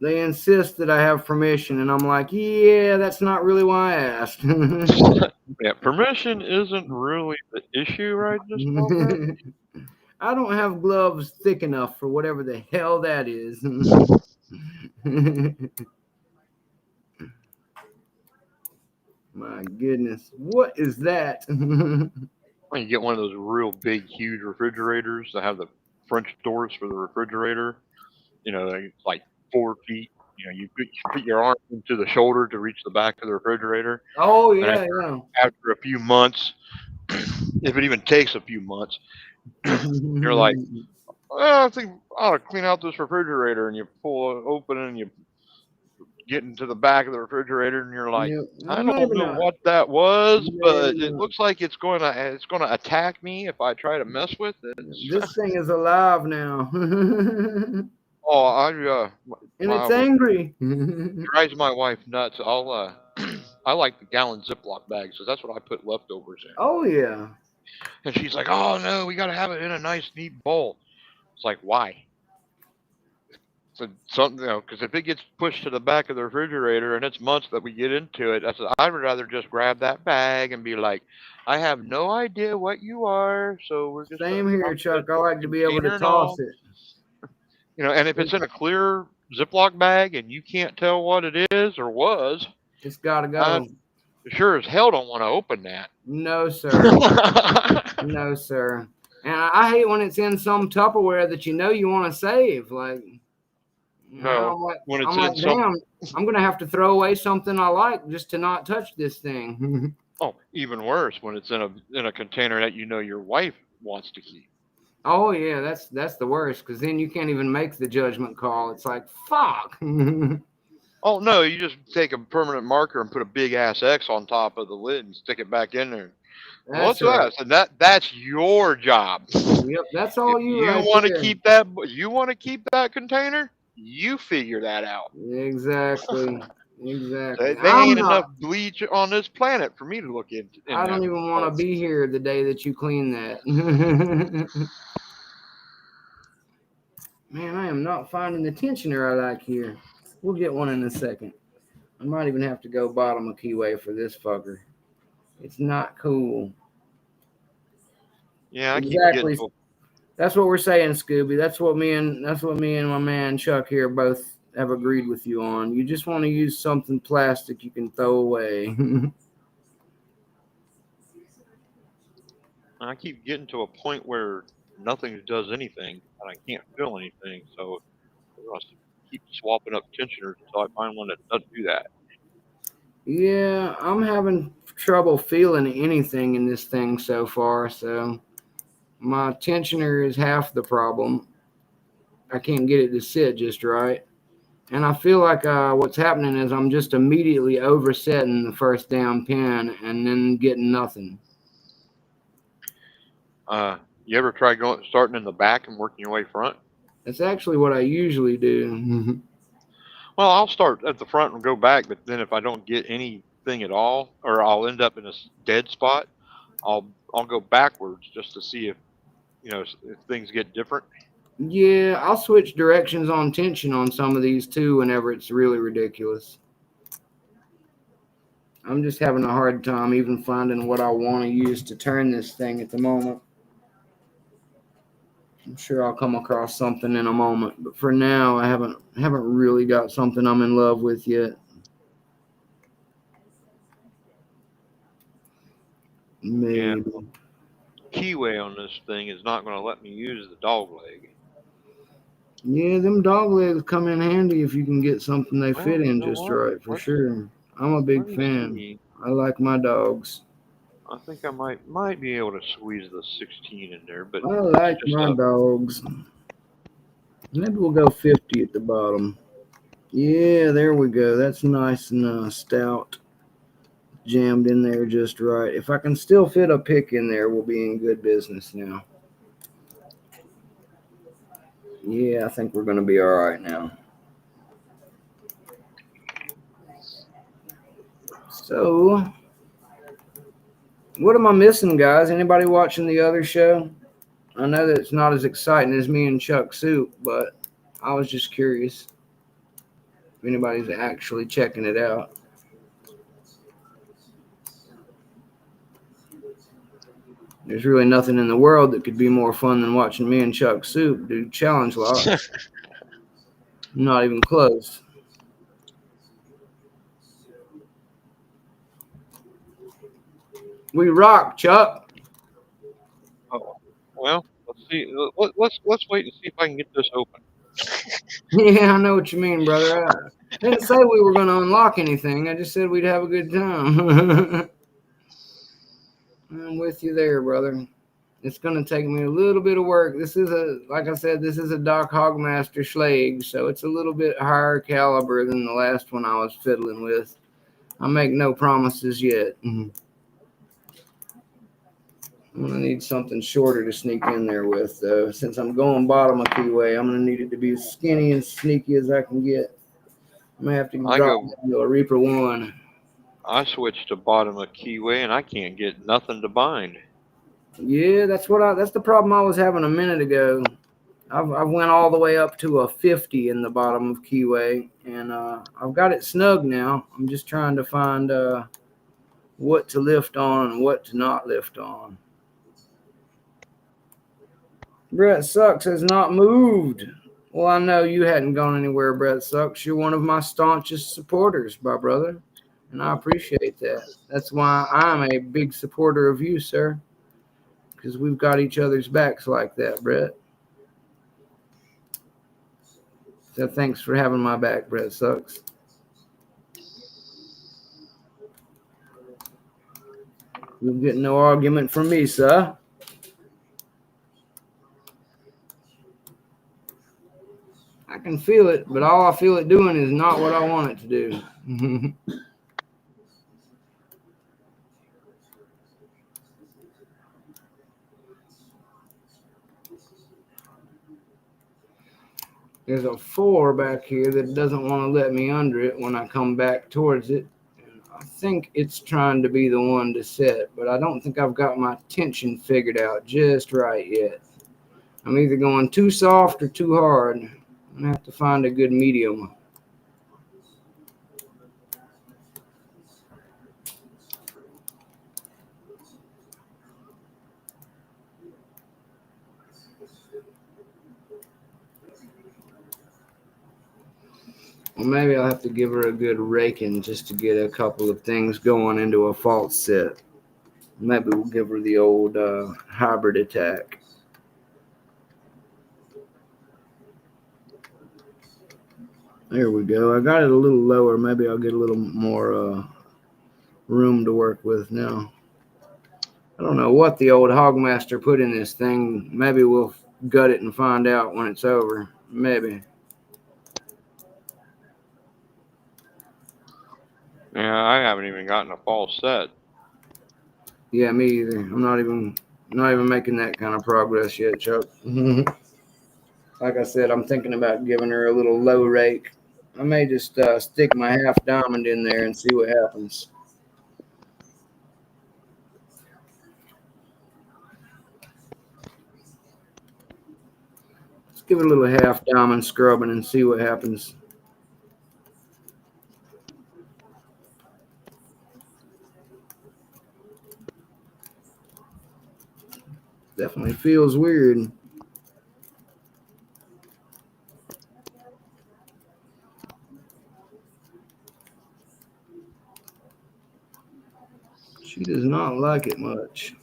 They insist that I have permission, and I'm like, yeah, that's not really why I asked.
Yeah, permission isn't really the issue right this moment.
I don't have gloves thick enough for whatever the hell that is. My goodness, what is that?
When you get one of those real big, huge refrigerators that have the French doors for the refrigerator, it's like 4 feet. You put your arm into the shoulder to reach the back of the refrigerator.
Oh,
And
yeah.
after a few months, if it even takes a few months, you're like, I think I ought to clean out this refrigerator. And you pull it open and you get into the back of the refrigerator and you're like, I don't know what that was, but it looks like it's going to attack me if I try to mess with it.
This thing is alive now.
Oh,
and it's angry.
Drives my wife nuts. I like the gallon Ziploc bags, so that's what I put leftovers in.
Oh yeah.
And she's like, "Oh no, we got to have it in a nice, neat bowl." It's like, why? So something, because if it gets pushed to the back of the refrigerator and it's months that we get into it, I'd rather just grab that bag and be like, I have no idea what you are, so we're just
same here, Chuck. I like to be able to toss it.
And if it's in a clear Ziploc bag and you can't tell what it is or was,
it's gotta go.
Sure as hell don't want to open that.
No, sir. No, sir. And I hate when it's in some Tupperware that you want to save. Like,
no,
when it's damn, I'm gonna have to throw away something I like just to not touch this thing.
Oh, even worse when it's in a container that your wife wants to keep.
Oh yeah, that's the worst, because then you can't even make the judgment call. It's like, fuck.
Oh no, you just take a permanent marker and put a big ass X on top of the lid and stick it back in there. What's that? And that's your job.
Yep, that's all you.
You want to keep that? You want to keep that container? You figure that out.
Exactly. Exactly.
There ain't enough bleach on this planet for me to look into.
I don't even want to be here the day that you clean that. Man, I am not finding the tensioner I like here. We'll get one in a second. I might even have to go bottom a keyway for this fucker. It's not cool.
Yeah,
exactly. That's what we're saying, Scooby. That's what me and my man Chuck here both have agreed with you on. You just want to use something plastic you can throw away.
I keep getting to a point where nothing does anything, and I can't feel anything. So I keep swapping up tensioners until I find one that doesn't do that.
Yeah, I'm having trouble feeling anything in this thing so far. So my tensioner is half the problem. I can't get it to sit just right. And I feel like what's happening is I'm just immediately oversetting the first down pin and then getting nothing.
You ever try starting in the back and working your way front?
That's actually what I usually do.
Well, I'll start at the front and go back, but then if I don't get anything at all, or I'll end up in a dead spot, I'll go backwards just to see if if things get different.
Yeah, I'll switch directions on tension on some of these too whenever it's really ridiculous. I'm just having a hard time even finding what I want to use to turn this thing at the moment. I'm sure I'll come across something in a moment, but for now I haven't really got something I'm in love with yet.
Yeah,
Maybe.
keyway on this thing is not going to let me use the dog leg.
Yeah, them dog legs come in handy if you can get something they
Well,
fit
you
in
know
just
what?
right, for sure. I'm a
Let
big
me
fan.
see.
I like my dogs.
I think I might be able to squeeze the 16 in there, but
I
it's
like
just
my dogs. Maybe we'll go 50 at the bottom. Yeah, there we go. That's nice and stout. Jammed in there just right. If I can still fit a pick in there, we'll be in good business now. Yeah, I think we're going to be all right now. So, what am I missing, guys? Anybody watching the other show? I know that it's not as exciting as me and Chuck Soup, but I was just curious if anybody's actually checking it out. There's really nothing in the world that could be more fun than watching me and Chuck Soup do challenge locks. Not even close. We rock, Chuck.
oh, well. Let's see. Let's wait and see if I can get this open.
Yeah, I know what you mean, brother. I didn't say we were going to unlock anything. I just said we'd have a good time. I'm with you there, brother. It's going to take me a little bit of work. This is like I said, this is a Doc Hog Schlag, so it's a little bit higher caliber than the last one I was fiddling with. I make no promises yet. I'm going to need something shorter to sneak in there with, though. Since I'm going bottom of keyway, I'm going to need it to be as skinny and sneaky as I can get. I may have to drop to a Reaper 1.
I switched to bottom of keyway and I can't get nothing to bind.
Yeah, that's the problem I was having a minute ago. I've went all the way up to a 50 in the bottom of keyway, and I've got it snug now. I'm just trying to find what to lift on and what to not lift on. Brett Sucks has not moved. Well, I know you hadn't gone anywhere, Brett Sucks. You're one of my staunchest supporters, my brother, and I appreciate that. That's why I'm a big supporter of you, sir, because we've got each other's backs like that, Brett. So thanks for having my back, Brett Sucks. You'll get no argument from me, sir. I can feel it, but all I feel it doing is not what I want it to do. There's a 4 back here that doesn't want to let me under it when I come back towards it. I think it's trying to be the one to set, but I don't think I've got my tension figured out just right yet. I'm either going too soft or too hard. I'm going to have to find a good medium. Well, maybe I'll have to give her a good raking just to get a couple of things going into a false set. Maybe we'll give her the old hybrid attack. There we go. I got it a little lower. Maybe I'll get a little more room to work with now. I don't know what the old Hogmaster put in this thing. Maybe we'll gut it and find out when it's over. Maybe.
Yeah, I haven't even gotten a false set.
Yeah, me either. I'm not even making that kind of progress yet, Chuck. Like I said, I'm thinking about giving her a little low rake. I may just stick my half diamond in there and see what happens. Let's give it a little half diamond scrubbing and see what happens. Definitely feels weird. She does not like it much.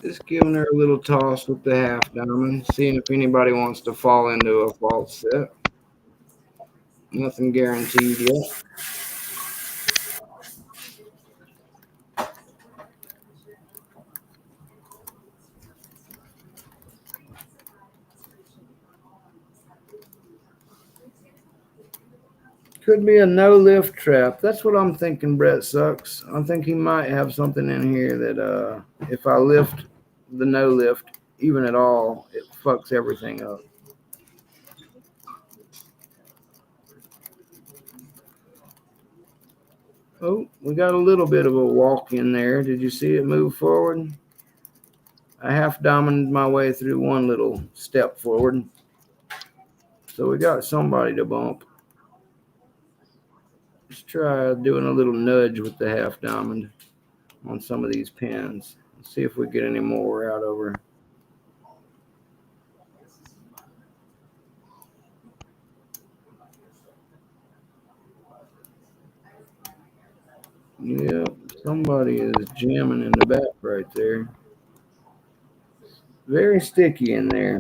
Just giving her a little toss with the half diamond, seeing if anybody wants to fall into a false set. Nothing guaranteed yet. Could be a no lift trap. That's what I'm thinking, Brett Sucks. I think he might have something in here that if I lift the no lift even at all, it fucks everything up. Oh, we got a little bit of a walk in there. Did you see it move forward? I half diamonded my way through one little step forward. So we got somebody to bump. Let's try doing a little nudge with the half diamond on some of these pins. Let's see if we get any more out of her. Yep, somebody is jamming in the back right there. Very sticky in there.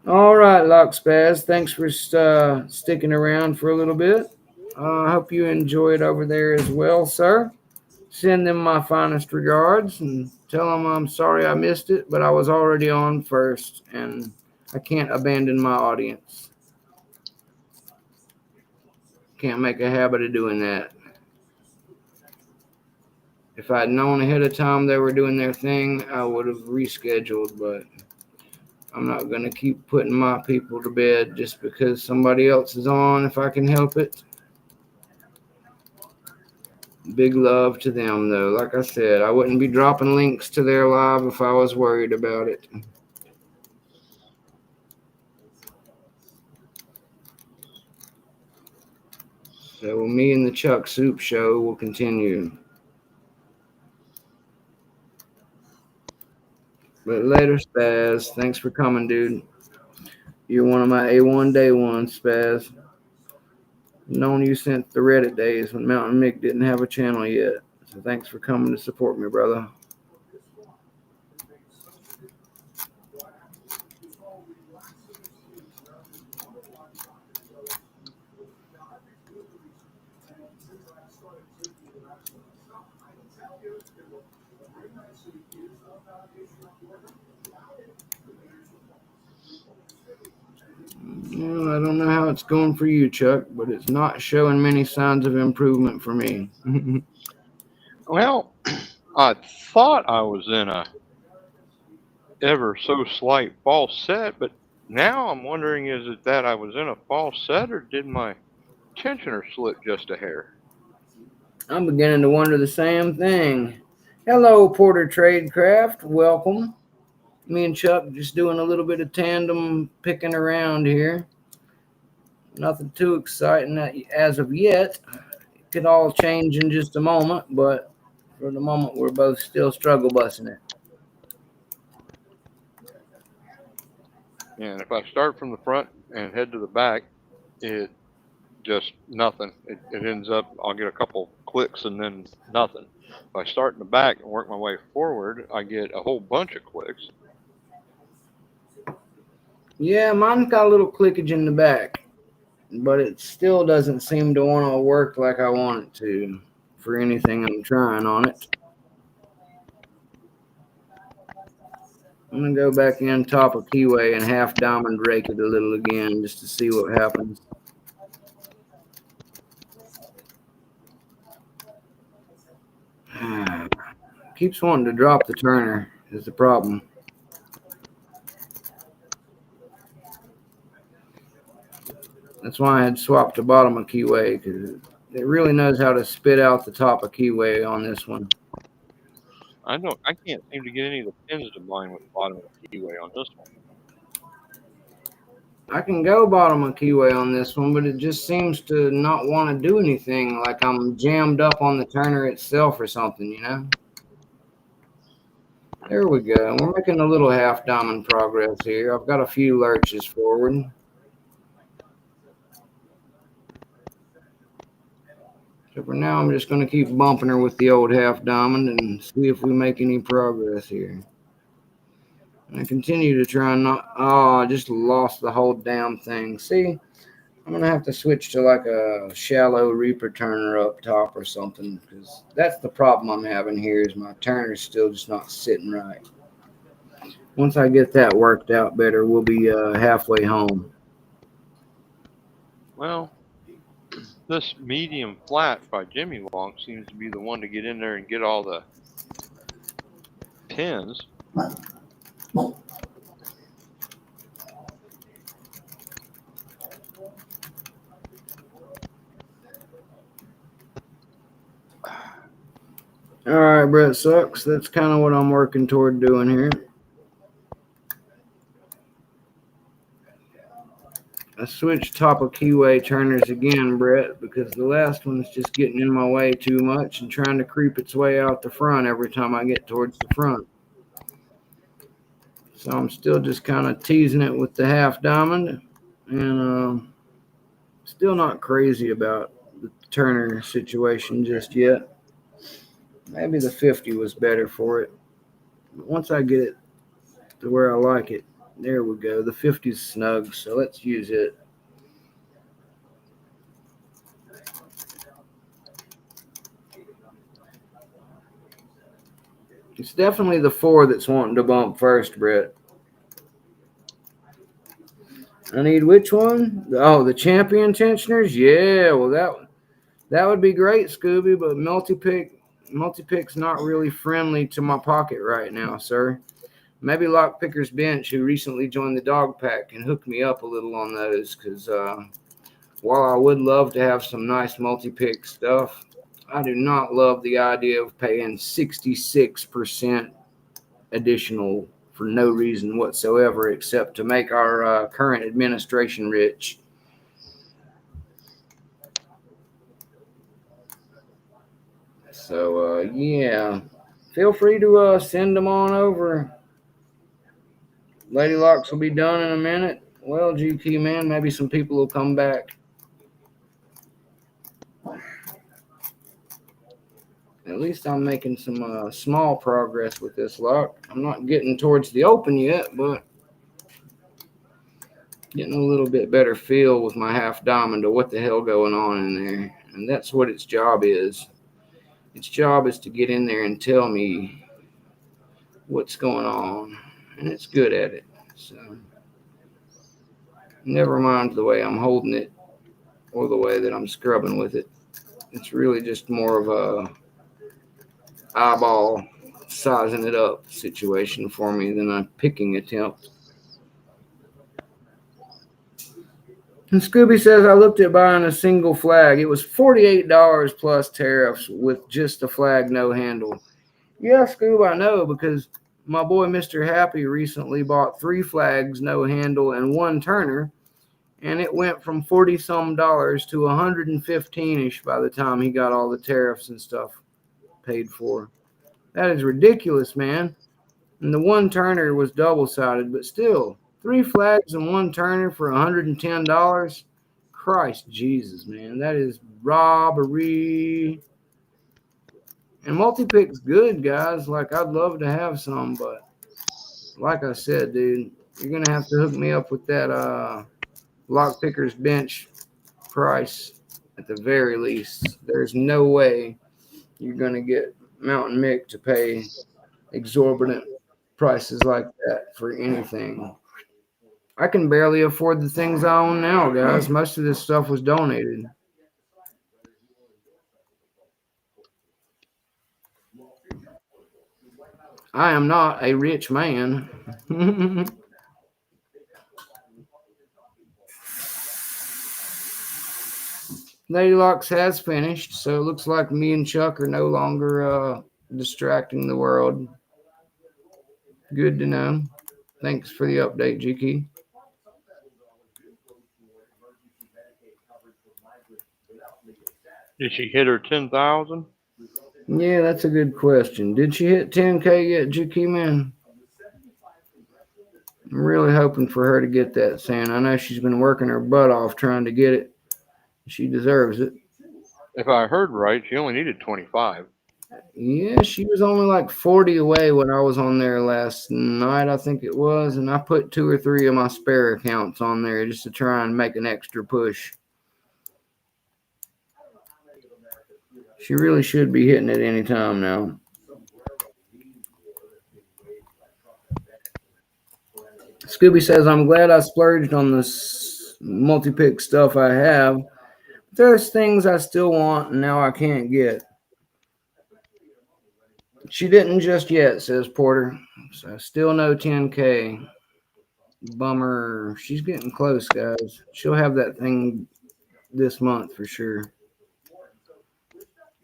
All right, Lock Spaz. Thanks for sticking around for a little bit. I hope you enjoyed over there as well, sir. Send them my finest regards and tell them I'm sorry I missed it, but I was already on first and I can't abandon my audience. Can't make a habit of doing that. If I'd known ahead of time they were doing their thing, I would have rescheduled, but I'm not going to keep putting my people to bed just because somebody else is on if I can help it. Big love to them, though. Like I said, I wouldn't be dropping links to their live if I was worried about it. So me and the Chuck Soup Show will continue. But later, Spaz. Thanks for coming, dude. You're one of my A1 day ones, Spaz. Known you since the Reddit days when Mountain Mick didn't have a channel yet. So thanks for coming to support me, brother. Well, I don't know how it's going for you, Chuck, but it's not showing many signs of improvement for me.
Well, I thought I was in a ever so slight false set, but now I'm wondering, is it that I was in a false set or did my tensioner slip just a hair?
I'm beginning to wonder the same thing. Hello, Porter Tradecraft. Welcome. Me and Chuck just doing a little bit of tandem picking around here. Nothing too exciting as of yet. Could all change in just a moment, but for the moment, we're both still struggle busting it.
And if I start from the front and head to the back, it just nothing. It ends up, I'll get a couple clicks and then nothing. If I start in the back and work my way forward, I get a whole bunch of clicks.
Yeah, mine's got a little clickage in the back, but it still doesn't seem to want to work like I want it to for anything I'm trying on it. I'm going to go back in top of keyway and half diamond rake it a little again just to see what happens. Keeps wanting to drop the turner is the problem. That's why I had swapped the bottom of keyway, because it really knows how to spit out the top of keyway on this one.
I can't seem to get any of the pins to bind with the bottom of the keyway on this one.
I can go bottom of keyway on this one, but it just seems to not want to do anything, like I'm jammed up on the turner itself or something, you know? There we go. We're making a little half diamond progress here. I've got a few lurches forward. So for now, I'm just going to keep bumping her with the old half diamond and see if we make any progress here. And I continue to try and not... Oh, I just lost the whole damn thing. See, I'm going to have to switch to like a shallow reaper turner up top or something, because that's the problem I'm having here is my turner's still just not sitting right. Once I get that worked out better, we'll be halfway home.
Well, this medium flat by Jimmy Wonk seems to be the one to get in there and get all the pins.
All right, Brett Sucks. That's kind of what I'm working toward doing here. I switched top of keyway turners again, Brett, because the last one's just getting in my way too much and trying to creep its way out the front every time I get towards the front. So I'm still just kind of teasing it with the half diamond, and still not crazy about the turner situation just yet. Maybe the 50 was better for it. But once I get it to where I like it, there we go. The 50's snug, so let's use it. It's definitely the 4 that's wanting to bump first, Brett. I need which one? Oh, the champion tensioners? Yeah, well, that would be great, Scooby, but multi-pick's not really friendly to my pocket right now, sir. Maybe Lockpicker's Bench, who recently joined the dog pack, can hook me up a little on those, because while I would love to have some nice multi-pick stuff, I do not love the idea of paying 66% additional for no reason whatsoever except to make our current administration rich. So, yeah, feel free to send them on over. Lady Locks will be done in a minute. Well, GT man, maybe some people will come back. At least I'm making some small progress with this lock. I'm not getting towards the open yet, but getting a little bit better feel with my half diamond of what the hell going on in there. And that's what its job is. Its job is to get in there and tell me what's going on. And it's good at it. So never mind the way I'm holding it or the way that I'm scrubbing with it. It's really just more of a eyeball sizing it up situation for me than a picking attempt. And Scooby says, I looked at buying a single flag. It was $48 plus tariffs with just a flag, no handle. Yeah, Scoob, I know, because my boy Mr. Happy recently bought 3 flags, no handle, and 1 turner. and it went from $40-some to $115-ish by the time he got all the tariffs and stuff paid for. That is ridiculous, man. And the one turner was double-sided, but still, 3 flags and 1 turner for $110. Christ Jesus, man, that is robbery. And multi-pick's good, guys. Like, I'd love to have some, but like I said, dude, you're gonna have to hook me up with that lockpicker's bench price at the very least. There's no way you're gonna get Mountain Mick to pay exorbitant prices like that for anything. I can barely afford the things I own now, guys. Most of this stuff was donated. I am not a rich man. Lady Locks has finished, so it looks like me and Chuck are no longer distracting the world. Good to know. Thanks for the update, GK.
Did she hit her 10,000?
Yeah, that's a good question. Did she hit 10K yet, GK, man? I'm really hoping for her to get that, Sam. I know she's been working her butt off trying to get it. She deserves it.
If I heard right, she only needed 25.
Yeah, she was only like 40 away when I was on there last night, I think it was, and I put 2 or 3 of my spare accounts on there just to try and make an extra push. She really should be hitting it any time now. Scooby says, I'm glad I splurged on this multi-pick stuff I have. There's things I still want and now I can't get. She didn't just yet, says Porter. So still no 10K. Bummer. She's getting close, guys. She'll have that thing this month for sure.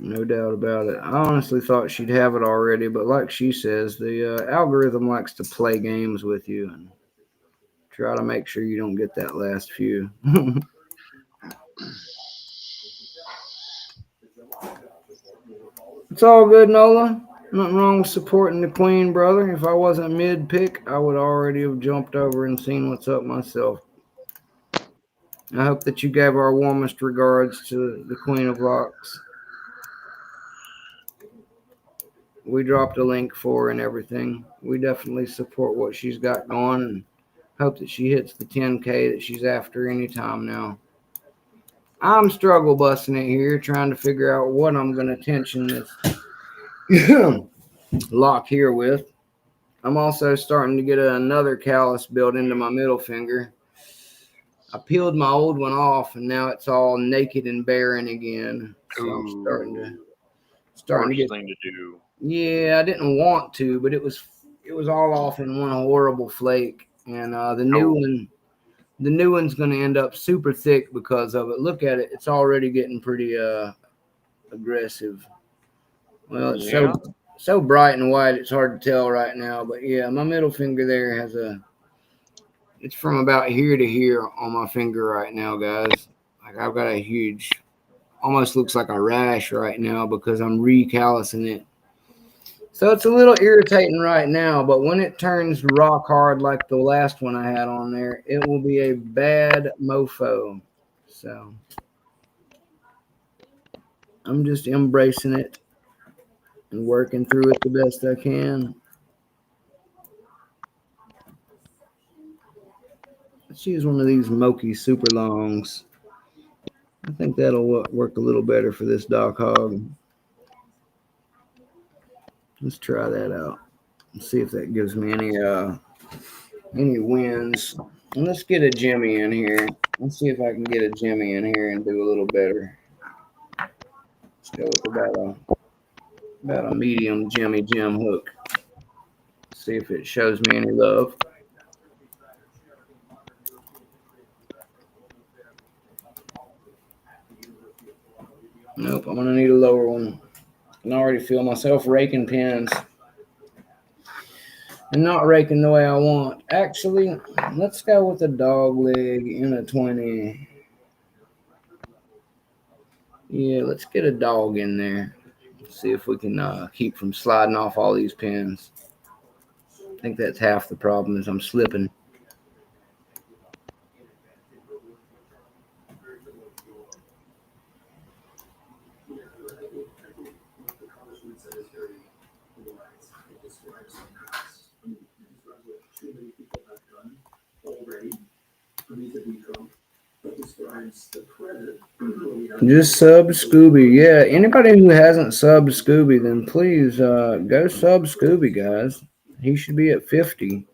No doubt about it. I honestly thought she'd have it already, but like she says, the algorithm likes to play games with you and try to make sure you don't get that last few. It's all good, Nola. Nothing wrong with supporting the queen, brother. If I wasn't mid-pick, I would already have jumped over and seen what's up myself. I hope that you gave our warmest regards to the Queen of Locks. We dropped a link for her and everything. We definitely support what she's got going and hope that she hits the 10K that she's after anytime now. I'm struggle busting it here, trying to figure out what I'm going to tension this lock here with. I'm also starting to get another callus built into my middle finger. I peeled my old one off, and now it's all naked and barren again. So I'm starting to get
thing to do.
Yeah, I didn't want to, but it was all off in one horrible flake, and the new one's going to end up super thick because of it. Look at it; it's already getting pretty aggressive. Well, it's so bright and white, it's hard to tell right now. But yeah, my middle finger there it's from about here to here on my finger right now, guys. Like I've got a huge, almost looks like a rash right now because I'm recallusing it. So it's a little irritating right now, but when it turns rock hard like the last one I had on there, it will be a bad mofo. So I'm just embracing it and working through it the best I can. Let's use one of these Moki super longs. I think that'll work a little better for this Doc Hog. Let's try that out. Let's see if that gives me any wins. And let's get a Jimmy in here. Let's see if I can get a Jimmy in here and do a little better. Let's go with about a medium Jimmy Jim hook. See if it shows me any love. Nope, I'm gonna need a lower one. I can already feel myself raking pins. and not raking the way I want. Actually, let's go with a dog leg in a 20. Yeah, let's get a dog in there. See if we can keep from sliding off all these pins. I think that's half the problem is I'm slipping. Just sub Scooby. Yeah, anybody who hasn't subbed Scooby, then please go sub Scooby, guys. He should be at 50.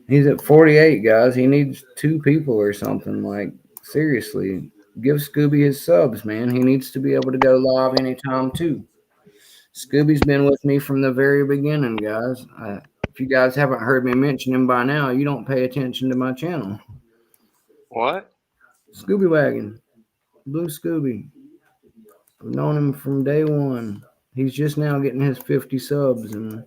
He's at 48, guys. He needs 2 people or something. Like, seriously, give Scooby his subs, man. He needs to be able to go live anytime, too. Scooby's been with me from the very beginning, guys. If you guys haven't heard me mention him by now, you don't pay attention to my channel.
What?
Scooby Wagon. Blue Scooby. I've known him from day one. He's just now getting his 50 subs, and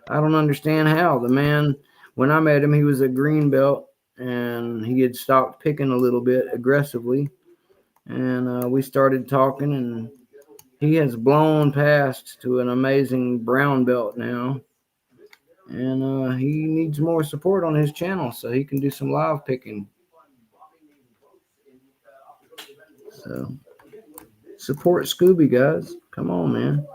I don't understand how. The man, when I met him, he was a green belt, and he had stopped picking a little bit aggressively. And we started talking, and he has blown past to an amazing brown belt now. And he needs more support on his channel so he can do some live picking. So support Scooby, guys. Come on, man.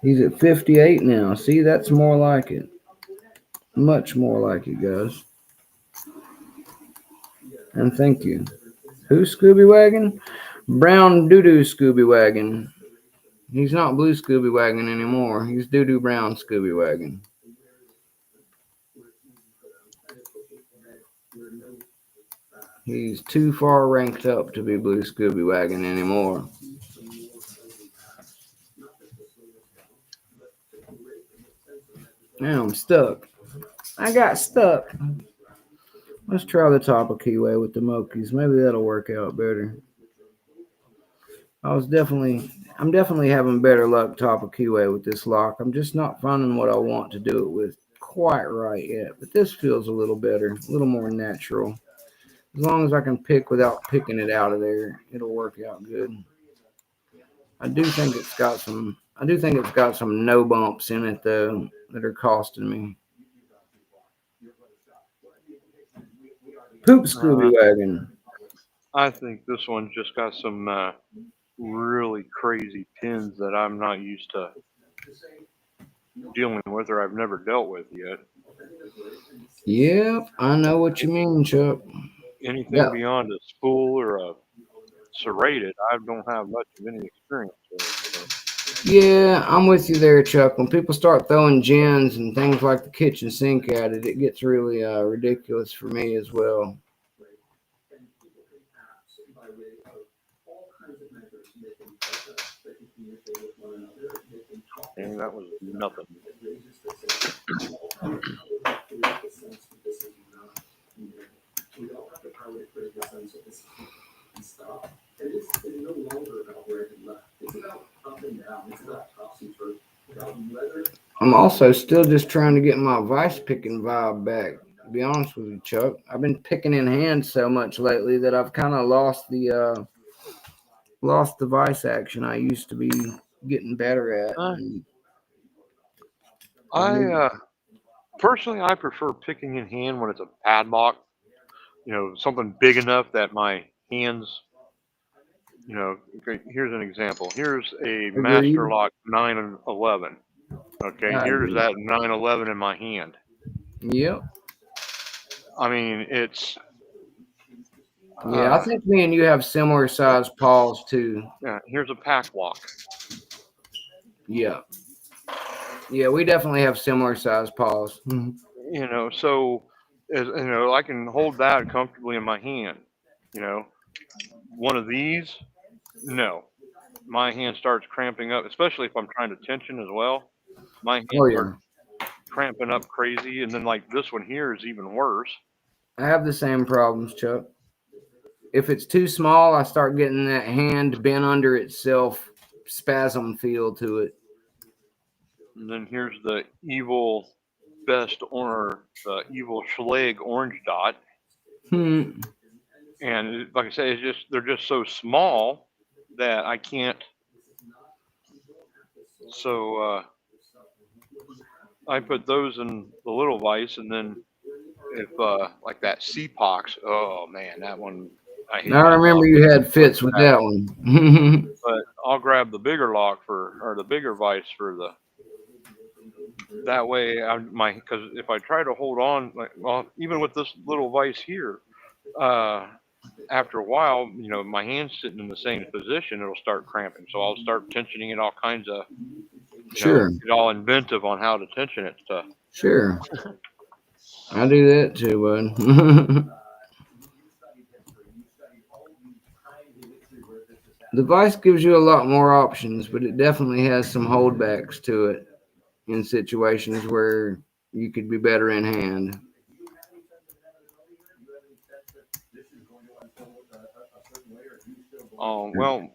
He's at 58 now. See, that's more like it. Much more like it, guys. And thank you. Who's Scooby Wagon? Brown Doo-Doo Scooby Wagon. He's not Blue Scooby Wagon anymore. He's Doo-Doo Brown Scooby Wagon. He's too far ranked up to be Blue Scooby Wagon anymore. Now I'm stuck. I got stuck. Let's try the top of keyway with the Mokies. Maybe that'll work out better. I'm definitely having better luck top of keyway with this lock. I'm just not finding what I want to do it with quite right yet. But this feels a little better, a little more natural. As long as I can pick without picking it out of there, it'll work out good. I do think it's got some no bumps in it though that are costing me. Poop Scooby Wagon.
I think this one's just got some really crazy pins that I'm not used to dealing with or I've never dealt with yet.
Yep, I know what you mean, Chuck.
Anything beyond a spool or a serrated, I don't have much of any experience with. So.
Yeah, I'm with you there, Chuck. When people start throwing gins and things like the kitchen sink at it, it gets really ridiculous for me as well.
And that was nothing.
I'm also still just trying to get my vice picking vibe back. To be honest with you, Chuck, I've been picking in hand so much lately that I've kind of lost the vice action I used to be getting better at.
Personally, I prefer picking in hand when it's a padlock. You know, something big enough that my hands. You know, here's an example. Here's a Master Lock 911. Okay, here's that 911 in my hand.
Yep.
I mean, it's.
Yeah, I think me and you have similar size paws too.
Yeah, here's a pack lock.
Yeah. Yeah, we definitely have similar size paws.
You know, so I can hold that comfortably in my hand. You know, one of these, no, my hand starts cramping up, especially if I'm trying to tension as well. My hand starts cramping up crazy, and then like this one here is even worse.
I have the same problems, Chuck. If it's too small, I start getting that hand bent under itself spasm feel to it.
And then here's the evil best or the evil Schleg orange dot.
Hmm.
And like I say, they're just so small that I can't. So I put those in the little vise, and then if like that SOUP, oh man, that one I hate
I
that
remember
lock.
you had fits with that one.
But I'll grab the bigger lock or the bigger vise for the. That way, because if I try to hold on, like, well, even with this little vise here, after a while, my hand's sitting in the same position, it'll start cramping. So I'll start tensioning it all kinds of,
Sure.
get all inventive on how to tension it stuff.
Sure. I do that too, bud. The Vice gives you a lot more options, but it definitely has some holdbacks to it in situations where you could be better in hand.
Well,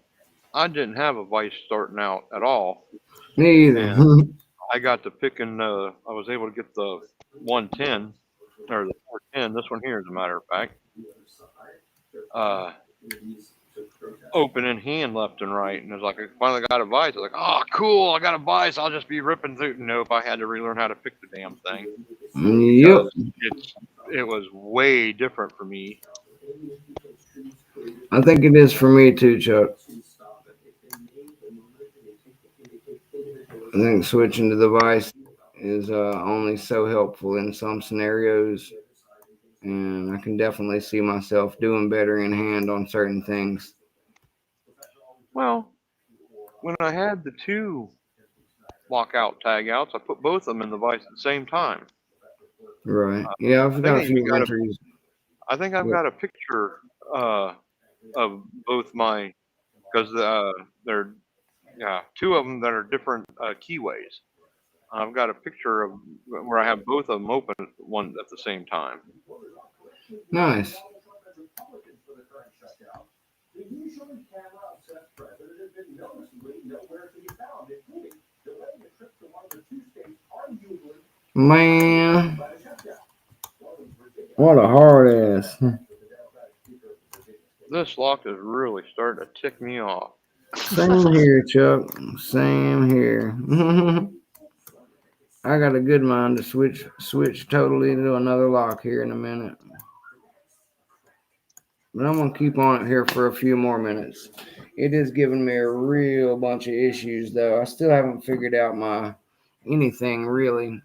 I didn't have a vise starting out at all,
Me either.
and I got to picking. I was able to get the 110 or the 410. This one here, as a matter of fact. Open in hand left and right, and it was like I finally got a vise. I was like, oh, cool, I got a vise. I'll just be ripping through. Nope, I had to relearn how to pick the damn thing
Yep.
because it was way different for me.
I think it is for me too, Chuck. I think switching to the Vice is only so helpful in some scenarios, and I can definitely see myself doing better in hand on certain things.
Well, when I had the two lockout tag outs, I put both of them in the vise at the same time.
Right. Yeah, I've got a few entries.
I think I've got a picture of both my, because they're two of them that are different keyways. I've got a picture of where I have both of them open one at the same time.
Nice. Man, what a hard ass.
This lock is really starting to tick me off.
Same here, Chuck. Same here. I got a good mind to switch totally to another lock here in a minute. But I'm gonna keep on it here for a few more minutes. It is giving me a real bunch of issues though. I still haven't figured out my anything really.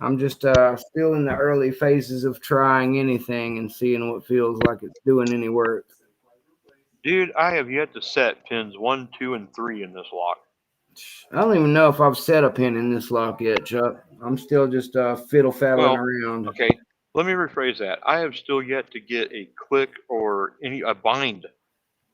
I'm just still in the early phases of trying anything and seeing what feels like it's doing any work.
Dude, I have yet to set pins 1, 2, and 3 in this lock.
I don't even know if I've set a pin in this lock yet, Chuck. I'm still just fiddle-faddling around.
Okay, let me rephrase that. I have still yet to get a click or a bind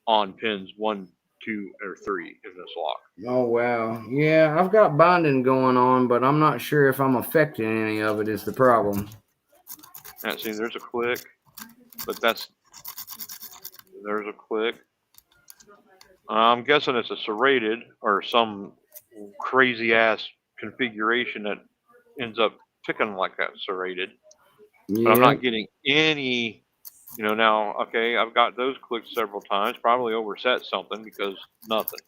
on pins 1, 2, or 3 in this lock.
Oh, wow. Yeah, I've got binding going on, but I'm not sure if I'm affecting any of it is the problem.
Now, see, there's a click, but there's a click. I'm guessing it's a serrated or some crazy ass configuration that ends up ticking like that serrated.
Yeah.
But I'm not getting any, now, okay, I've got those clicked several times, probably overset something because nothing.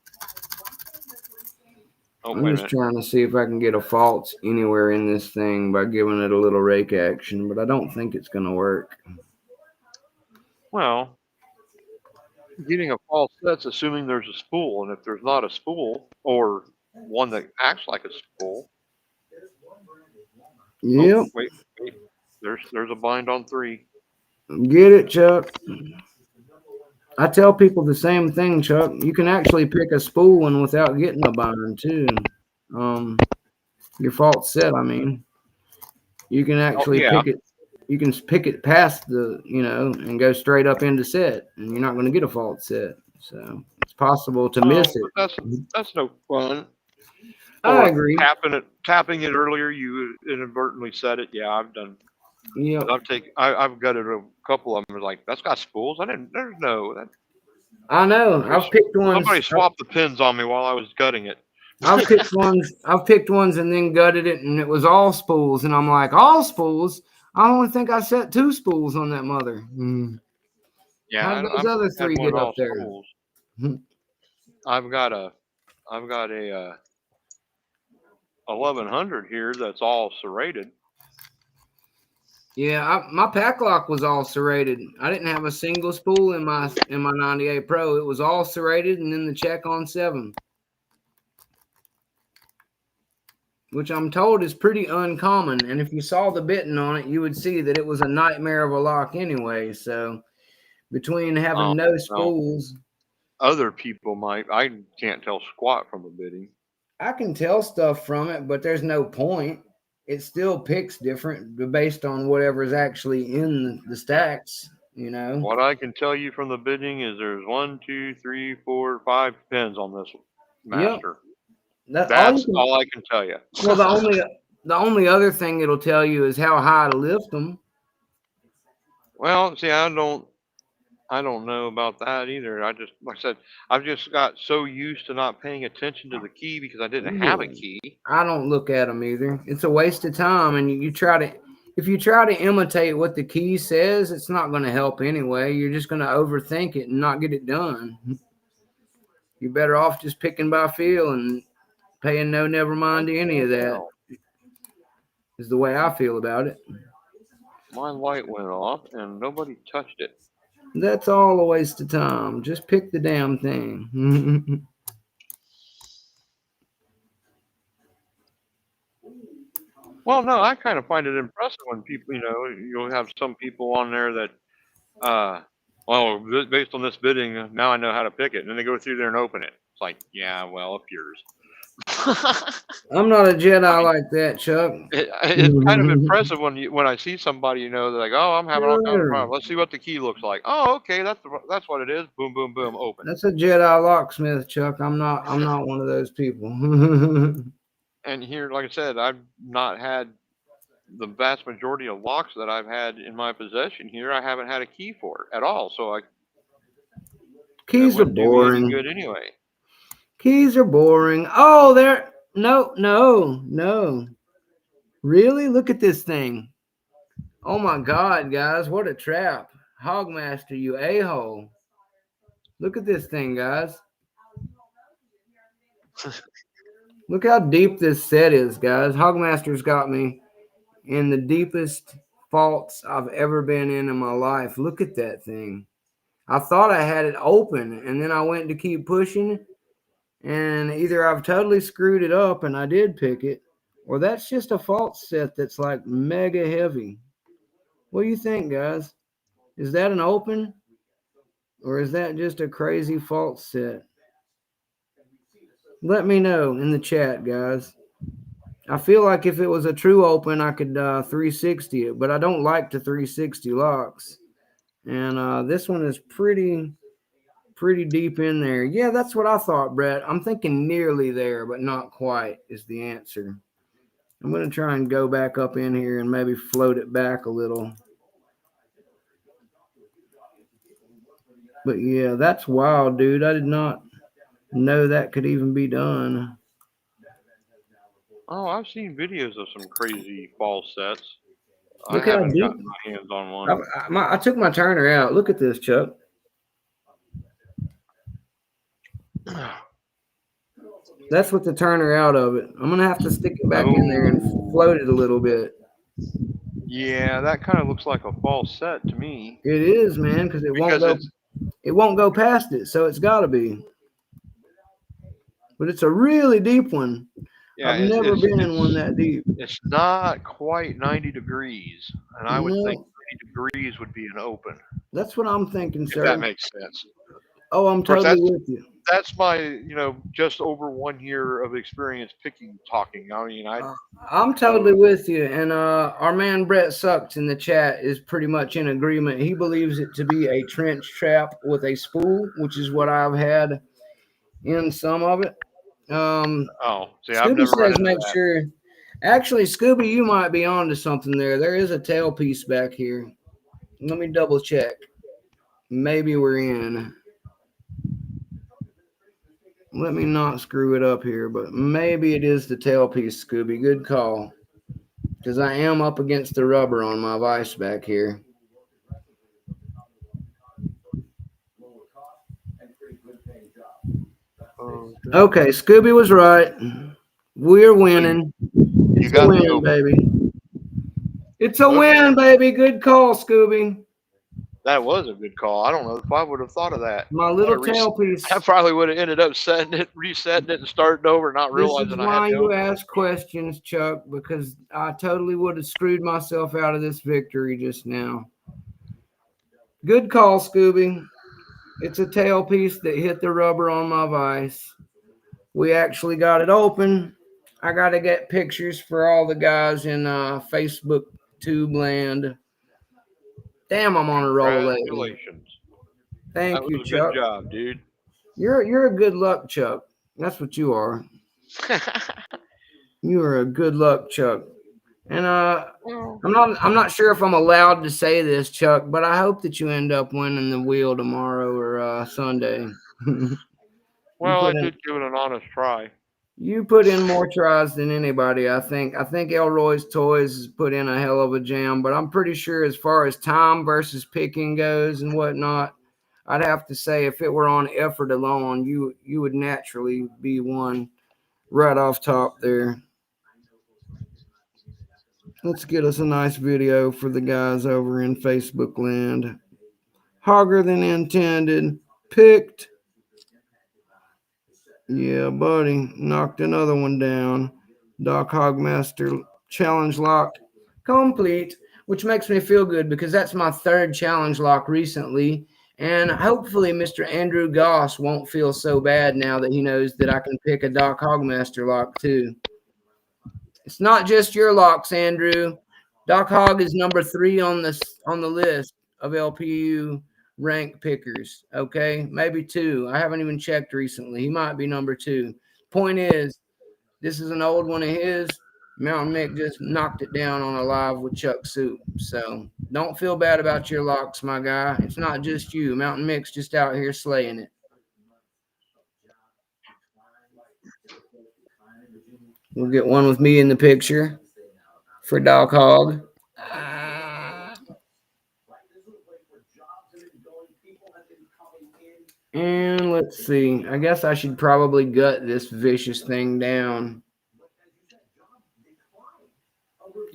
Oh,
I'm just trying to see if I can get a false anywhere in this thing by giving it a little rake action, but I don't think it's going to work.
Well, getting a false set's assuming there's a spool, and if there's not a spool or one that acts like a spool.
Yep.
Oh, wait. There's a bind on 3.
Get it, Chuck. I tell people the same thing, Chuck. You can actually pick a spool one without getting a bind too. Your false set, I mean. You can actually pick it. You can pick it past the, and go straight up into set, and you're not going to get a false set. So it's possible to miss it.
That's no fun.
I agree.
Tapping it earlier, you inadvertently set it. Yeah, I've done
Yeah,
I've gutted a couple of them. Like, that's got spools. There's no,
I know. I've picked ones.
somebody swapped the pins on me while I was gutting it.
I've picked ones. I've picked ones and then gutted it, and it was all spools. And I'm like, all spools? I only think I set 2 spools on that mother.
Yeah,
How'd those
I'm
other
had
3
one
get up
all
there?
spools. I've got a 1100 here that's all serrated.
Yeah, my pack lock was all serrated. I didn't have a single spool in my 98 Pro. It was all serrated, and then the check on 7, which I'm told is pretty uncommon. And if you saw the bitting on it, you would see that it was a nightmare of a lock anyway. So between having no spools,
other people might. I can't tell squat from the bitting.
I can tell stuff from it, but there's no point. It still picks different based on whatever's actually in the stacks, you know.
What I can tell you from the bitting is there's 1, 2, 3, 4, 5 pins on this master.
Yep.
That's all I can tell you.
Well, the only other thing it'll tell you is how high to lift them.
Well, see, I don't know about that either. Like I said, I've just got so used to not paying attention to the key because I didn't have a key.
I don't look at them either. It's a waste of time, and if you try to imitate what the key says, it's not going to help anyway. You're just going to overthink it and not get it done. You're better off just picking by feel and paying never mind to any of that. Is the way I feel about it.
My light went off and nobody touched it.
That's all a waste of time. Just pick the damn thing.
Well, no, I kind of find it impressive when people, you'll have some people on there that, well, based on this bidding, now I know how to pick it. And then they go through there and open it. It's like, yeah, well, up yours.
I'm not a Jedi like that, Chuck.
It's kind of impressive when I see somebody, they're like, oh, I'm having all kinds of problems. Let's see what the key looks like. Oh, okay, that's what it is. Boom, boom, boom, open.
That's a Jedi locksmith, Chuck. I'm not one of those people.
And here, like I said, I've not had the vast majority of locks that I've had in my possession here. I haven't had a key for at all. So
keys are boring.
Good anyway.
Keys are boring. Oh, no. Really? Look at this thing. Oh my God, guys, what a trap. Hogmaster, you a-hole. Look at this thing, guys. Look how deep this set is, guys. Hogmaster's got me in the deepest faults I've ever been in my life. Look at that thing. I thought I had it open, and then I went to keep pushing, and either I've totally screwed it up and I did pick it, or that's just a fault set that's like mega heavy. What do you think, guys? Is that an open, or is that just a crazy fault set? Let me know in the chat, guys. I feel like if it was a true open, I could 360 it, but I don't like to 360 locks. And this one is pretty deep in there. Yeah, that's what I thought, Brett. I'm thinking nearly there, but not quite is the answer. I'm going to try and go back up in here and maybe float it back a little. But yeah, that's wild, dude. I did not know that could even be done.
Oh, I've seen videos of some crazy false sets.
Look
I haven't gotten my hands on one.
I took my turner out. Look at this, Chuck. That's what the turner out of it. I'm going to have to stick it back in there and float it a little bit.
Yeah, that kind of looks like a false set to me.
It is, man, because it won't go past it, so it's got to be. But it's a really deep one. Yeah, I've never been in one that deep.
It's not quite 90 degrees, and I would think 90 degrees would be an open.
That's what I'm thinking, sir.
If that makes sense.
Oh, I'm totally with you.
That's my, just over 1 year of experience talking. I mean,
I'm totally with you. And our man Brett Sucks in the chat is pretty much in agreement. He believes it to be a trench trap with a spool, which is what I've had in some of it.
see, I've never
says make sure. Actually, Scooby, you might be onto something there. There is a tailpiece back here. Let me double check. Maybe we're in. Let me not screw it up here, but maybe it is the tailpiece, Scooby. Good call. Because I am up against the rubber on my vise back here. Okay, Scooby was right. We're winning. It's a win, baby. It's a win, baby. Good call, Scooby.
That was a good call. I don't know if I would have thought of that.
My little tailpiece.
I probably would have ended up resetting it, and starting over, not realizing
This is
I had
why
to
you ask questions, Chuck, because I totally would have screwed myself out of this victory just now. Good call, Scooby. It's a tailpiece that hit the rubber on my vise. We actually got it open. I got to get pictures for all the guys in Facebook tube land. Damn, I'm on a roll lately.
Congratulations.
Thank you, Chuck.
Good job, dude.
You're a good luck, Chuck. That's what you are. You are a good luck, Chuck. And I'm not sure if I'm allowed to say this, Chuck, but I hope that you end up winning the wheel tomorrow or Sunday.
Well, I did give it an honest try.
You put in more tries than anybody, I think. I think Elroy's Toys has put in a hell of a jam, but I'm pretty sure as far as time versus picking goes and whatnot, I'd have to say if it were on effort alone, you would naturally be one right off top there. Let's get us a nice video for the guys over in Facebook land. Hogger than intended. Picked. Yeah, buddy. Knocked another one down. Doc Hog Master challenge lock complete, which makes me feel good because that's my third challenge lock recently. And hopefully Mr. Andrew Goss won't feel so bad now that he knows that I can pick a Doc Hog Master lock too. It's not just your locks, Andrew. Doc Hog is number 3 on the list of LPU rank pickers. Okay, maybe 2. I haven't even checked recently. He might be number 2. Point is, this is an old one of his. Mountain Mick just knocked it down on a live with Chuck Soup. So don't feel bad about your locks, my guy. It's not just you. Mountain Mick's just out here slaying it. We'll get one with me in the picture for Doc Hog. And let's see. I guess I should probably gut this vicious thing down.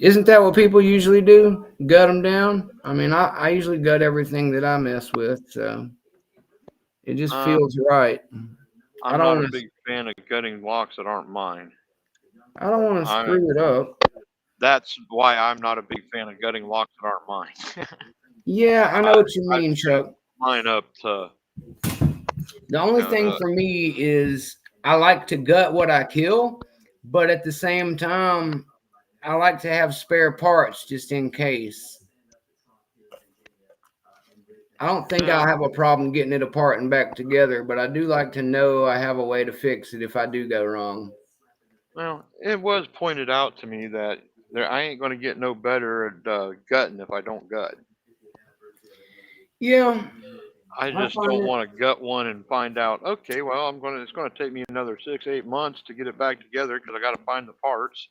Isn't that what people usually do? Gut them down? I mean, I usually gut everything that I mess with, so it just feels right.
I'm not a big fan of gutting locks that aren't mine.
I don't want to screw it up.
That's why I'm not a big fan of gutting locks that aren't mine.
Yeah, I know what you mean, Chuck.
Mine up to.
The only thing for me is I like to gut what I kill, but at the same time, I like to have spare parts just in case. I don't think I'll have a problem getting it apart and back together, but I do like to know I have a way to fix it if I do go wrong.
Well, it was pointed out to me that I ain't going to get no better at gutting if I don't gut.
Yeah.
I just don't want to gut one and find out, okay, well, it's going to take me another 6-8 months to get it back together because I got to find the parts.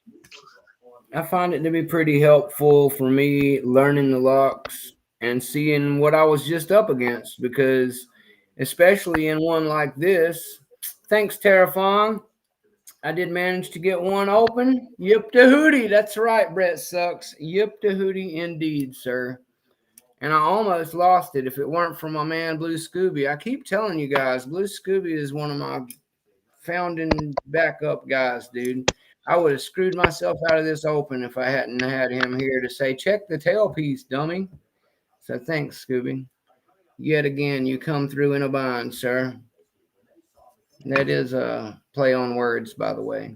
I find it to be pretty helpful for me learning the locks and seeing what I was just up against, because especially in one like this, thanks, Terrafon, I did manage to get one open. Yip to hootie. That's right, Brett Sucks. Yip to hootie indeed, sir. And I almost lost it if it weren't for my man, Blue Scooby. I keep telling you guys, Blue Scooby is one of my founding backup guys, dude. I would have screwed myself out of this open if I hadn't had him here to say, check the tailpiece, dummy. So thanks, Scooby. Yet again, you come through in a bind, sir. That is a play on words, by the way.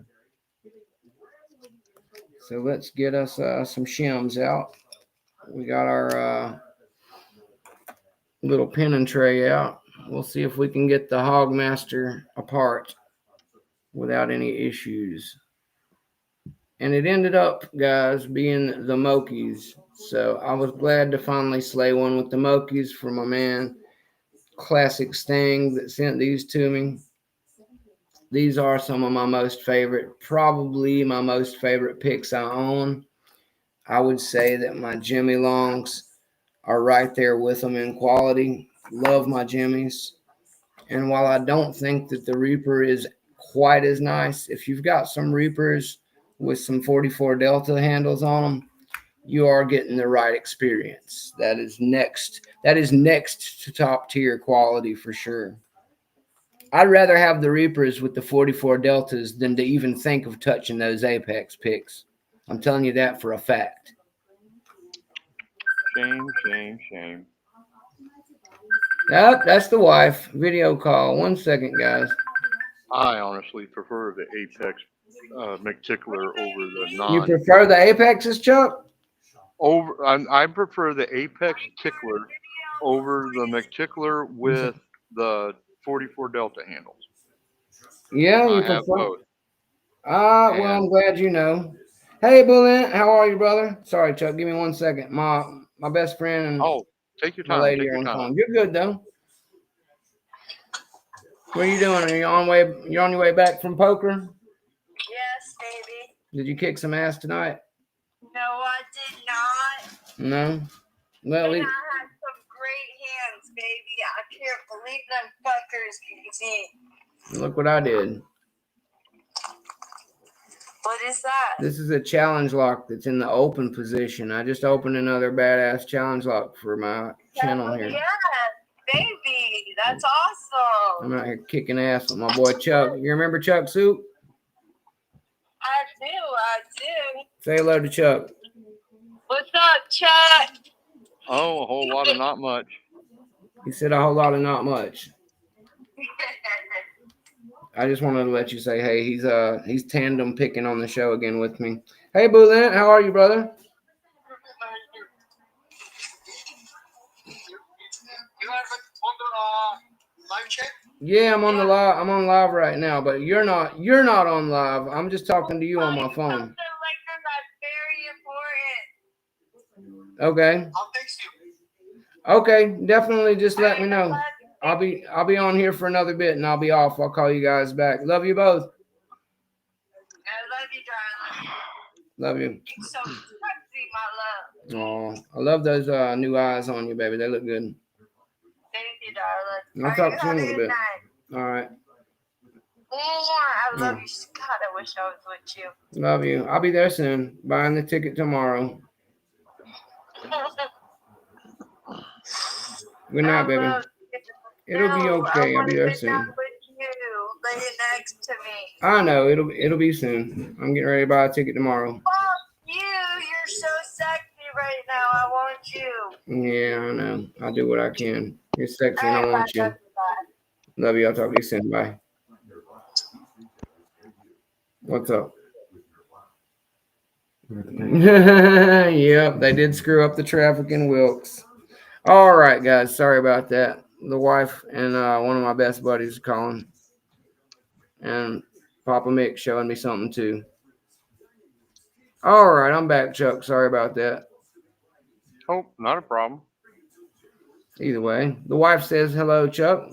So let's get us some shims out. We got our little pin and tray out. We'll see if we can get the Hogmaster apart without any issues. And it ended up, guys, being the M1ck's. So I was glad to finally slay one with the M1ck's for my man, Classic Sting, that sent these to me. These are some of my most favorite, probably my most favorite picks I own. I would say that my Jimmy Longs are right there with them in quality. Love my Jimmys. And while I don't think that the Reaper is quite as nice, if you've got some Reapers with some 44 Delta handles on them, you are getting the right experience. That is next. That is next to top tier quality for sure. I'd rather have the Reapers with the 44 Deltas than to even think of touching those Apex picks. I'm telling you that for a fact.
Shame, shame, shame.
Yep, that's the wife. Video call. 1 second, guys.
I honestly prefer the Apex McTickler over the non.
You prefer the Apexes, Chuck?
I prefer the Apex Tickler over the McTickler with the 44 Delta handles.
Yeah, you
I have
prefer.
both.
Well, I'm glad you know. Hey, Bullet, how are you, brother? Sorry, Chuck. Give me 1 second. My best friend and
Take your
my
time.
lady
Take
are
your
on the
time.
phone. You're good though. What are you doing? Are you on way? You're on your way back from poker?
Yes, baby.
Did you kick some ass tonight?
No, I did not.
No. Well,
And I had some great hands, baby. I can't believe them fuckers can see.
look what I did.
What is that?
This is a challenge lock that's in the open position. I just opened another badass challenge lock for my channel here.
Yeah, baby. That's awesome.
I'm out here kicking ass with my boy Chuck. You remember Chuck SOUP?
I do.
Say hello to Chuck.
What's up, Chuck?
Oh, a whole lot of not much.
He said a whole lot of not much. I just wanted to let you say, hey, he's tandem picking on the show again with me. Hey, Bullet, how are you, brother?
You are on the live chat?
Yeah, I'm on the live. I'm on live right now, but you're not. You're not on live. I'm just talking to you on my phone.
Something that's very important.
Okay.
I'll text you.
Okay, definitely. Just let me know. I'll be on here for another bit, and I'll be off. I'll call you guys back. Love you both.
I love you, darling.
Love you.
So sexy, my love.
Oh, I love those new eyes on you, baby. They look good.
Thank you, darling.
I'll talk to you in a little bit.
Night.
All right.
I love you. God, I wish I was with you.
Love you. I'll be there soon. Buying the ticket tomorrow. Good night, baby. It'll be okay. I'll be there soon.
With you, lay next to me.
I know it'll be soon. I'm getting ready to buy a ticket tomorrow.
Fuck you! You're so sexy right now. I want you.
Yeah, I know. I'll do what I can. You're sexy and I want you. Love you. I'll talk to you soon. Bye. What's up? Yep, they did screw up the traffic in Wilkes. All right, guys. Sorry about that. The wife and one of my best buddies calling. And Papa Mick showing me something too. All right, I'm back, Chuck. Sorry about that.
Oh, not a problem.
Either way, the wife says hello, Chuck.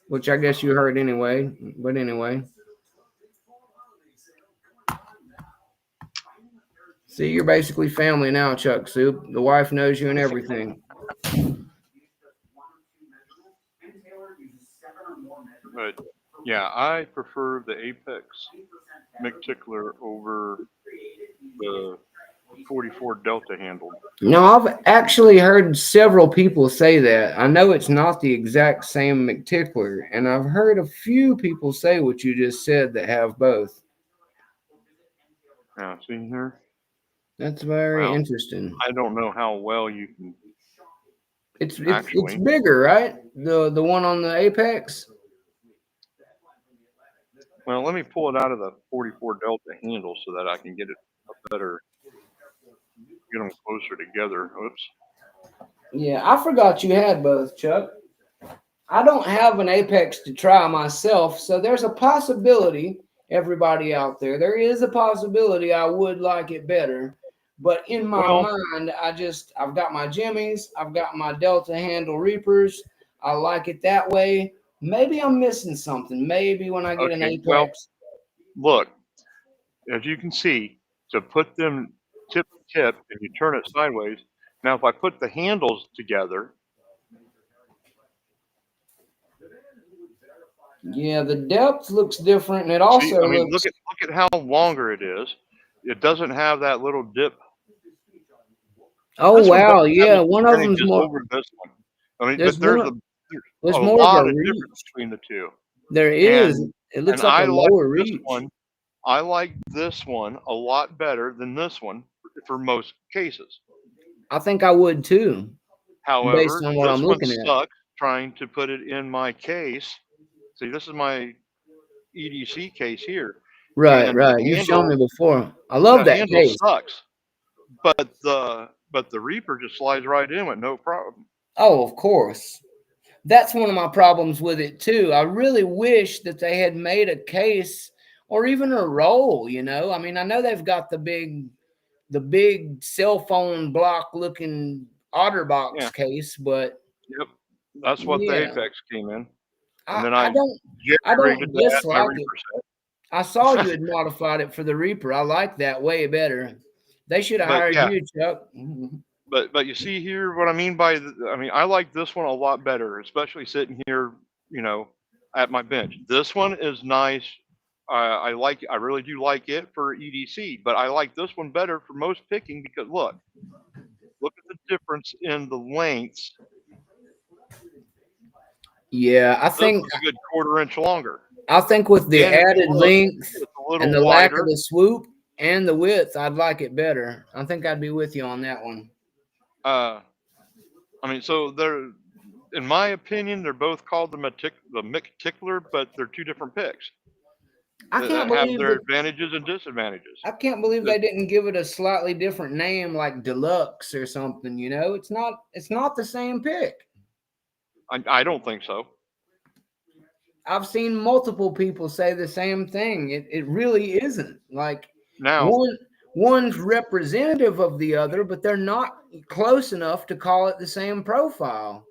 Which I guess you heard anyway. But anyway. See, you're basically family now, Chuck SOUP. The wife knows you and everything.
But yeah, I prefer the Apex McTickler over the 44 Delta handle.
No, I've actually heard several people say that. I know it's not the exact same McTickler, and I've heard a few people say what you just said that have both.
Yeah, see here?
That's very interesting.
I don't know how well you can.
It's bigger, right? The one on the Apex.
Well, let me pull it out of the 44 Delta handle so that I can get it get them closer together. Oops.
Yeah, I forgot you had both, Chuck. I don't have an Apex to try myself, so there's a possibility everybody out there. There is a possibility I would like it better, but in my mind, I've got my Jimmies, I've got my Delta handle Reapers. I like it that way. Maybe I'm missing something. Maybe when I get an
Okay, well,
Apex.
look, as you can see, to put them tip to tip and you turn it sideways. Now, if I put the handles together,
Yeah, the depth looks different, and it also
see, I mean,
looks.
look at how longer it is. It doesn't have that little dip.
Oh
This one does
wow,
have
yeah, one of them's
advantages
more.
over this one. I mean,
There's
but there's
one.
a
There's more of
lot
a
of difference
reach.
between the two.
There is.
And
It looks like a
I like
lower
this
reach.
one. I like this one a lot better than this one for most cases.
I think I would too, based
However,
on what I'm
this one
looking at.
sucks trying to put it in my case. See, this is my EDC case here,
Right,
and
right. You've shown me before. I love
the
that
handle
case.
sucks, but the Reaper just slides right in with no problem.
Oh, of course. That's one of my problems with it too. I really wish that they had made a case or even a roll, you know. I mean, I know they've got the big cell phone block looking
Yeah,
OtterBox case, but
yep, that's what the
yeah,
Apex came in, and
I,
then
I
I
don't I
jerry rigged
don't
that my
dislike it.
Reaper
I saw you
set.
had modified it for the Reaper. I like that way better. They should have
But
hired
yeah,
you, Chuck. Mhm.
but you see here what I mean by I mean, I like this one a lot better, especially sitting here, you know, at my bench. This one is nice. I really do like it for EDC, but I like this one better for most picking because look at the difference in the lengths.
Yeah,
This one's a good quarter-inch longer,
I think with the
and
added length
it's a
and
little
the lack of
wider.
the swoop and the width, I'd like it better. I think I'd be with you on that one.
Uh, I mean, so they're, in my opinion, they're both called the McK Tickler, but they're two different picks
I can't
that have
believe
their
that
advantages and disadvantages.
I can't believe
That
they didn't give it a slightly different name like Deluxe or something, you know? It's not the same pick.
I don't think so.
I've seen multiple people say the same thing. It really isn't. Like
Now,
one's representative of the other, but they're not close enough to call it the same profile.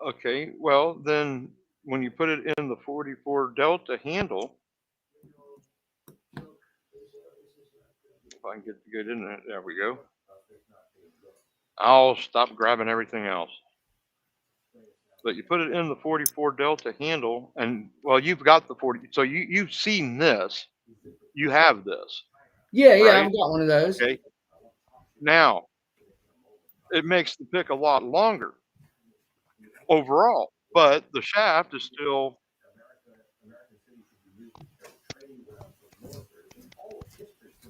okay, well then, when you put it in the 44 Delta handle, if I can get good in it, there we go. I'll stop grabbing everything else. But you put it in the 44 Delta handle, and well, you've got the 40. So you've seen this. You have this,
Yeah,
right?
I've got one of those.
Okay. Now it makes the pick a lot longer overall, but the shaft is still.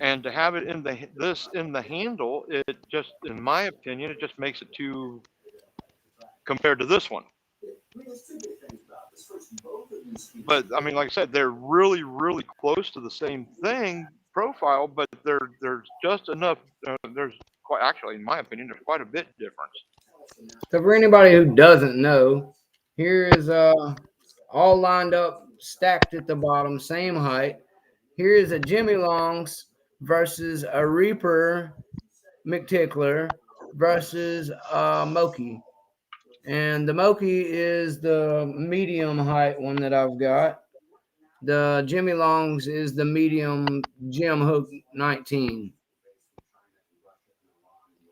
And to have it in the handle, it just, in my opinion, it just makes it too compared to this one. But I mean, like I said, they're really, really close to the same thing profile, but there's just enough. There's quite actually, in my opinion, there's quite a bit difference.
So for anybody who doesn't know, here is all lined up, stacked at the bottom, same height. Here is a Jimmy Longs versus a Reaper McTickler versus a M1ck. And the M1ck is the medium height one that I've got. The Jimmy Longs is the medium Jim Hook 19.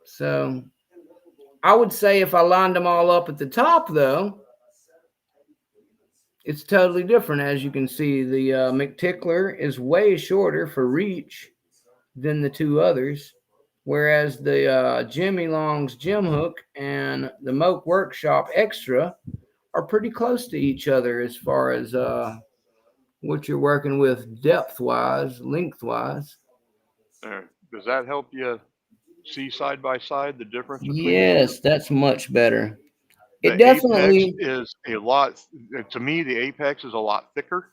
So I would say if I lined them all up at the top, though, it's totally different. As you can see, the McTickler is way shorter for reach than the two others, whereas the Jimmy Long's Jim Hook and the M1ck Workshop Extra are pretty close to each other as far as what you're working with depth-wise, length-wise.
Does that help you see side by side the difference between the two?
Yes, that's much better. It
The Apex
definitely,
is a lot. To me, the Apex is a lot thicker.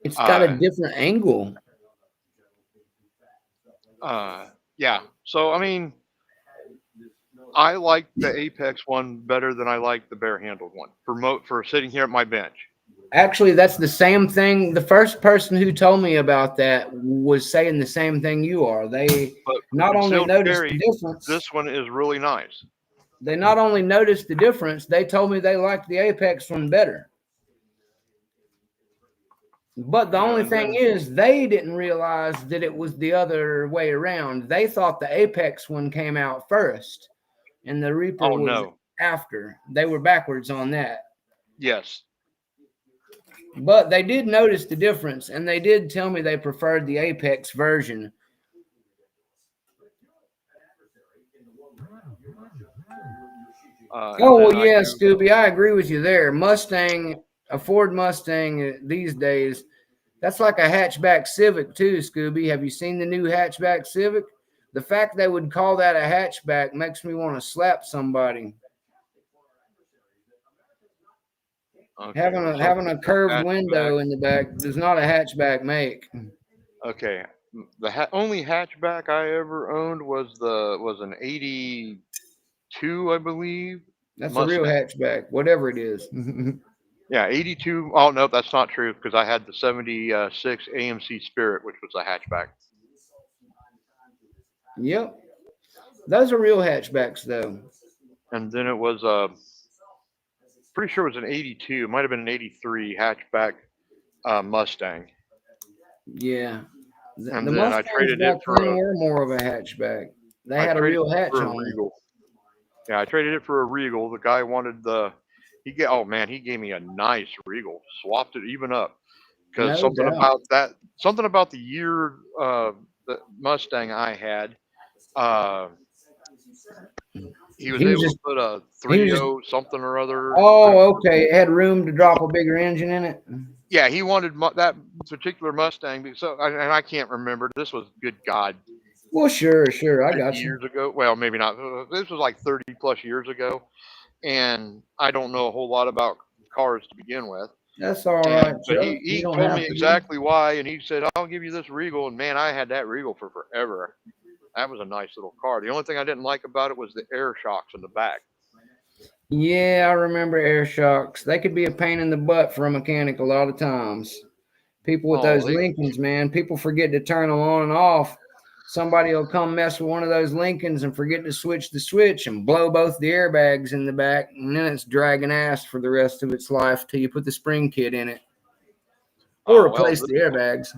it's got a different angle.
Yeah. So I mean, I like the Apex one better than I like the bare handled one for sitting here at my bench.
Actually, that's the same thing. The first person who told me about that was saying the same thing you are. They
But
not only
concealed
noticed the
carry,
difference,
this one is really nice.
they not only noticed the difference, they told me they liked the Apex one better. But the
You know,
only
and
thing
then
is, they didn't realize that it was the other way around. They thought the Apex one came out first and the Reaper
oh
was
no,
after. They were backwards on that.
yes,
But they did notice the difference, and they did tell me they preferred the Apex version.
and
Oh, well,
then I
yeah,
do.
Scooby, I agree with you there. Mustang, a Ford Mustang these days, that's like a hatchback Civic too, Scooby. Have you seen the new hatchback Civic? The fact they would call that a hatchback makes me want to slap somebody.
Okay,
Having a
something
having a curved
hatchback.
window in the back does not a hatchback make.
Okay, the only hatchback I ever owned was an '82, I believe,
That's a real
Mustang.
hatchback, whatever it is.
Yeah, '82. Oh no, that's not true because I had the '76 AMC Spirit, which was a hatchback.
Yep, those are real hatchbacks, though.
And then it was pretty sure it was an '82. It might have been an '83 hatchback Mustang.
Yeah, the
And then
Mustangs back then were more of a hatchback. They
I
had a
traded
real
it
hatch
for a
on them.
Regal. Yeah, I traded it for a Regal. The guy wanted oh man, he gave me a nice Regal. Swapped it even up because
No doubt.
something about the year the Mustang I had, uh, he was
He was
able to
just
put a
he was just
3.0 something or other.
Oh, okay. It had room to drop a bigger engine in it.
Yeah, he wanted that particular Mustang. And I can't remember. This was good God,
Well, sure. I
50
got you.
years ago. Well, maybe not. This was like 30 plus years ago, and I don't know a whole lot about cars to begin with.
That's all right,
And but
Chuck. You
he
don't
told me
have to.
exactly why, and he said I'll give you this Regal, and man, I had that Regal for forever. That was a nice little car. The only thing I didn't like about it was the air shocks in the back.
Yeah, I remember air shocks. They could be a pain in the butt for a mechanic a lot of times. People with
Oh,
those
they
Lincolns, man, people forget to turn them on and off. Somebody will come mess with one of those Lincolns and forget to switch the switch and blow both the airbags in the back, and then it's dragging ass for the rest of its life till you put the spring kit in it or
well,
replace the airbags.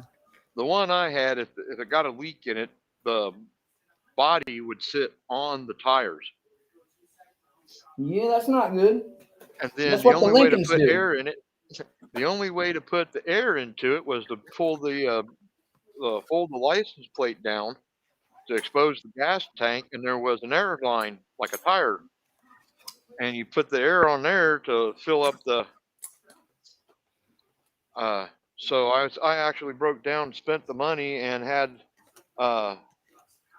the one I had, if it got a leak in it, the body would sit on the tires.
Yeah, that's not good.
And then
That's what the Lincolns do.
the only way to put the air into it was to fold the license plate down to expose the gas tank, and there was an air line like a tire, and you put the air on there to fill up the. Uh, so I actually broke down, and spent the money, and had uh,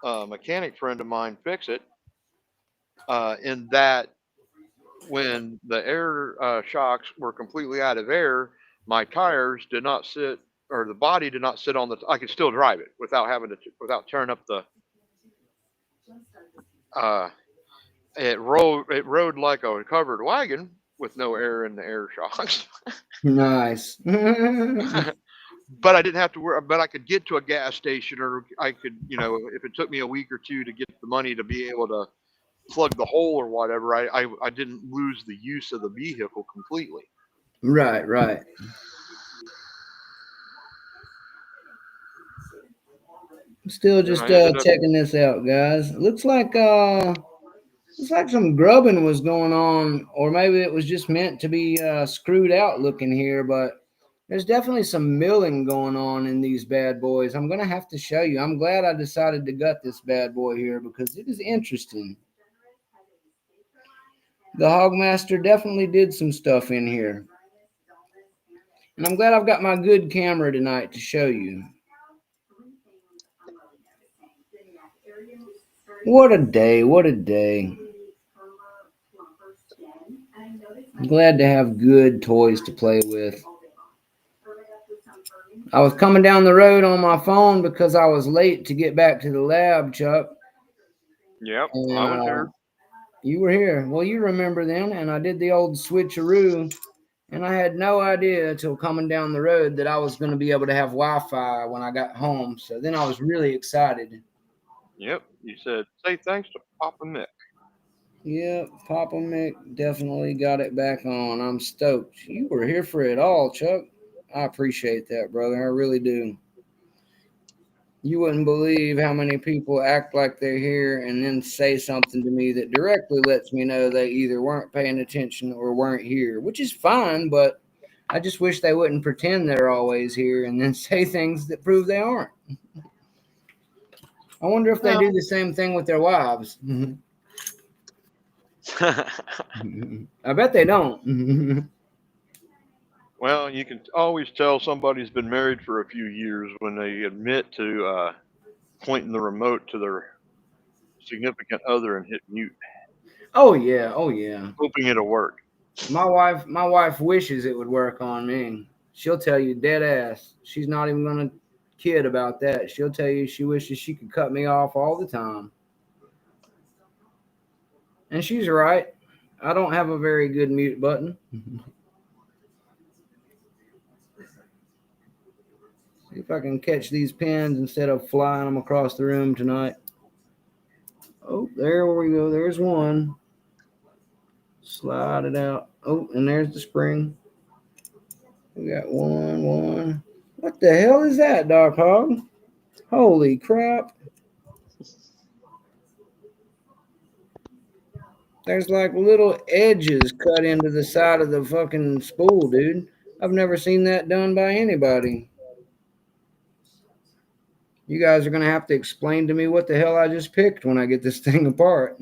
a mechanic friend of mine fix it. In that when the air shocks were completely out of air, my tires did not sit, or the body did not sit on the. I could still drive it without tearing up the. Uh, it rode like a covered wagon with no air in the air shocks.
Nice.
But I didn't have to worry. But I could get to a gas station, or I could, if it took me a week or two to get the money to be able to plug the hole or whatever, I didn't lose the use of the vehicle completely.
Right. Still
And
just
I ended up.
checking this out, guys. Looks like some grubbing was going on, or maybe it was just meant to be screwed out looking here, but there's definitely some milling going on in these bad boys. I'm gonna have to show you. I'm glad I decided to gut this bad boy here because it is interesting. The Hogmaster definitely did some stuff in here. And I'm glad I've got my good camera tonight to show you. What a day. I'm glad to have good toys to play with. I was coming down the road on my phone because I was late to get back to the lab, Chuck.
Yep,
And
I was here.
you were here. Well, you remember then, and I did the old switcheroo, And I had no idea until coming down the road that I was going to be able to have Wi-Fi when I got home. So then I was really excited.
Yep. You said, say thanks to Papa Mick.
Yep, Papa Mick definitely got it back on. I'm stoked. You were here for it all, Chuck. I appreciate that, brother. I really do. You wouldn't believe how many people act like they're here and then say something to me that directly lets me know they either weren't paying attention or weren't here, which is fine, but I just wish they wouldn't pretend they're always here and then say things that prove they aren't. I wonder if they do the same thing with their wives. I bet they don't.
Well, you can always tell somebody's been married for a few years when they admit to pointing the remote to their significant other and hit mute,
Oh yeah, oh yeah.
hoping it'll work.
My wife wishes it would work on me. She'll tell you dead ass. She's not even gonna kid about that. She'll tell you she wishes she could cut me off all the time. And she's right. I don't have a very good mute button. See if I can catch these pins instead of flying them across the room tonight. Oh, there we go. There's one. Slide it out. Oh, and there's the spring. We got one. What the hell is that, Doc Hog? Holy crap. There's like little edges cut into the side of the fucking spool, dude. I've never seen that done by anybody. You guys are going to have to explain to me what the hell I just picked when I get this thing apart.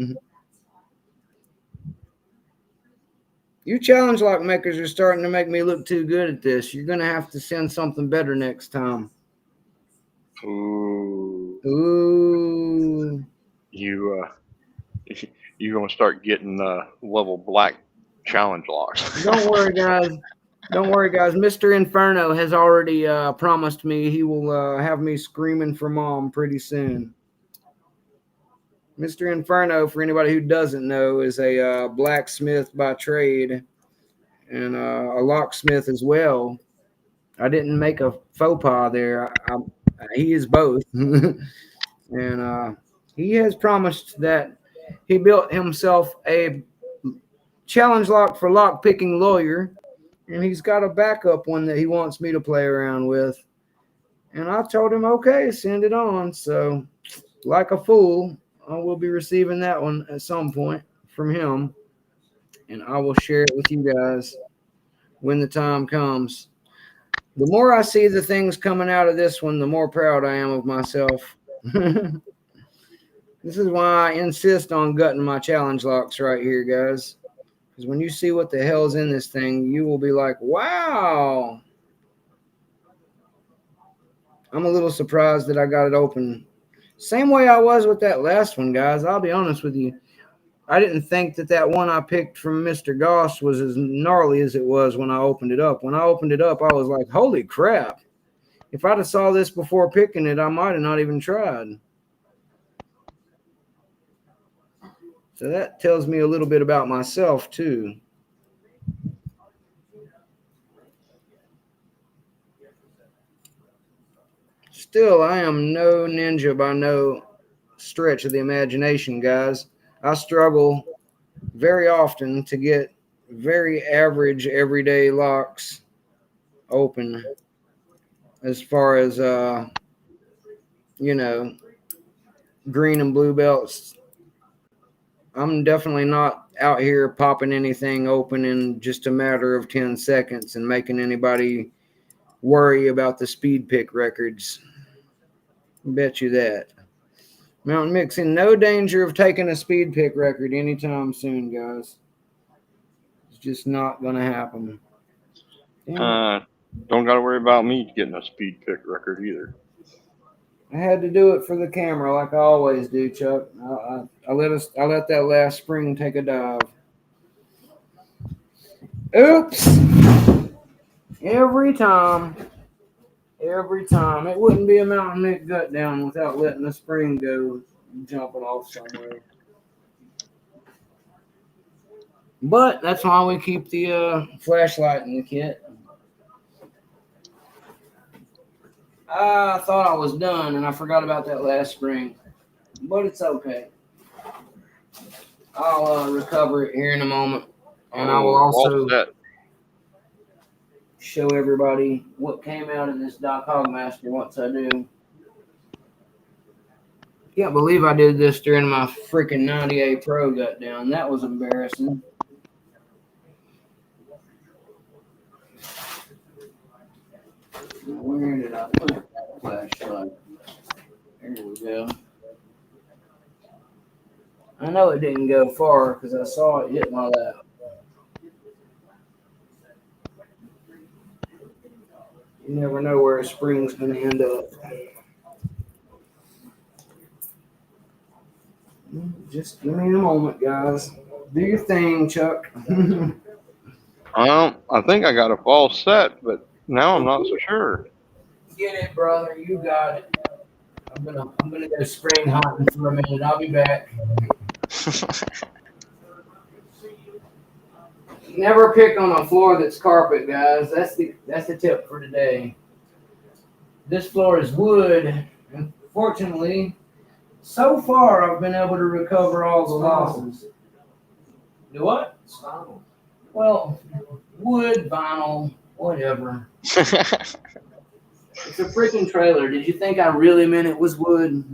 You challenge lock makers are starting to make me look too good at this. You're going to have to send something better next time.
Ooh.
Ooh.
You're gonna start getting level black challenge locks.
Don't worry, guys. Mr. Inferno has already promised me he will have me screaming for mom pretty soon. Mr. Inferno, for anybody who doesn't know, is a blacksmith by trade and a locksmith as well. I didn't make a faux pas there. He is both. And he has promised that he built himself a challenge lock for lock picking lawyer, and he's got a backup one that he wants me to play around with. And I told him, okay, send it on. So, like a fool, I will be receiving that one at some point from him, and I will share it with you guys when the time comes. The more I see the things coming out of this one, the more proud I am of myself. This is why I insist on gutting my challenge locks right here, guys. Because when you see what the hell's in this thing, you will be like, wow. I'm a little surprised that I got it open. Same way I was with that last one, guys. I'll be honest with you. I didn't think that one I picked from Mr. Goss was as gnarly as it was when I opened it up. When I opened it up, I was like, holy crap. If I'd have saw this before picking it, I might have not even tried. So that tells me a little bit about myself, too. Still, I am no ninja by no stretch of the imagination, guys. I struggle very often to get very average everyday locks open as far as, green and blue belts. I'm definitely not out here popping anything open in just a matter of 10 seconds and making anybody worry about the speed pick records. Bet you that. Mountain Mick's in no danger of taking a speed pick record anytime soon, guys. It's just not going to happen.
Don't got to worry about me getting a speed pick record either.
I had to do it for the camera like I always do, Chuck. I let that last spring take a dive. Oops! Every time. It wouldn't be a Mountain Mick gut down without letting the spring go jumping off somewhere. But that's why we keep the flashlight in the kit. I thought I was done, and I forgot about that last spring. But it's okay. I'll recover it here in a moment. And I will also show everybody what came out of this Doc Hog Master once I do. Can't believe I did this during my freaking 98 Pro got down. That was embarrassing. Where did I put that flashlight? There we go. I know it didn't go far because I saw it hit my lap. You never know where a spring's going to end up. Just give me a moment, guys. Do your thing, Chuck.
I think I got a false set, but now I'm not so sure.
Get it, brother. You got it. I'm gonna go spring hunting for a minute. I'll be back. Never pick on a floor that's carpet, guys. That's the tip for today. This floor is wood, and fortunately, so far I've been able to recover all the losses. Do what?
Vinyl.
Well, wood, vinyl, whatever. It's a freaking trailer. Did you think I really meant it was wood?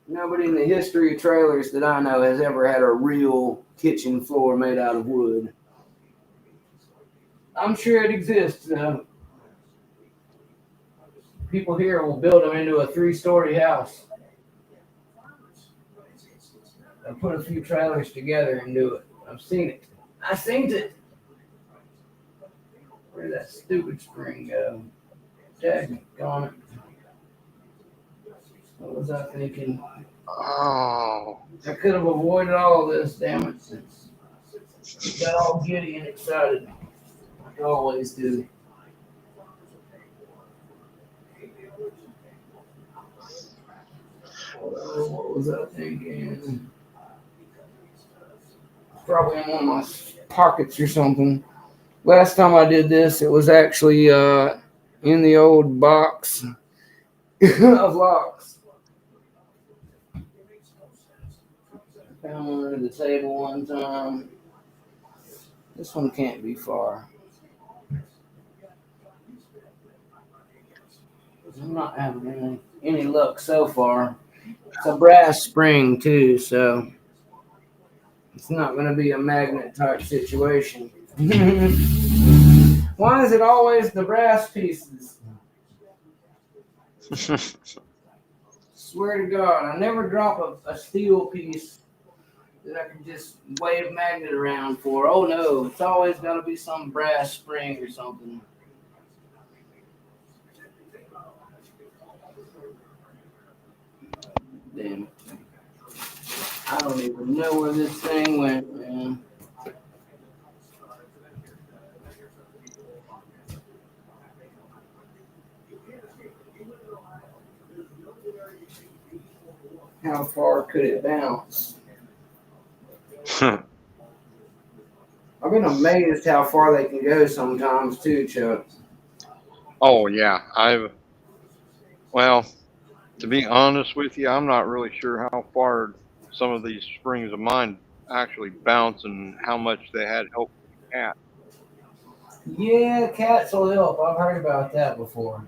Nobody in the history of trailers that I know has ever had a real kitchen floor made out of wood. I'm sure it exists, though. People here will build them into a 3-story house. They'll put a few trailers together and do it. I've seen it. I seen it. Where did that stupid spring go? Daggone it. What was I thinking?
Oh.
I could have avoided all this, damn it. Got all giddy and excited. Like I always do. What was I thinking? Probably in one of my pockets or something. Last time I did this, it was actually in the old box of locks. I found one under the table one time. This one can't be far. I'm not having any luck so far. It's a brass spring too, so it's not going to be a magnet type situation. Why is it always the brass pieces? Swear to God, I never drop a steel piece that I can just wave magnet around for. Oh no, it's always got to be some brass spring or something. Damn. I don't even know where this thing went, man. How far could it bounce? I've been amazed how far they can go sometimes too, Chuck.
Oh yeah, well, to be honest with you, I'm not really sure how far some of these springs of mine actually bounce and how much they had help with the cat.
Yeah, cats will help. I've heard about that before.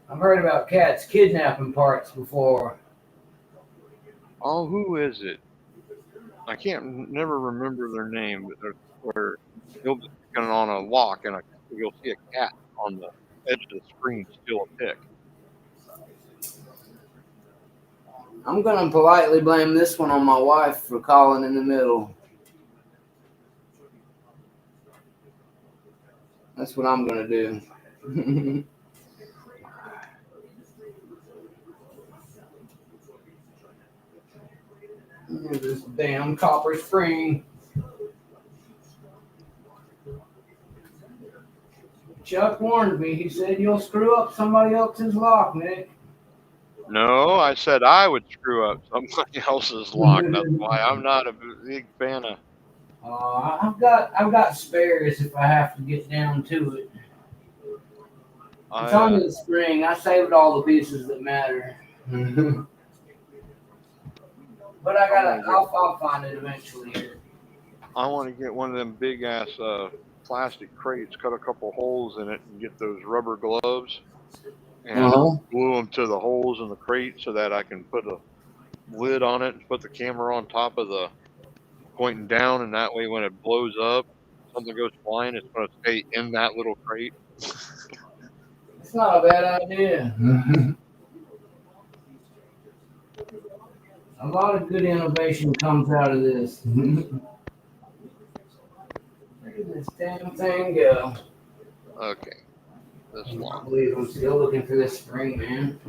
I've heard about cats kidnapping parts before.
Oh, who is it? I can't never remember their name, but where you'll be picking on a lock and you'll see a cat on the edge of the screen steal a pick.
I'm going to politely blame this one on my wife for calling in the middle. That's what I'm going to do. This damn copper spring. Chuck warned me. He said, you'll screw up somebody else's lock, Nick.
No, I said I would screw up somebody else's lock. That's why I'm not a big fan of.
I've got spares if I have to get down to it. It's on the spring. I saved all the pieces that matter. But I'll find it eventually here.
I want to get one of them big ass plastic crates, cut a couple holes in it, and get those rubber gloves and glue them to the holes in the crate so that I can put a lid on it and put the camera on top of the pointing down, and that way when it blows up, something goes flying, it's going to stay in that little crate.
It's not a bad idea. A lot of good innovation comes out of this. Where did this damn thing go?
Okay. This
I
one.
believe I'm still looking for this spring, man.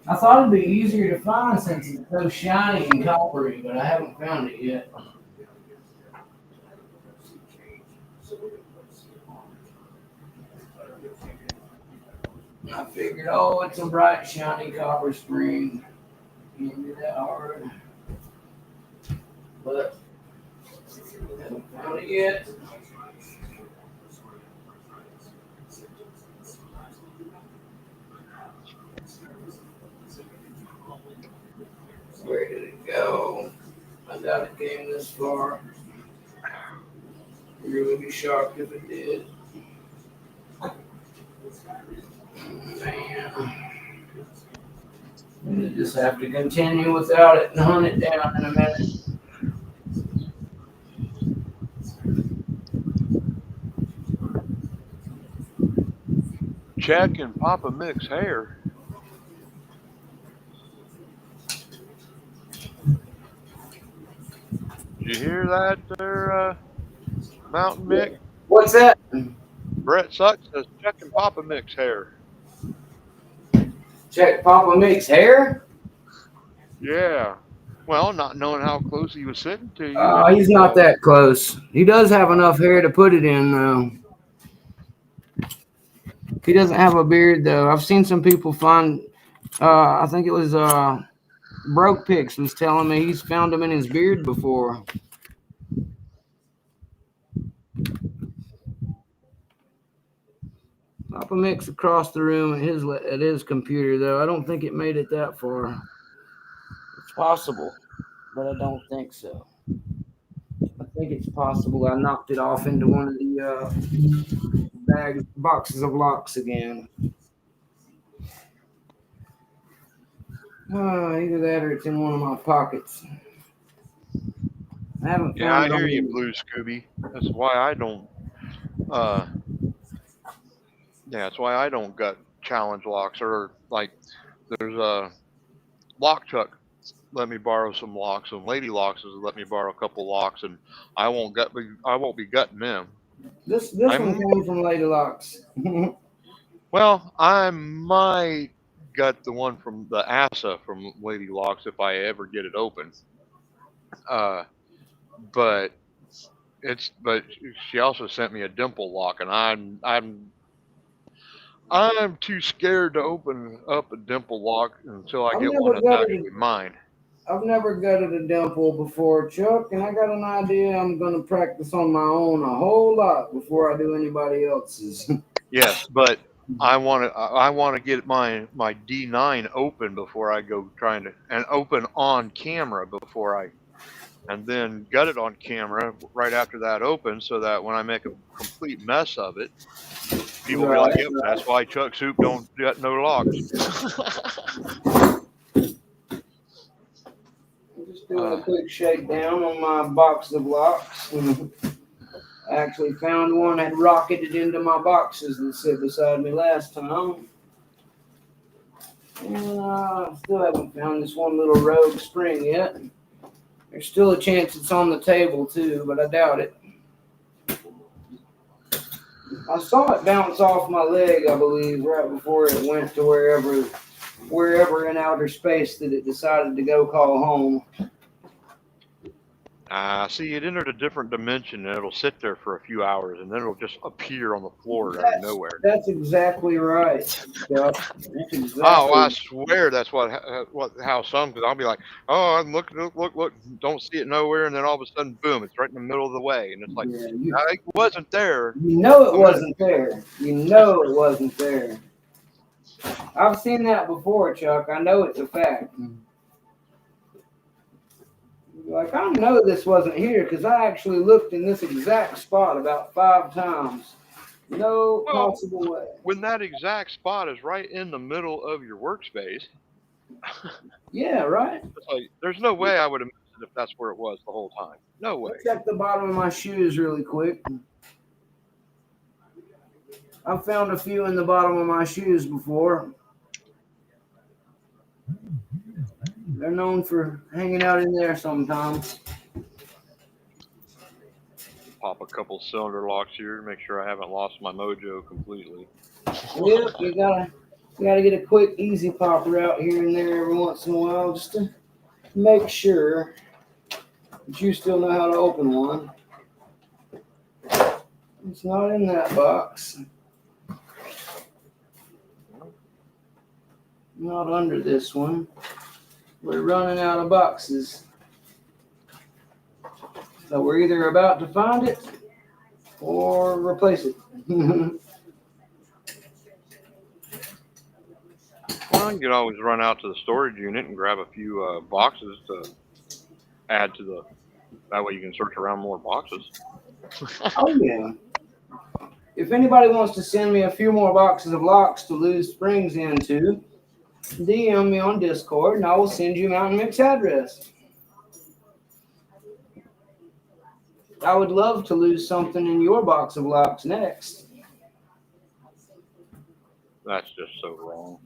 I thought it'd be easier to find since it's so shiny and coppery, but I haven't found it yet. I figured, oh, it's a bright, shiny copper spring. Can't do that hard. But I haven't found it yet. Where did it go? I doubt it came this far. I'd really be shocked if it did. Man. We'll just have to continue without it and hunt it down in a minute.
Checking Papa Mick's hair. Did you hear that there, Mountain Mick?
What's that?
Brett Sucks says checking Papa Mick's hair.
Check Papa Mick's hair?
Yeah. Well, not knowing how close he was sitting to you.
He's not that close. He does have enough hair to put it in, though. He doesn't have a beard, though. I've seen some people find, I think it was Broke Picks was telling me he's found him in his beard before. Papa Mick's across the room at his computer, though. I don't think it made it that far. It's possible, but I don't think so. I think it's possible I knocked it off into one of the boxes of locks again. Either that or it's in one of my pockets. I haven't found
Yeah, I
it
hear you, Blue Scooby. That's why I don't. That's why I don't gut challenge locks, or like there's a lock chuck let me borrow some locks, and Lady Locks has let me borrow a couple locks, and I won't be gutting them.
This one came from Lady Locks.
Well, I might gut the one from the ASA from Lady Locks if I ever get it open. But she also sent me a dimple lock, and I'm too scared to open up a dimple lock until I get one that's actually mine.
I've never gutted a dimple before, Chuck, and I got an idea I'm going to practice on my own a whole lot before I do anybody else's.
Yes, but I want to get my D9 open before I go and open on camera and then gut it on camera right after that open, so that when I make a complete mess of it, people will be like, yep, that's why Chuck SOUP don't gut no locks.
Just doing a quick shakedown on my box of locks. I actually found one that rocketed into my boxes that sit beside me last time. And I still haven't found this one little rogue spring yet. There's still a chance it's on the table too, but I doubt it. I saw it bounce off my leg, I believe, right before it went to wherever in outer space that it decided to go call home.
See, it entered a different dimension, and it'll sit there for a few hours, and then it'll just appear on the floor out of nowhere.
That's exactly right. Yep. That's exactly.
Oh, I swear that's how some, because I'll be like, oh, I'm looking, look, don't see it nowhere, and then all of a sudden, boom, it's right in the middle of the way, and it's like, it wasn't there.
You know it wasn't there. You know it wasn't there. I've seen that before, Chuck. I know it's a fact. Like, I know this wasn't here because I actually looked in this exact spot about 5 times. No possible way.
When that exact spot is right in the middle of your workspace.
Yeah, right.
It's like, there's no way I would have missed it if that's where it was the whole time. No way.
Check the bottom of my shoes really quick. I've found a few in the bottom of my shoes before. They're known for hanging out in there sometimes.
Pop a couple cylinder locks here to make sure I haven't lost my mojo completely.
Yep, you gotta get a quick, easy popper out here and there every once in a while just to make sure that you still know how to open one. It's not in that box. Not under this one. We're running out of boxes. So we're either about to find it or replace it.
Well, you can always run out to the storage unit and grab a few boxes to add to the. That way you can search around more boxes.
Oh, yeah. If anybody wants to send me a few more boxes of locks to lose springs into, DM me on Discord and I will send you Mountain Mick's address. I would love to lose something in your box of locks next.
That's just so wrong.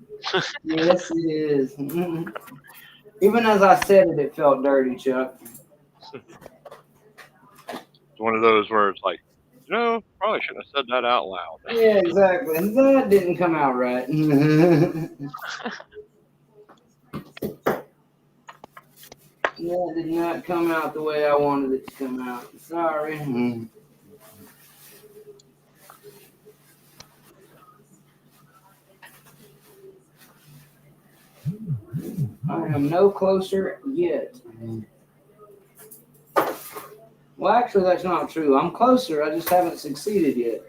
Yes, it is. Even as I said it, it felt dirty, Chuck.
It's one of those where it's like, probably shouldn't have said that out loud.
Yeah, exactly. That didn't come out right. That did not come out the way I wanted it to come out. Sorry. I am no closer yet. Well, actually, that's not true. I'm closer. I just haven't succeeded yet.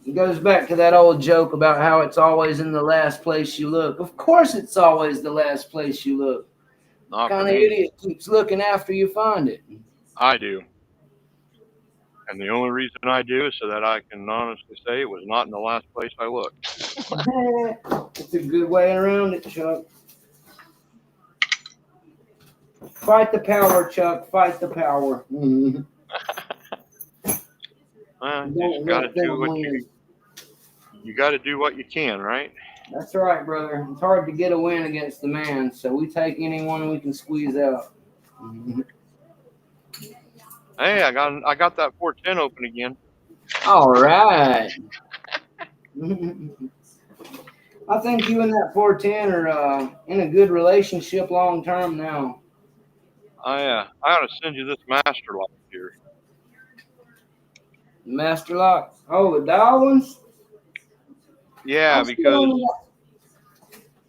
It goes back to that old joke about how it's always in the last place you look. Of course it's always the last place you look. What kind of idiot keeps looking after you find it?
I do. And the only reason I do is so that I can honestly say it was not in the last place I looked.
It's a good way around it, Chuck. Fight the power, Chuck. Fight the power.
You just gotta do what you gotta do what you can, right?
That's right, brother. It's hard to get a win against the man, so we take anyone we can squeeze out.
Hey, I got that 410 open again.
All right. I think you and that 410 are in a good relationship long term now.
I ought to send you this master lock here.
Master lock. Oh, the dial ones?
Yeah, because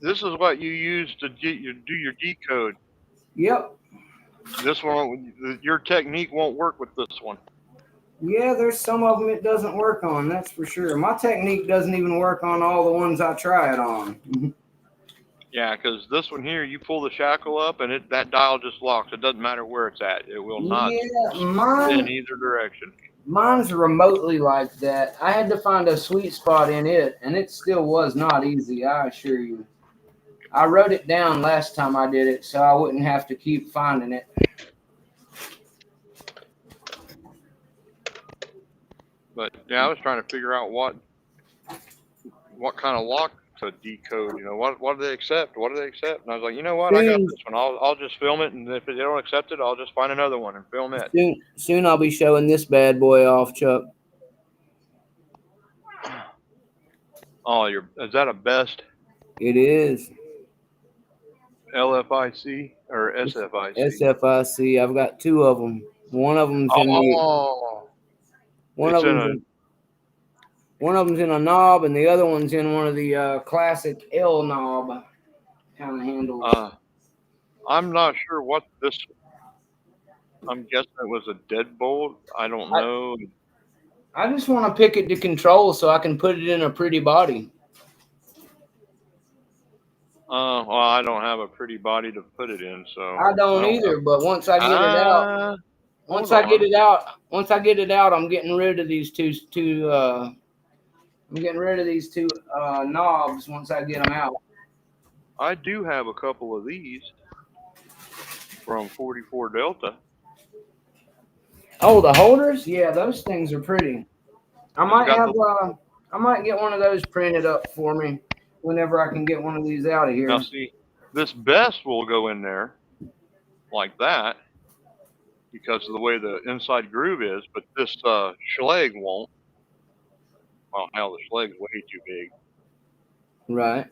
this is what you use to do your decode.
Yep.
This one, your technique won't work with this one.
Yeah, there's some of them it doesn't work on, that's for sure. My technique doesn't even work on all the ones I try it on.
Yeah, because this one here, you pull the shackle up and that dial just locks. It doesn't matter where it's at. It will not spin in either direction.
Mine's remotely like that. I had to find a sweet spot in it, and it still was not easy, I assure you. I wrote it down last time I did it, so I wouldn't have to keep finding it.
But yeah, I was trying to figure out what kind of lock to decode. What do they accept? What do they accept? And I was like, you know what? I got this one. I'll just film it, and if they don't accept it, I'll just find another one and film it.
Soon I'll be showing this bad boy off, Chuck.
Oh, is that a best?
It is.
LFIC or SFIC?
SFIC. I've got 2 of them. One of them's in the
Oh,
one
it's
of them's one of them's in a knob, and the other one's in one of the classic L knob kind of handles.
I'm not sure what this. I'm guessing it was a deadbolt. I don't know.
I just want to pick it to control so I can put it in a pretty body.
Well, I don't have a pretty body to put it in, so
I don't either. But once I get it out, once I get it out, I'm getting rid of these two. I'm getting rid of these 2 knobs once I get them out.
I do have a couple of these from 44 Delta.
Oh, the holders? Yeah, those things are pretty. I might get one of those printed up for me whenever I can get one of these out of here.
Now, see, this best will go in there like that because of the way the inside groove is, but this Schleg won't. Well, hell, the Schleg's way too big.
Right.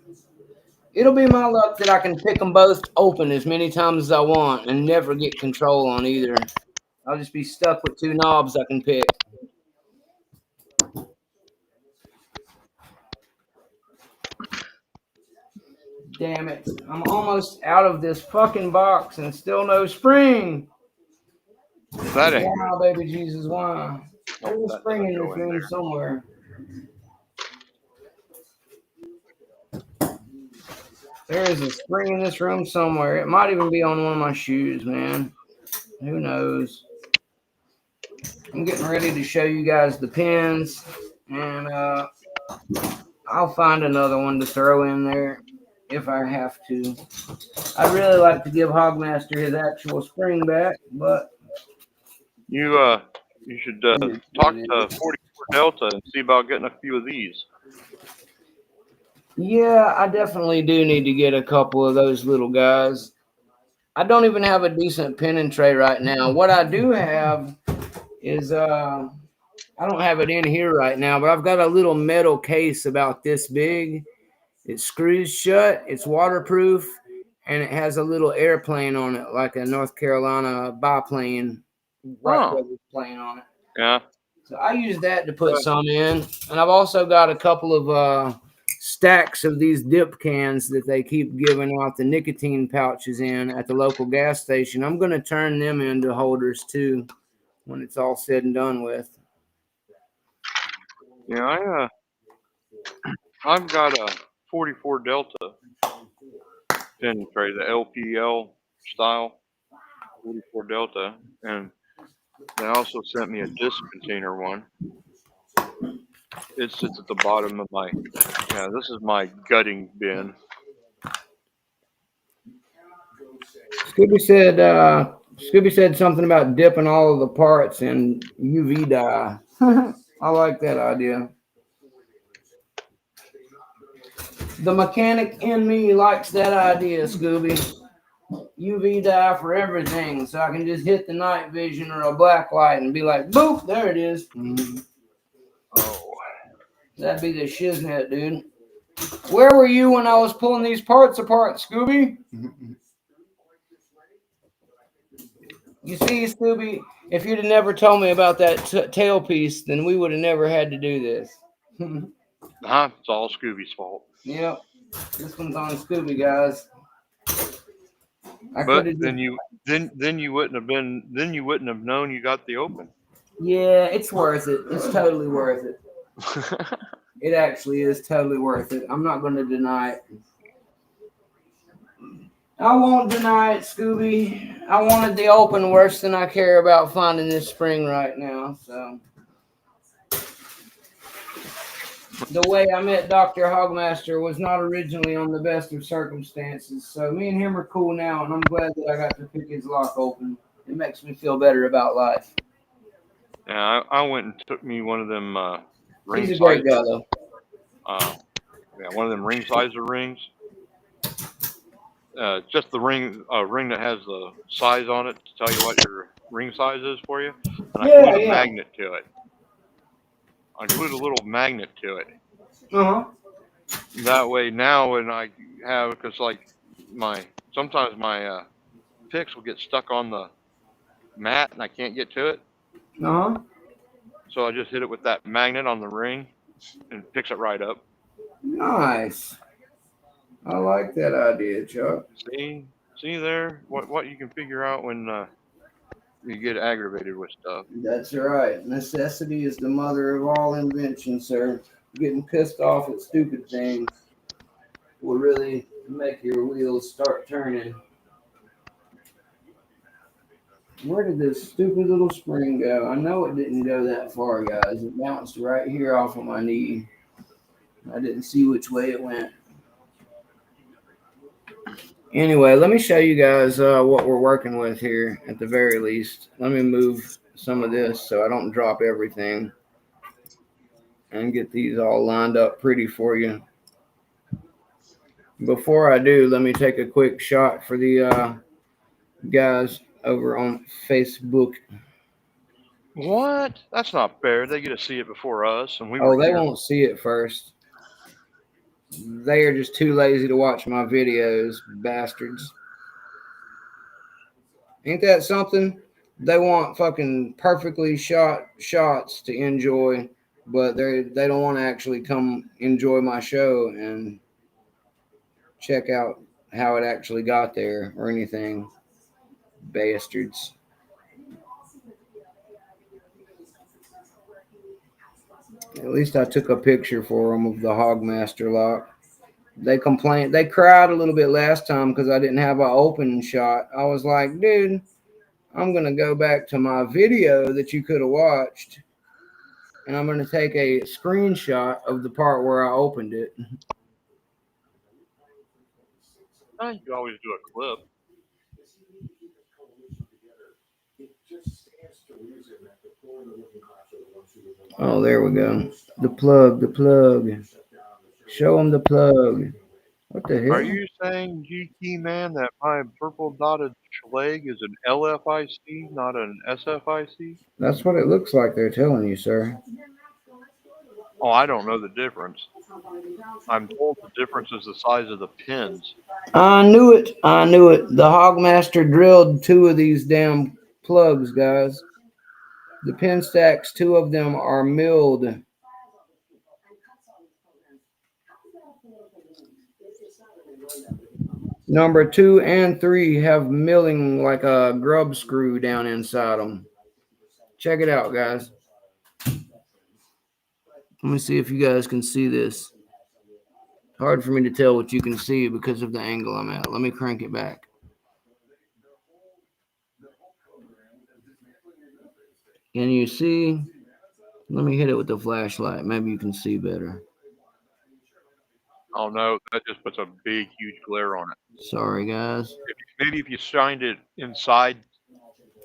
It'll be my luck that I can pick them both open as many times as I want and never get control on either. I'll just be stuck with 2 knobs I can pick. Damn it. I'm almost out of this fucking box and still no spring.
That ain't
wow,
good.
Baby Jesus, why? There's a spring in this room somewhere. There is a spring in this room somewhere. It might even be on one of my shoes, man. Who knows? I'm getting ready to show you guys the pins, and I'll find another one to throw in there if I have to. I'd really like to give Hogmaster his actual spring back, but
you should talk to 44 Delta and see about getting a few of these.
yeah, I definitely do need to get a couple of those little guys. I don't even have a decent pin and tray right now. What I do have is I don't have it in here right now, but I've got a little metal case about this big. It screws shut, it's waterproof, and it has a little airplane on it, like a North Carolina biplane, plane on it.
Yeah.
So I use that to put some in. And I've also got a couple of stacks of these dip cans that they keep giving out the nicotine pouches in at the local gas station. I'm going to turn them into holders too when it's all said and done with.
Yeah, I've got a 44 Delta pin tray, the LPL style 44 Delta, and they also sent me a disc container one. It sits at the bottom of my, this is my gutting bin.
Scooby said something about dipping all of the parts in UV dye. I like that idea. The mechanic in me likes that idea, Scooby. UV dye for everything, so I can just hit the night vision or a black light and be like, boop, there it is.
Oh,
that'd be the shiznit, dude. Where were you when I was pulling these parts apart, Scooby? You see, Scooby, if you'd have never told me about that tailpiece, then we would have never had to do this.
It's all Scooby's fault.
Yep, this one's on Scooby, guys.
But then you wouldn't have known you got the open.
Yeah, it's worth it. It's totally worth it. It actually is totally worth it. I'm not going to deny it. I won't deny it, Scooby. I wanted the open worse than I care about finding this spring right now. So the way I met Dr. Hogmaster was not originally on the best of circumstances. So me and him are cool now, and I'm glad that I got to pick his lock open. It makes me feel better about life.
Yeah, I went and took me one of them ring.
He's a great guy, though.
One of them ring sizer rings. Just the ring that has the size on it to tell you what your ring size is for you. And I glued a magnet to it. I glued a little magnet to it.
Uh-huh.
That way now when I have, because like my sometimes my picks will get stuck on the mat and I can't get to it.
Uh-huh.
So I just hit it with that magnet on the ring and it picks it right up.
Nice. I like that idea, Chuck.
See there what you can figure out when you get aggravated with stuff.
That's right. Necessity is the mother of all invention, sir. Getting pissed off at stupid things will really make your wheels start turning. Where did this stupid little spring go? I know it didn't go that far, guys. It bounced right here off of my knee. I didn't see which way it went. Anyway, let me show you guys what we're working with here at the very least. Let me move some of this so I don't drop everything and get these all lined up pretty for you. Before I do, let me take a quick shot for the guys over on Facebook.
What? That's not fair. They get to see it before us, and we
Oh,
were
they
here.
won't see it first. They are just too lazy to watch my videos, bastards. Ain't that something? They want fucking perfectly shot shots to enjoy, but they don't want to actually come enjoy my show and check out how it actually got there or anything. Bastards. At least I took a picture for them of the Hogmaster lock. They complained. They cried a little bit last time because I didn't have an open shot. I was like, dude, I'm going to go back to my video that you could have watched, and I'm going to take a screenshot of the part where I opened it.
You could always do a clip.
Oh, there we go. The plug. Show them the plug. What the hell?
Are you saying, GT man, that my purple dotted leg is an LFIC, not an SFIC?
That's what it looks like they're telling you, sir.
Oh, I don't know the difference. I'm told the difference is the size of the pins.
I knew it. The Hogmaster drilled 2 of these damn plugs, guys. The pin stacks, 2 of them are milled. Number 2 and 3 have milling like a grub screw down inside them. Check it out, guys. Let me see if you guys can see this. Hard for me to tell what you can see because of the angle I'm at. Let me crank it back. Can you see? Let me hit it with the flashlight. Maybe you can see better.
Oh no, that just puts a big, huge glare on it.
Sorry, guys.
Maybe if you shined it inside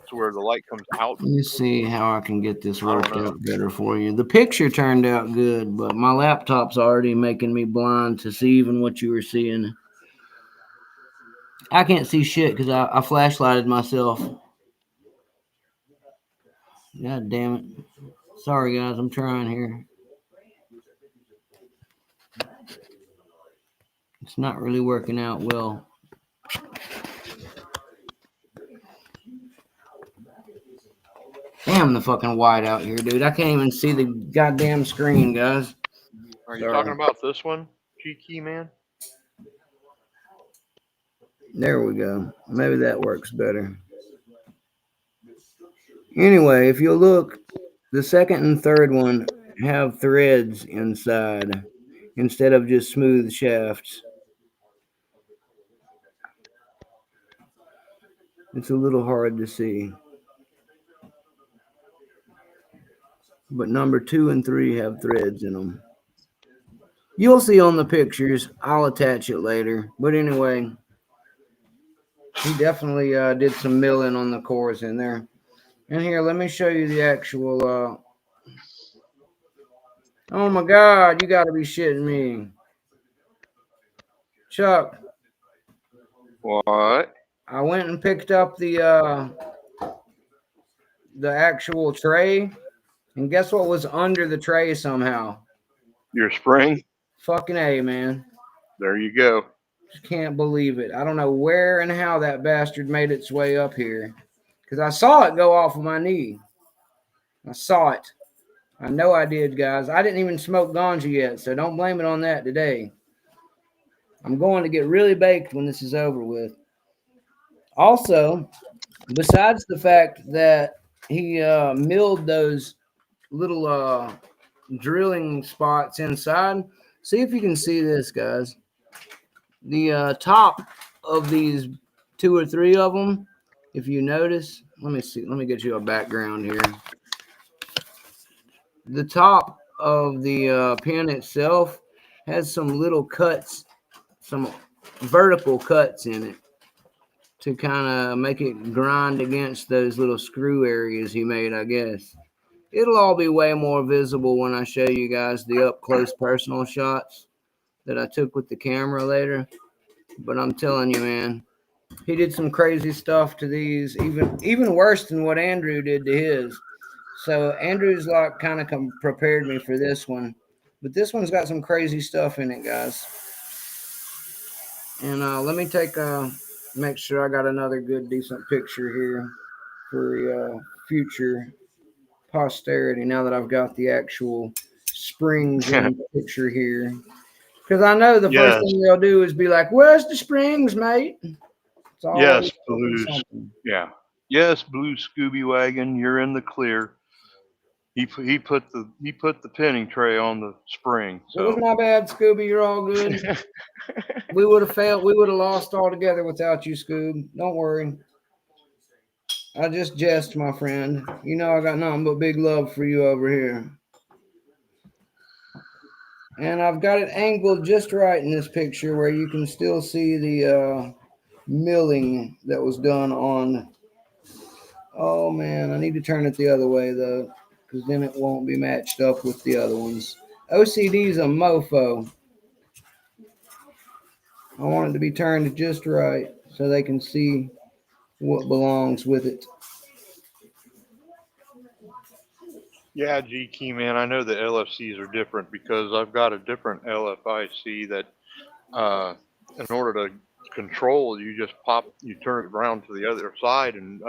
to where the light comes out.
Let me see how I can get this worked out better for you. The picture turned out good, but my laptop's already making me blind to see even what you were seeing. I can't see shit because I flashlighted myself. God damn it. Sorry, guys. I'm trying here. It's not really working out well. Damn the fucking white out here, dude. I can't even see the goddamn screen, guys.
Are you talking about this one, G-Key man?
There we go. Maybe that works better. Anyway, if you look, the second and third one have threads inside instead of just smooth shafts. It's a little hard to see. But number 2 and 3 have threads in them. You'll see on the pictures. I'll attach it later. But anyway, he definitely did some milling on the cores in there. And here, let me show you the actual... Oh my God, you got to be shitting me. Chuck.
What?
I went and picked up the actual tray, and guess what was under the tray somehow?
Your spring?
Fucking A, man.
There you go.
Just can't believe it. I don't know where and how that bastard made its way up here. Because I saw it go off of my knee. I saw it. I know I did, guys. I didn't even smoke ganja yet, so don't blame it on that today. I'm going to get really baked when this is over with. Also, besides the fact that he milled those little drilling spots inside, see if you can see this, guys. The top of these 2 or 3 of them, if you notice, let me see. Let me get you a background here. The top of the pin itself has some little cuts, some vertical cuts in it to kind of make it grind against those little screw areas he made, I guess. It'll all be way more visible when I show you guys the up close personal shots that I took with the camera later. But I'm telling you, man, he did some crazy stuff to these, even worse than what Andrew did to his. So Andrew's like kind of prepared me for this one, but this one's got some crazy stuff in it, guys. And let me make sure I got another good, decent picture here for future posterity. Now that I've got the actual springs in the picture here, because I know the first thing they'll do is be like, "Where's the springs, mate?" It's always something.
Yeah. Yes, Blue Scooby Wagon, you're in the clear. He put the pinning tray on the spring. So.
It was my bad, Scooby. You're all good. We would have failed. We would have lost altogether without you, Scoob. Don't worry. I just jest, my friend. You know I got nothing but big love for you over here. And I've got it angled just right in this picture where you can still see the milling that was done on. Oh, man. I need to turn it the other way, though, because then it won't be matched up with the other ones. OCD's a mofo. I want it to be turned just right so they can see what belongs with it.
Yeah, G-Key, man, I know the LFCs are different because I've got a different LFIC that in order to control, you just you turn it around to the other side and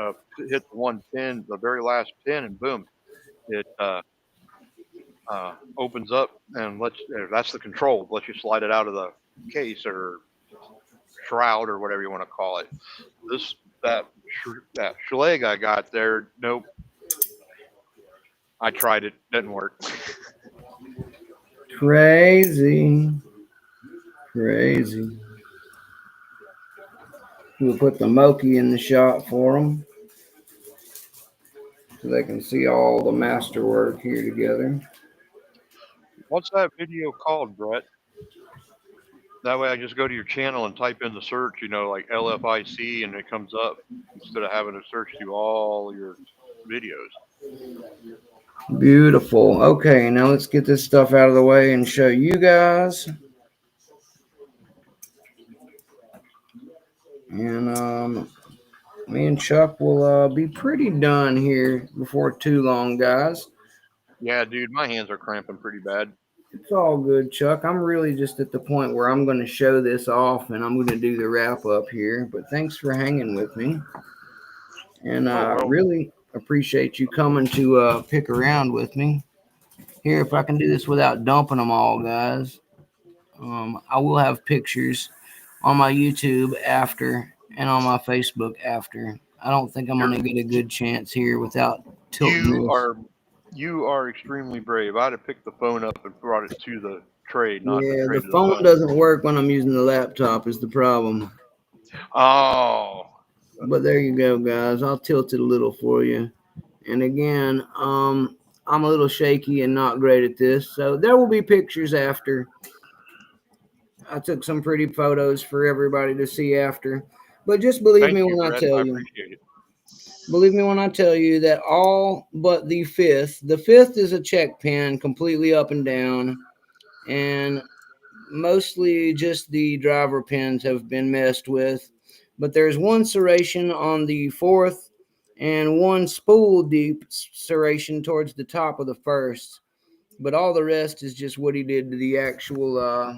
hit the one pin, the very last pin, and boom, it opens up and that's the control. Lets you slide it out of the case or shroud or whatever you want to call it. That Schleg I got there, nope. I tried it, didn't work.
Crazy. We'll put the M1ck in the shot for them so they can see all the masterwork here together.
What's that video called, Brett? That way I just go to your channel and type in the search, like LFIC, and it comes up instead of having to search through all your videos.
Beautiful. Okay, now let's get this stuff out of the way and show you guys. And me and Chuck will be pretty done here before too long, guys.
Yeah, dude, my hands are cramping pretty bad.
It's all good, Chuck. I'm really just at the point where I'm going to show this off and I'm going to do the wrap up here. But thanks for hanging with me. And I really appreciate you coming to pick around with me. Here, if I can do this without dumping them all, guys, I will have pictures on my YouTube after and on my Facebook after. I don't think I'm going to get a good chance here without tilting this.
You are extremely brave. I'd have picked the phone up and brought it to the tray, not
Yeah,
the
the phone doesn't work when I'm using the laptop is the problem.
Oh.
But there you go, guys. I'll tilt it a little for you. And again, I'm a little shaky and not great at this. So there will be pictures after. I took some pretty photos for everybody to see after. But just believe me when I tell you. Believe me when I tell you that all but the fifth is a check pin completely up and down, and mostly just the driver pins have been messed with. But there's one serration on the fourth and one spool deep serration towards the top of the first. But all the rest is just what he did to the actual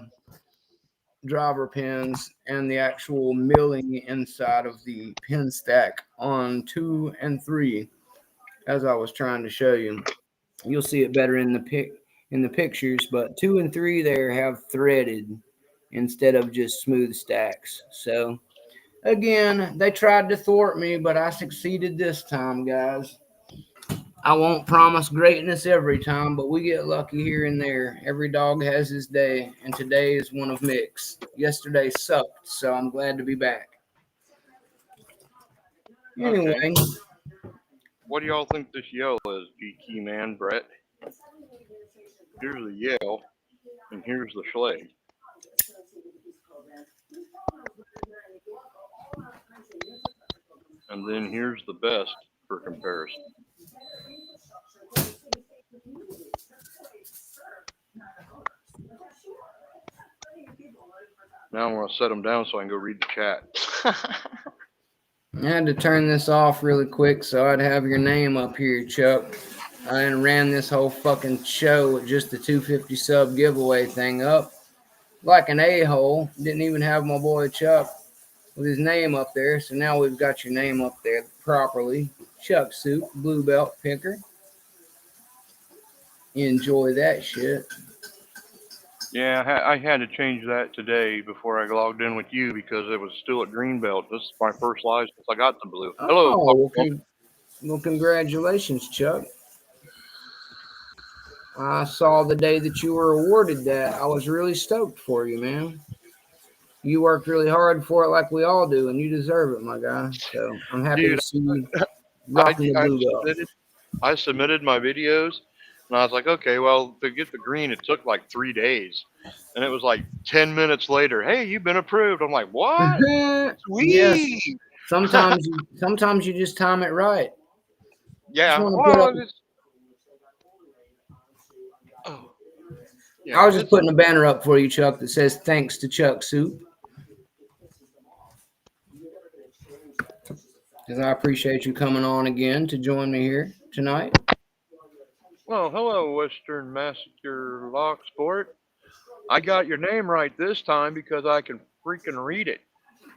driver pins and the actual milling inside of the pin stack on 2 and 3, as I was trying to show you. You'll see it better in the pictures, but 2 and 3 there have threaded instead of just smooth stacks. So again, they tried to thwart me, but I succeeded this time, guys. I won't promise greatness every time, but we get lucky here and there. Every dog has his day, and today is one of Mick's. Yesterday sucked, so I'm glad to be back. Anyway,
Okay. What do y'all think this yell is, GT man, Brett? Here's the yell, and here's the Schley. And then here's the best for comparison. Now I'm going to set them down so I can go read the chat.
I had to turn this off really quick so I'd have your name up here, Chuck. I ran this whole fucking show with just the 250 sub giveaway thing up like an a-hole. Didn't even have my boy Chuck with his name up there. So now we've got your name up there properly. Chuck Soup, blue belt picker. Enjoy that shit.
Yeah, I had to change that today before I logged in with you because it was still at green belt. This is my first live since I got the blue. Hello.
Oh, well, congratulations, Chuck. I saw the day that you were awarded that. I was really stoked for you, man. You worked really hard for it like we all do, and you deserve it, my guy. So I'm happy to see you rocking the blue belt.
I submitted my videos, and I was like, okay, well, to get the green, it took like 3 days. And it was like 10 minutes later, hey, you've been approved. I'm like, what? Sweet.
Yes. Sometimes you just time it right.
Yeah.
Yeah, I was just putting a banner up for you, Chuck, that says thanks to Chuck Soup. Because I appreciate you coming on again to join me here tonight.
Well, hello, Western Massacre Lock Sport. I got your name right this time because I can freaking read it.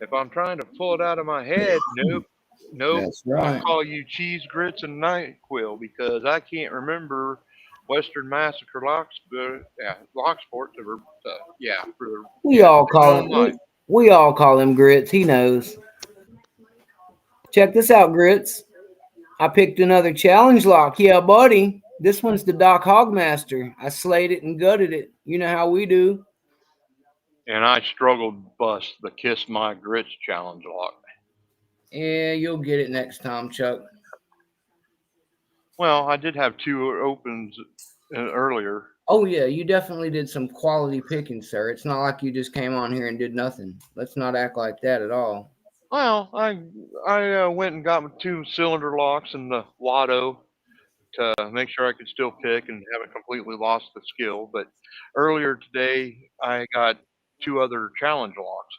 If I'm trying to pull it out of my head, nope.
That's right.
I'll call you Cheese Grits and NyQuil because I can't remember Western Massacre Lock Sport.
We all call him Grits. He knows. Check this out, Grits. I picked another challenge lock. Yeah, buddy. This one's the Doc Hog Master. I slayed it and gutted it. You know how we do.
And I struggled to bust the Kiss My Grits challenge lock.
Yeah, you'll get it next time, Chuck.
Well, I did have 2 opens earlier.
Oh, yeah, you definitely did some quality picking, sir. It's not like you just came on here and did nothing. Let's not act like that at all.
Well, I went and got my 2 cylinder locks and the Lotto to make sure I could still pick and haven't completely lost the skill. But earlier today, I got 2 other challenge locks.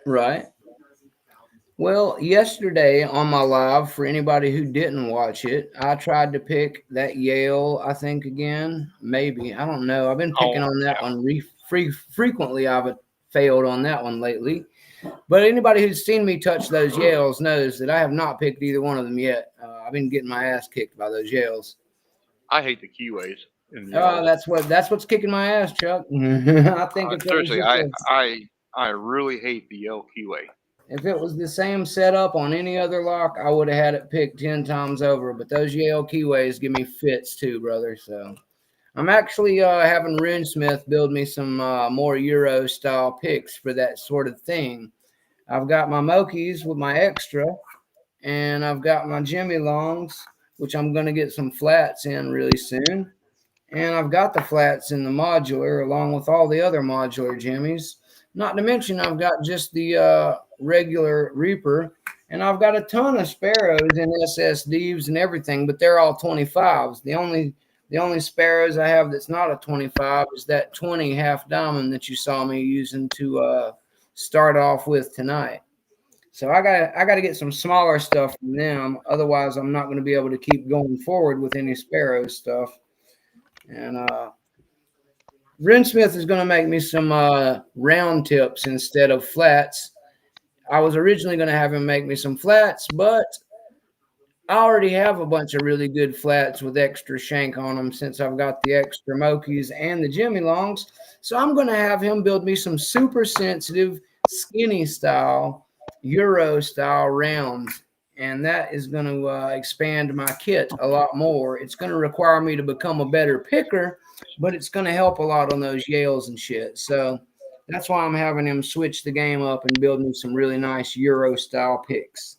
Right. Well, yesterday on my live, for anybody who didn't watch it, I tried to pick that Yale, I think, again. Maybe. I don't know. I've been picking on that one frequently. I've failed on that one lately. But anybody who's seen me touch those Yales knows that I have not picked either one of them yet. I've been getting my ass kicked by those Yales.
I hate the keyways.
That's what's kicking my ass, Chuck. I think
seriously, I really hate the Yale keyway.
If it was the same setup on any other lock, I would have had it picked 10 times over. But those Yale keyways give me fits too, brother. So I'm actually having Runesmith build me some more Euro style picks for that sort of thing. I've got my Mokies with my extra, and I've got my Jimmy Longs, which I'm going to get some flats in really soon. And I've got the flats in the modular along with all the other modular Jimmys. Not to mention I've got just the regular Reaper, and I've got a ton of Sparrows and SSDs and everything, but they're all 25s. The only Sparrows I have that's not a 25 is that 20 half diamond that you saw me using to start off with tonight. So I gotta get some smaller stuff from them. Otherwise, I'm not going to be able to keep going forward with any Sparrow stuff. And Ren Smith is going to make me some round tips instead of flats. I was originally going to have him make me some flats, but I already have a bunch of really good flats with extra shank on them since I've got the extra Mokies and the Jimmy Longs. So I'm going to have him build me some super sensitive, skinny style, Euro style rounds. And that is going to expand my kit a lot more. It's going to require me to become a better picker, but it's going to help a lot on those Yales and shit. So that's why I'm having him switch the game up and build me some really nice Euro style picks.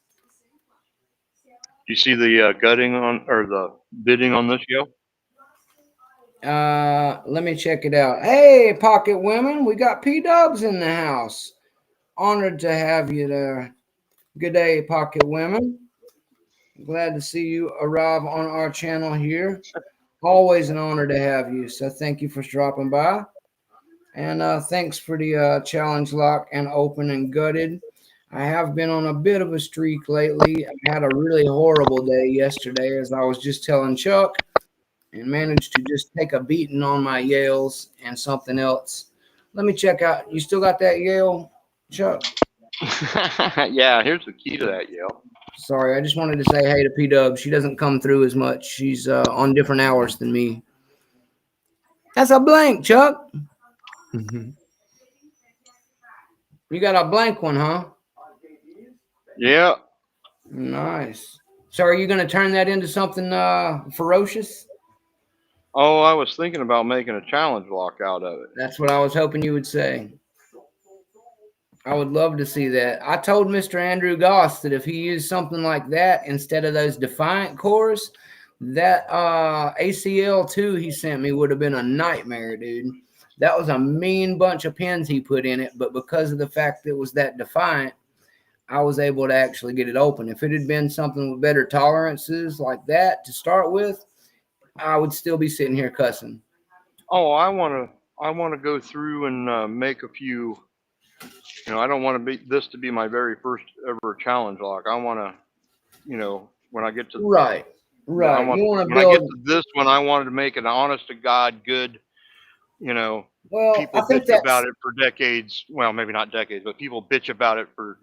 You see the gutting on or the bidding on this, yo?
Let me check it out. Hey, Pocket Women, we got P-Dubs in the house. Honored to have you there. Good day, Pocket Women. Glad to see you arrive on our channel here. Always an honor to have you. So thank you for dropping by. And thanks for the challenge lock and open and gutted. I have been on a bit of a streak lately. I had a really horrible day yesterday, as I was just telling Chuck, and managed to just take a beating on my Yales and something else. Let me check out. You still got that Yale, Chuck?
Yeah, here's the key to that, yo.
Sorry, I just wanted to say hey to P-Dub. She doesn't come through as much. She's on different hours than me. That's a blank, Chuck. You got a blank one, huh?
Yeah.
Nice. So are you going to turn that into something ferocious?
Oh, I was thinking about making a challenge lock out of it.
That's what I was hoping you would say. I would love to see that. I told Mr. Andrew Goss that if he used something like that instead of those Defiant cores, that ACL2 he sent me would have been a nightmare, dude. That was a mean bunch of pins he put in it, but because of the fact that it was that Defiant, I was able to actually get it open. If it had been something with better tolerances like that to start with, I would still be sitting here cussing.
Oh, I want to go through and make a few. You know, I don't want this to be my very first ever challenge lock. I want to, when I get to
Right.
I
You want to
when I get
build.
to this one, I wanted to make an honest to God good. You know,
Well, I
people
think
bitch about
that's
it for decades. Well, maybe not decades, but people bitch about it for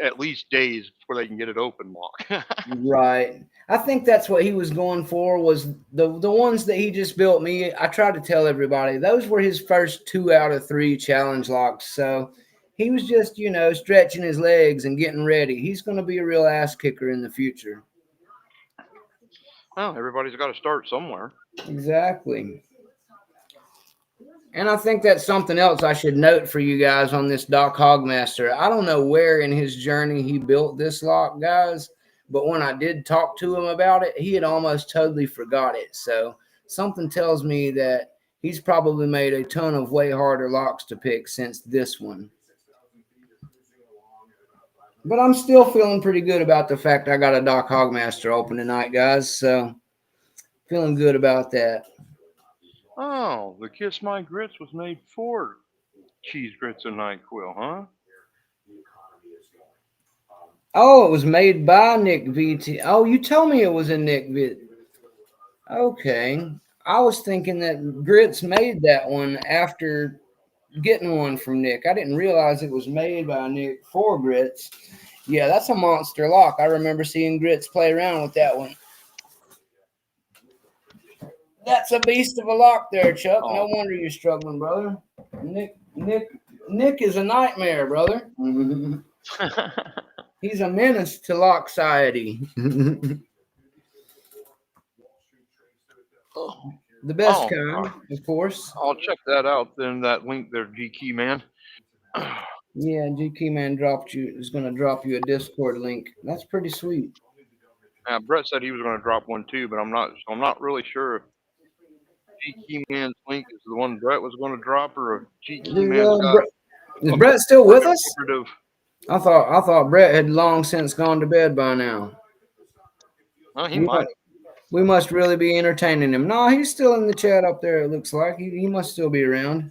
at least days before they can get it open lock.
right. I think that's what he was going for was the ones that he just built me. I tried to tell everybody those were his first 2 out of 3 challenge locks. So he was just, stretching his legs and getting ready. He's going to be a real ass kicker in the future.
Well, everybody's got to start somewhere.
Exactly. And I think that's something else I should note for you guys on this Doc Hog Master. I don't know where in his journey he built this lock, guys, but when I did talk to him about it, he had almost totally forgot it. So something tells me that he's probably made a ton of way harder locks to pick since this one. But I'm still feeling pretty good about the fact I got a Doc Hog Master open tonight, guys. So feeling good about that.
Oh, the Kiss My Grits was made for cheese grits and NyQuil, huh?
Oh, it was made by Nick VT. Oh, you told me it was a Nick VT. Okay. I was thinking that Grits made that one after getting one from Nick. I didn't realize it was made by Nick for Grits. Yeah, that's a monster lock. I remember seeing Grits play around with that one. That's a beast of a lock there, Chuck.
Oh.
No wonder you're struggling, brother. Nick is a nightmare, brother. He's a menace to lock society. The best kind, of course.
I'll check that out then. That link there, G Key Man.
Yeah, GK Man is going to drop you a Discord link. That's pretty sweet.
Brett said he was going to drop one too, but I'm not really sure if G Key Man's link is the one Brett was going to drop, or if G Key Man's got.
Is Brett still with us?
Operative.
I thought Brett had long since gone to bed by now.
Well, he might.
We must really be entertaining him. No, he's still in the chat up there. It looks like he must still be around.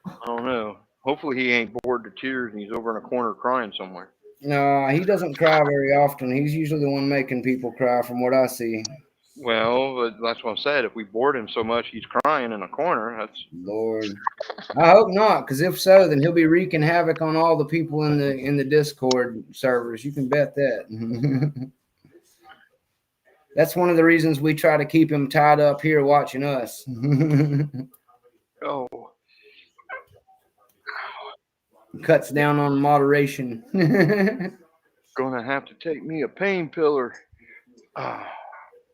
I don't know. Hopefully he ain't bored to tears and he's over in a corner crying somewhere.
No, he doesn't cry very often. He's usually the one making people cry, from what I see.
Well, but that's what I said. If we bored him so much he's crying in a corner, that's
Lord, I hope not, because if so, then he'll be wreaking havoc on all the people in the Discord servers. You can bet that. That's one of the reasons we try to keep him tied up here watching us.
oh.
Cuts down on moderation.
Gonna have to take me a painkiller.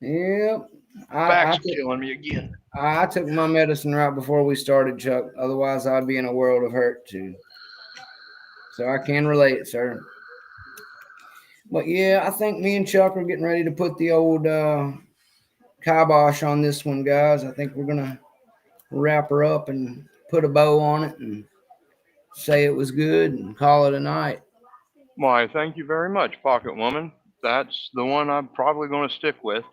Yep.
Back's killing me again.
I took my medicine right before we started, Chuck. Otherwise, I'd be in a world of hurt too. So I can relate, sir. But yeah, I think me and Chuck are getting ready to put the old kibosh on this one, guys. I think we're gonna wrap her up and put a bow on it and say it was good and call it a night.
Why, thank you very much, Pocket Woman. That's the one I'm probably going to stick with,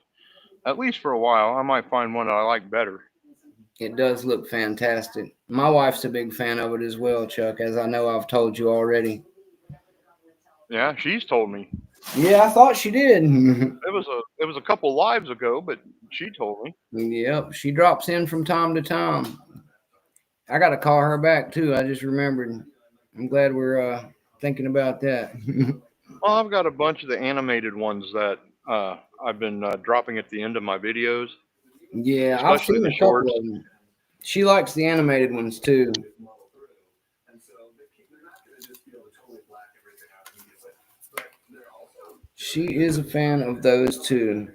at least for a while. I might find one that I like better.
It does look fantastic. My wife's a big fan of it as well, Chuck, as I know I've told you already.
Yeah, she's told me.
Yeah, I thought she did.
It was a couple lives ago, but she told me.
Yep, she drops in from time to time. I got to call her back too. I just remembered. I'm glad we're thinking about that.
Well, I've got a bunch of the animated ones that I've been dropping at the end of my videos.
Yeah, I've seen a couple of them. She likes the animated ones too. She is a fan of those too.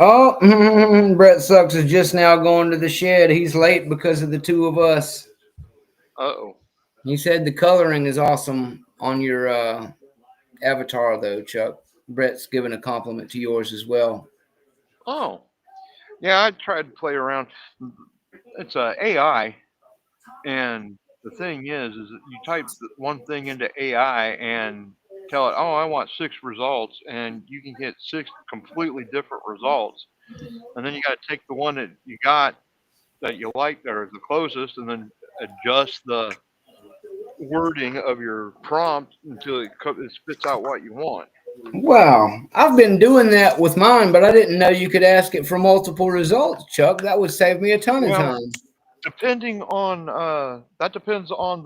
Oh, Brett Sucks is just now going to the shed. He's late because of the two of us.
Uh-oh.
He said the coloring is awesome on your avatar, though, Chuck. Brett's giving a compliment to yours as well.
Oh. Yeah, I tried to play around. It's AI, and the thing is that you type one thing into AI and tell it, oh, I want 6 results, and you can get 6 completely different results. And then you got to take the one that you got that you like that are the closest, and then adjust the wording of your prompt until it spits out what you want.
Wow, I've been doing that with mine, but I didn't know you could ask it for multiple results, Chuck. That would save me a ton of time.
Depending on that depends on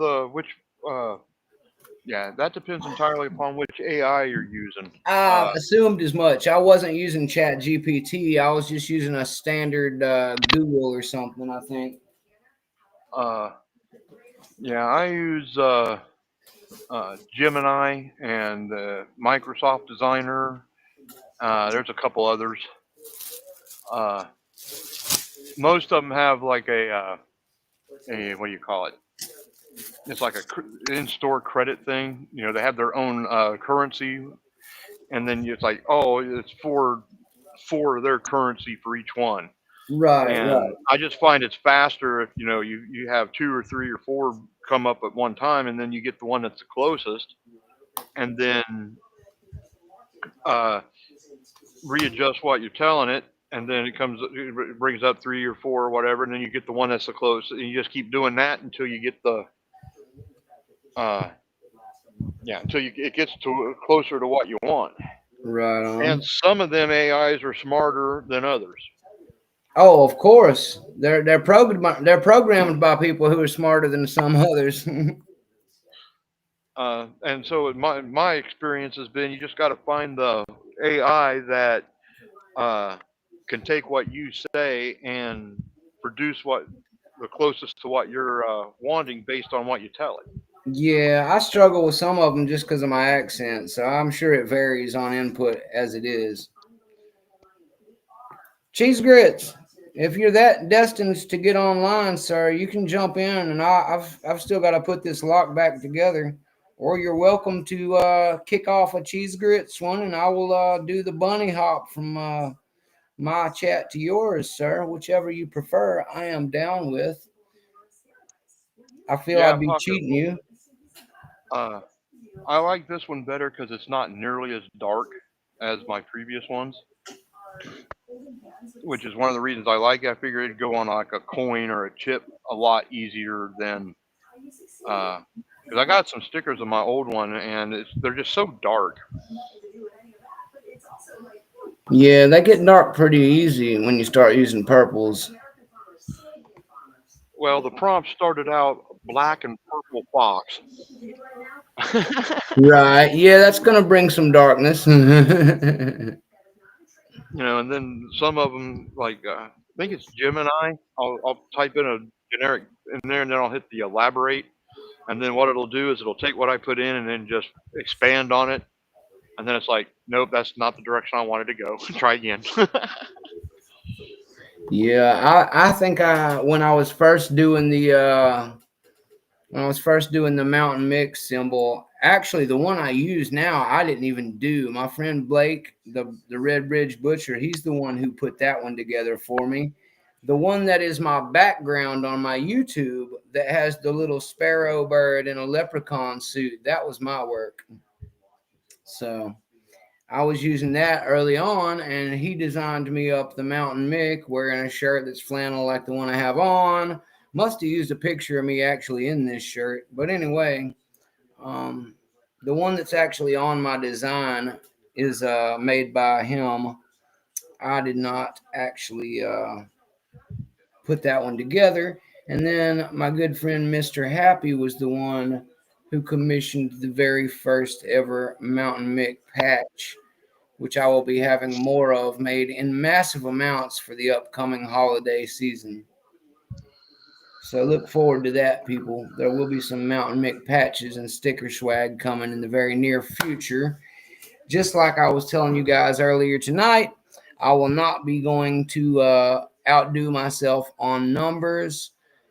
that depends entirely upon which AI you're using.
I assumed as much. I wasn't using Chat GPT. I was just using a standard Google or something, I think.
Yeah, I use Gemini and Microsoft Designer. There's a couple others. Most of them have like a what do you call it? It's like a in-store credit thing. You know, they have their own currency, and then it's like, oh, it's for their currency for each one.
Right.
I just find it's faster if you have 2 or 3 or 4 come up at one time, and then you get the one that's the closest, and then readjust what you're telling it, and then it brings up 3 or 4 or whatever, and then you get the one that's the closest, and you just keep doing that until you get the it gets to closer to what you want.
Right on.
And some of them AIs are smarter than others.
Oh, of course. They're programmed by people who are smarter than some others.
And so my experience has been, you just got to find the AI that can take what you say and produce what the closest to what you're wanting based on what you tell it.
Yeah, I struggle with some of them just because of my accent, so I'm sure it varies on input as it is. Cheese Grits, if you're that destined to get online, sir, you can jump in, and I've still got to put this lock back together. Or you're welcome to kick off a Cheese Grits one, and I will do the bunny hop from my chat to yours, sir. Whichever you prefer, I am down with. I feel I'd be cheating you.
I like this one better because it's not nearly as dark as my previous ones, which is one of the reasons I like it. I figure it'd go on like a coin or a chip a lot easier than because I got some stickers on my old one, and they're just so dark.
Yeah, they get dark pretty easy when you start using purples.
Well, the prompt started out black and purple fox.
Right. Yeah, that's gonna bring some darkness.
And then some of them, like I think it's Gemini. I'll type in a generic in there, and then I'll hit the elaborate, and then what it'll do is it'll take what I put in and then just expand on it, and then it's like, nope, that's not the direction I wanted to go. Try again.
Yeah, I think when I was first doing the mountain mix symbol, actually the one I use now, I didn't even do. My friend Blake, the Red Bridge Butcher, he's the one who put that one together for me. The one that is my background on my YouTube that has the little sparrow bird in a leprechaun suit, that was my work. So I was using that early on, and he designed me up the Mountain Mick wearing a shirt that's flannel like the one I have on. Must have used a picture of me actually in this shirt. But anyway, um, the one that's actually on my design is made by him. I did not actually put that one together. And then my good friend Mr. Happy was the one who commissioned the very first ever Mountain Mick patch, which I will be having more of made in massive amounts for the upcoming holiday season. So look forward to that, people. There will be some Mountain Mick patches and sticker swag coming in the very near future. Just like I was telling you guys earlier tonight, I will not be going to outdo myself on numbers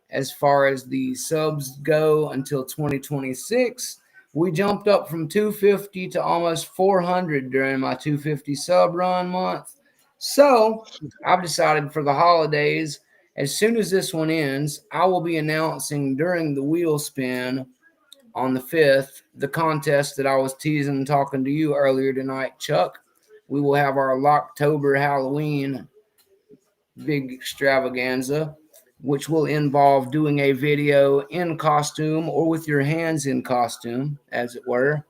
as far as the subs go until 2026. We jumped up from 250 to almost 400 during my 250 sub run month. So I've decided for the holidays, as soon as this one ends, I will be announcing during the wheel spin on the 5th, the contest that I was teasing and talking to you earlier tonight, Chuck. We will have our Locktober Halloween big extravaganza, which will involve doing a video in costume or with your hands in costume, as it were,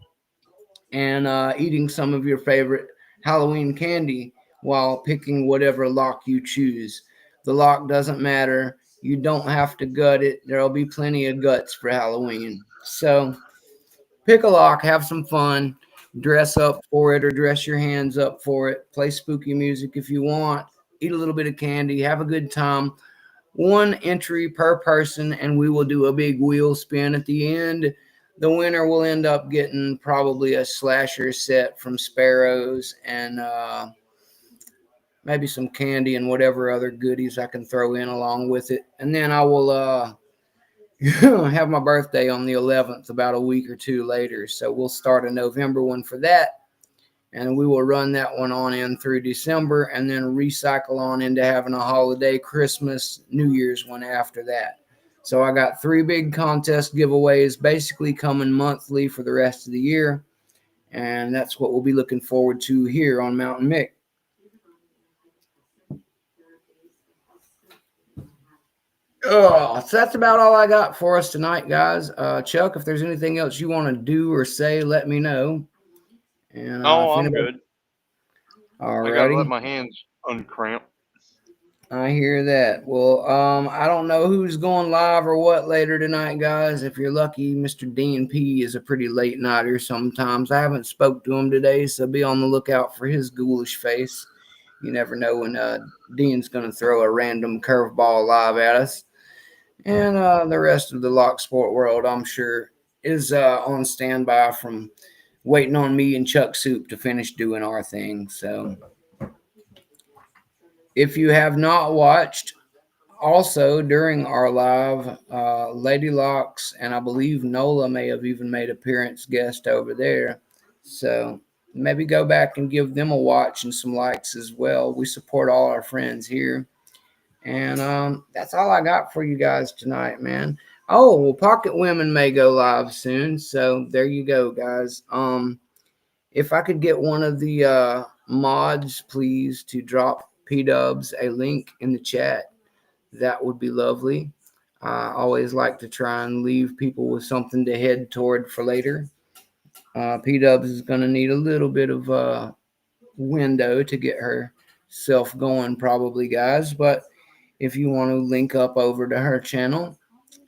and eating some of your favorite Halloween candy while picking whatever lock you choose. The lock doesn't matter. You don't have to gut it. There'll be plenty of guts for Halloween. So pick a lock, have some fun, dress up for it or dress your hands up for it, play spooky music if you want, eat a little bit of candy, have a good time. One entry per person, and we will do a big wheel spin at the end. The winner will end up getting probably a slasher set from Sparrows and maybe some candy and whatever other goodies I can throw in along with it. And then I will have my birthday on the 11th, about a week or two later. So we'll start a November one for that. And we will run that one on in through December and then recycle on into having a holiday, Christmas, New Year's one after that. So I got 3 big contest giveaways basically coming monthly for the rest of the year. And that's what we'll be looking forward to here on Mountain Mick. Oh, so that's about all I got for us tonight, guys. Chuck, if there's anything else you want to do or say, let me know. And
Oh,
if
I'm
anybody,
good. I gotta let
alrighty,
my hands uncramp.
I hear that. Well, I don't know who's going live or what later tonight, guys. If you're lucky, Mr. Dean P is a pretty late nighter sometimes. I haven't spoke to him today, so be on the lookout for his ghoulish face. You never know when Dean's going to throw a random curveball live at us. And the rest of the lock sport world, I'm sure, is on standby from waiting on me and Chuck Soup to finish doing our thing. So if you have not watched, also during our live, Lady Locks and I believe Nola may have even made appearance guest over there. So maybe go back and give them a watch and some likes as well. We support all our friends here. And that's all I got for you guys tonight, man. Oh, well, Pocket Women may go live soon. So there you go, guys. If I could get one of the mods, please, to drop P-Dubs a link in the chat, that would be lovely. I always like to try and leave people with something to head toward for later. P-Dubs is going to need a little bit of window to get herself going probably, guys. But if you want to link up over to her channel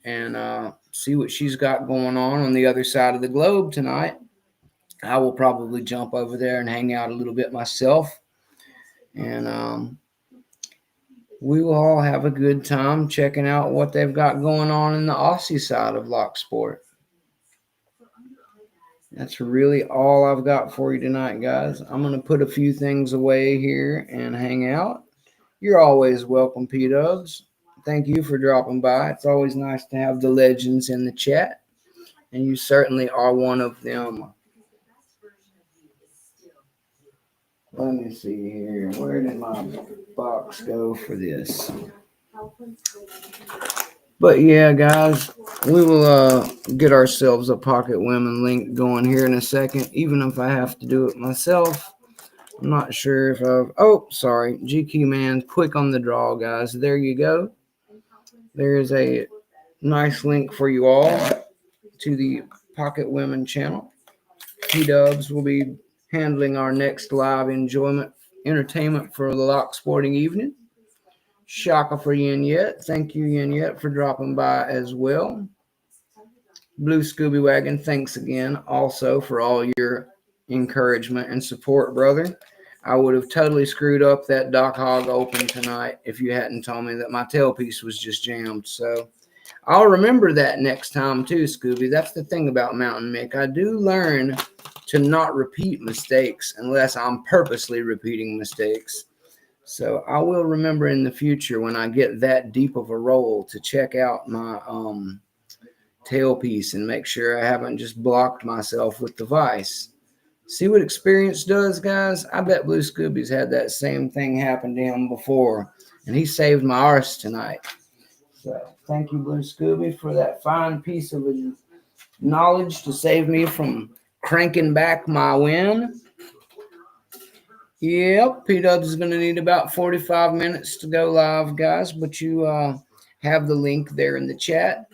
and see what she's got going on the other side of the globe tonight, I will probably jump over there and hang out a little bit myself. And we will all have a good time checking out what they've got going on in the Aussie side of lock sport. That's really all I've got for you tonight, guys. I'm going to put a few things away here and hang out. You're always welcome, P-Dubs. Thank you for dropping by. It's always nice to have the legends in the chat, and you certainly are one of them. Let me see here. Where did my box go for this? But yeah, guys, we will get ourselves a Pocket Women link going here in a second, even if I have to do it myself. I'm not sure if I've... Oh, sorry. GQ Man, quick on the draw, guys. There you go. There's a nice link for you all to the Pocket Women channel. P-Dubs will be handling our next live entertainment for the lock sporting evening. Shaka for Yin Yet. Thank you, Yin Yet, for dropping by as well. Blue Scooby Wagon, thanks again also for all your encouragement and support, brother. I would have totally screwed up that Doc Hog Open tonight if you hadn't told me that my tailpiece was just jammed. So I'll remember that next time too, Scooby. That's the thing about Mountain Mick. I do learn to not repeat mistakes unless I'm purposely repeating mistakes. So I will remember in the future when I get that deep of a roll to check out my tailpiece and make sure I haven't just blocked myself with the vise. See what experience does, guys? I bet Blue Scooby's had that same thing happen to him before, and he saved my arse tonight. So thank you, Blue Scooby, for that fine piece of knowledge to save me from cranking back my win. Yep, P-Dubs is going to need about 45 minutes to go live, guys, but you have the link there in the chat.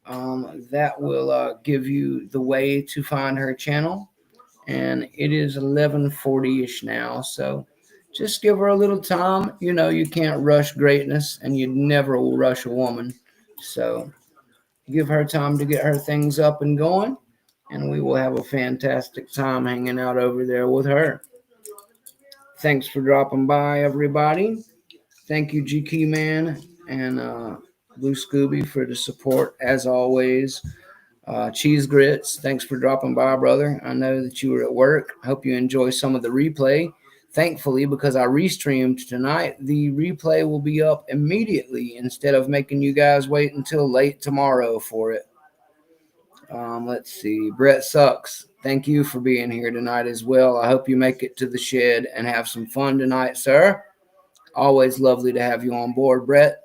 That will give you the way to find her channel, and it is 11:40-ish now, so just give her a little time. You know, you can't rush greatness, and you never will rush a woman, so give her time to get her things up and going, and we will have a fantastic time hanging out over there with her. Thanks for dropping by, everybody. Thank you, GQ Man and Blue Scooby, for the support, as always. Cheese Grits, thanks for dropping by, brother. I know that you were at work. I hope you enjoy some of the replay. Thankfully, because I restreamed tonight, the replay will be up immediately instead of making you guys wait until late tomorrow for it. Let's see. Brett Sucks, thank you for being here tonight as well. I hope you make it to the shed and have some fun tonight, sir. Always lovely to have you on board, Brett.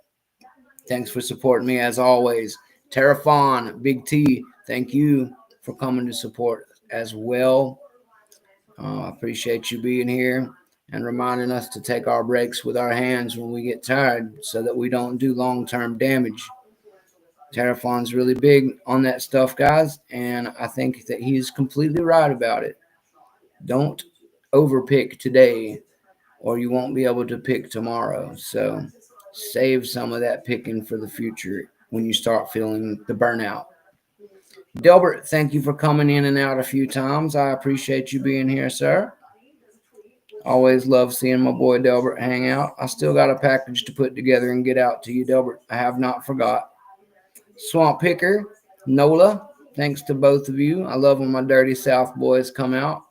Thanks for supporting me as always. Terrafon, Big T, thank you for coming to support as well. I appreciate you being here and reminding us to take our breaks with our hands when we get tired so that we don't do long-term damage. Terrafon's really big on that stuff, guys, and I think that he's completely right about it. Don't overpick today or you won't be able to pick tomorrow. So save some of that picking for the future when you start feeling the burnout. Delbert, thank you for coming in and out a few times. I appreciate you being here, sir. Always love seeing my boy Delbert hang out. I still got a package to put together and get out to you, Delbert. I have not forgot. Swamp Picker, Nola, thanks to both of you. I love when my Dirty South boys come out.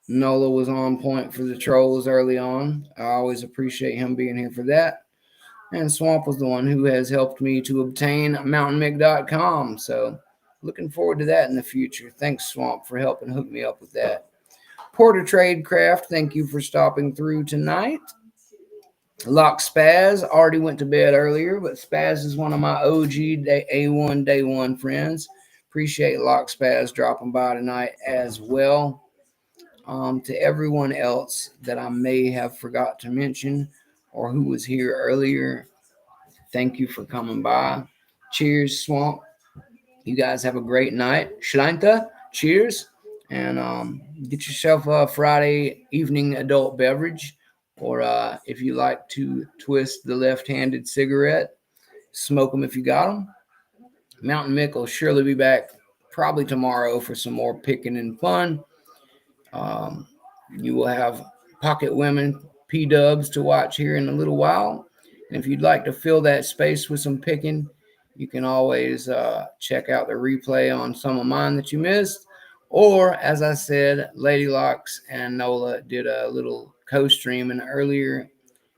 Nola was on point for the trolls early on. I always appreciate him being here for that. And Swamp was the one who has helped me to obtain mountainmick.com. So looking forward to that in the future. Thanks, Swamp, for helping hook me up with that. Porter Tradecraft, thank you for stopping through tonight. Lock Spaz already went to bed earlier, but Spaz is one of my OG A1 Day 1 friends. Appreciate Lock Spaz dropping by tonight as well. To everyone else that I may have forgot to mention or who was here earlier, thank you for coming by. Cheers, Swamp. You guys have a great night. Shlanta, cheers. and get yourself a Friday evening adult beverage, or if you like to twist the left-handed cigarette, smoke them if you got them. Mountain Mick will surely be back probably tomorrow for some more picking and fun. Um, you will have Pocket Women P-dubs to watch here in a little while. And if you'd like to fill that space with some picking, you can always check out the replay on some of mine that you missed. Or, as I said, Lady Locks and Nola did a little co-streaming earlier.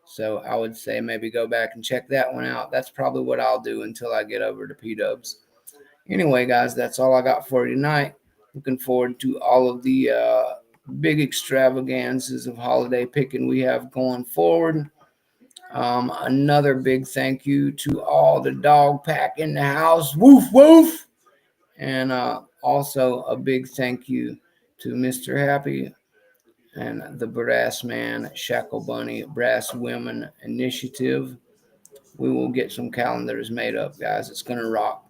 So I would say maybe go back and check that one out. That's probably what I'll do until I get over to P-dubs. Anyway, guys, that's all I got for you tonight. Looking forward to all of the big extravaganzas of holiday picking we have going forward. Another big thank you to all the dog pack in the house. Woof, woof. And also a big thank you to Mr. Happy and the Brass Man Shackle Bunny Brass Women Initiative. We will get some calendars made up, guys. It's going to rock.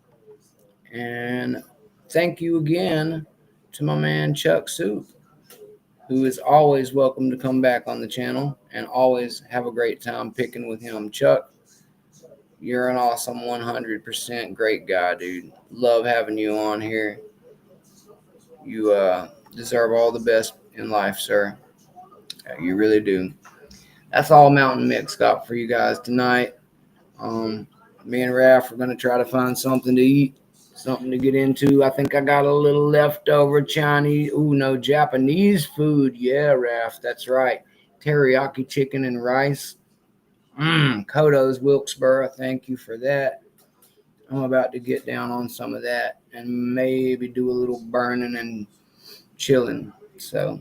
And thank you again to my man Chuck Soup, who is always welcome to come back on the channel and always have a great time picking with him. Chuck, you're an awesome 100% great guy, dude. Love having you on here. You deserve all the best in life, sir. You really do. That's all Mountain Mick's got for you guys tonight. Me and Raph are going to try to find something to eat, something to get into. I think I got a little leftover Japanese food. Yeah, Raph, that's right. Teriyaki chicken and rice. Kodo's Wilkesboro, thank you for that. I'm about to get down on some of that and maybe do a little burning and chilling. So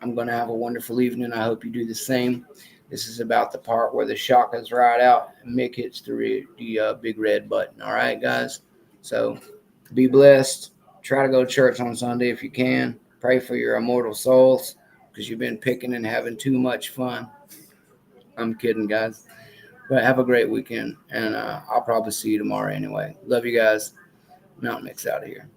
I'm going to have a wonderful evening. I hope you do the same. This is about the part where the shakas ride out and Mick hits the big red button. All right, guys? So be blessed. Try to go to church on Sunday if you can. Pray for your immortal souls because you've been picking and having too much fun. I'm kidding, guys. But have a great weekend, and I'll probably see you tomorrow anyway. Love you guys. Mountain Mick's out of here.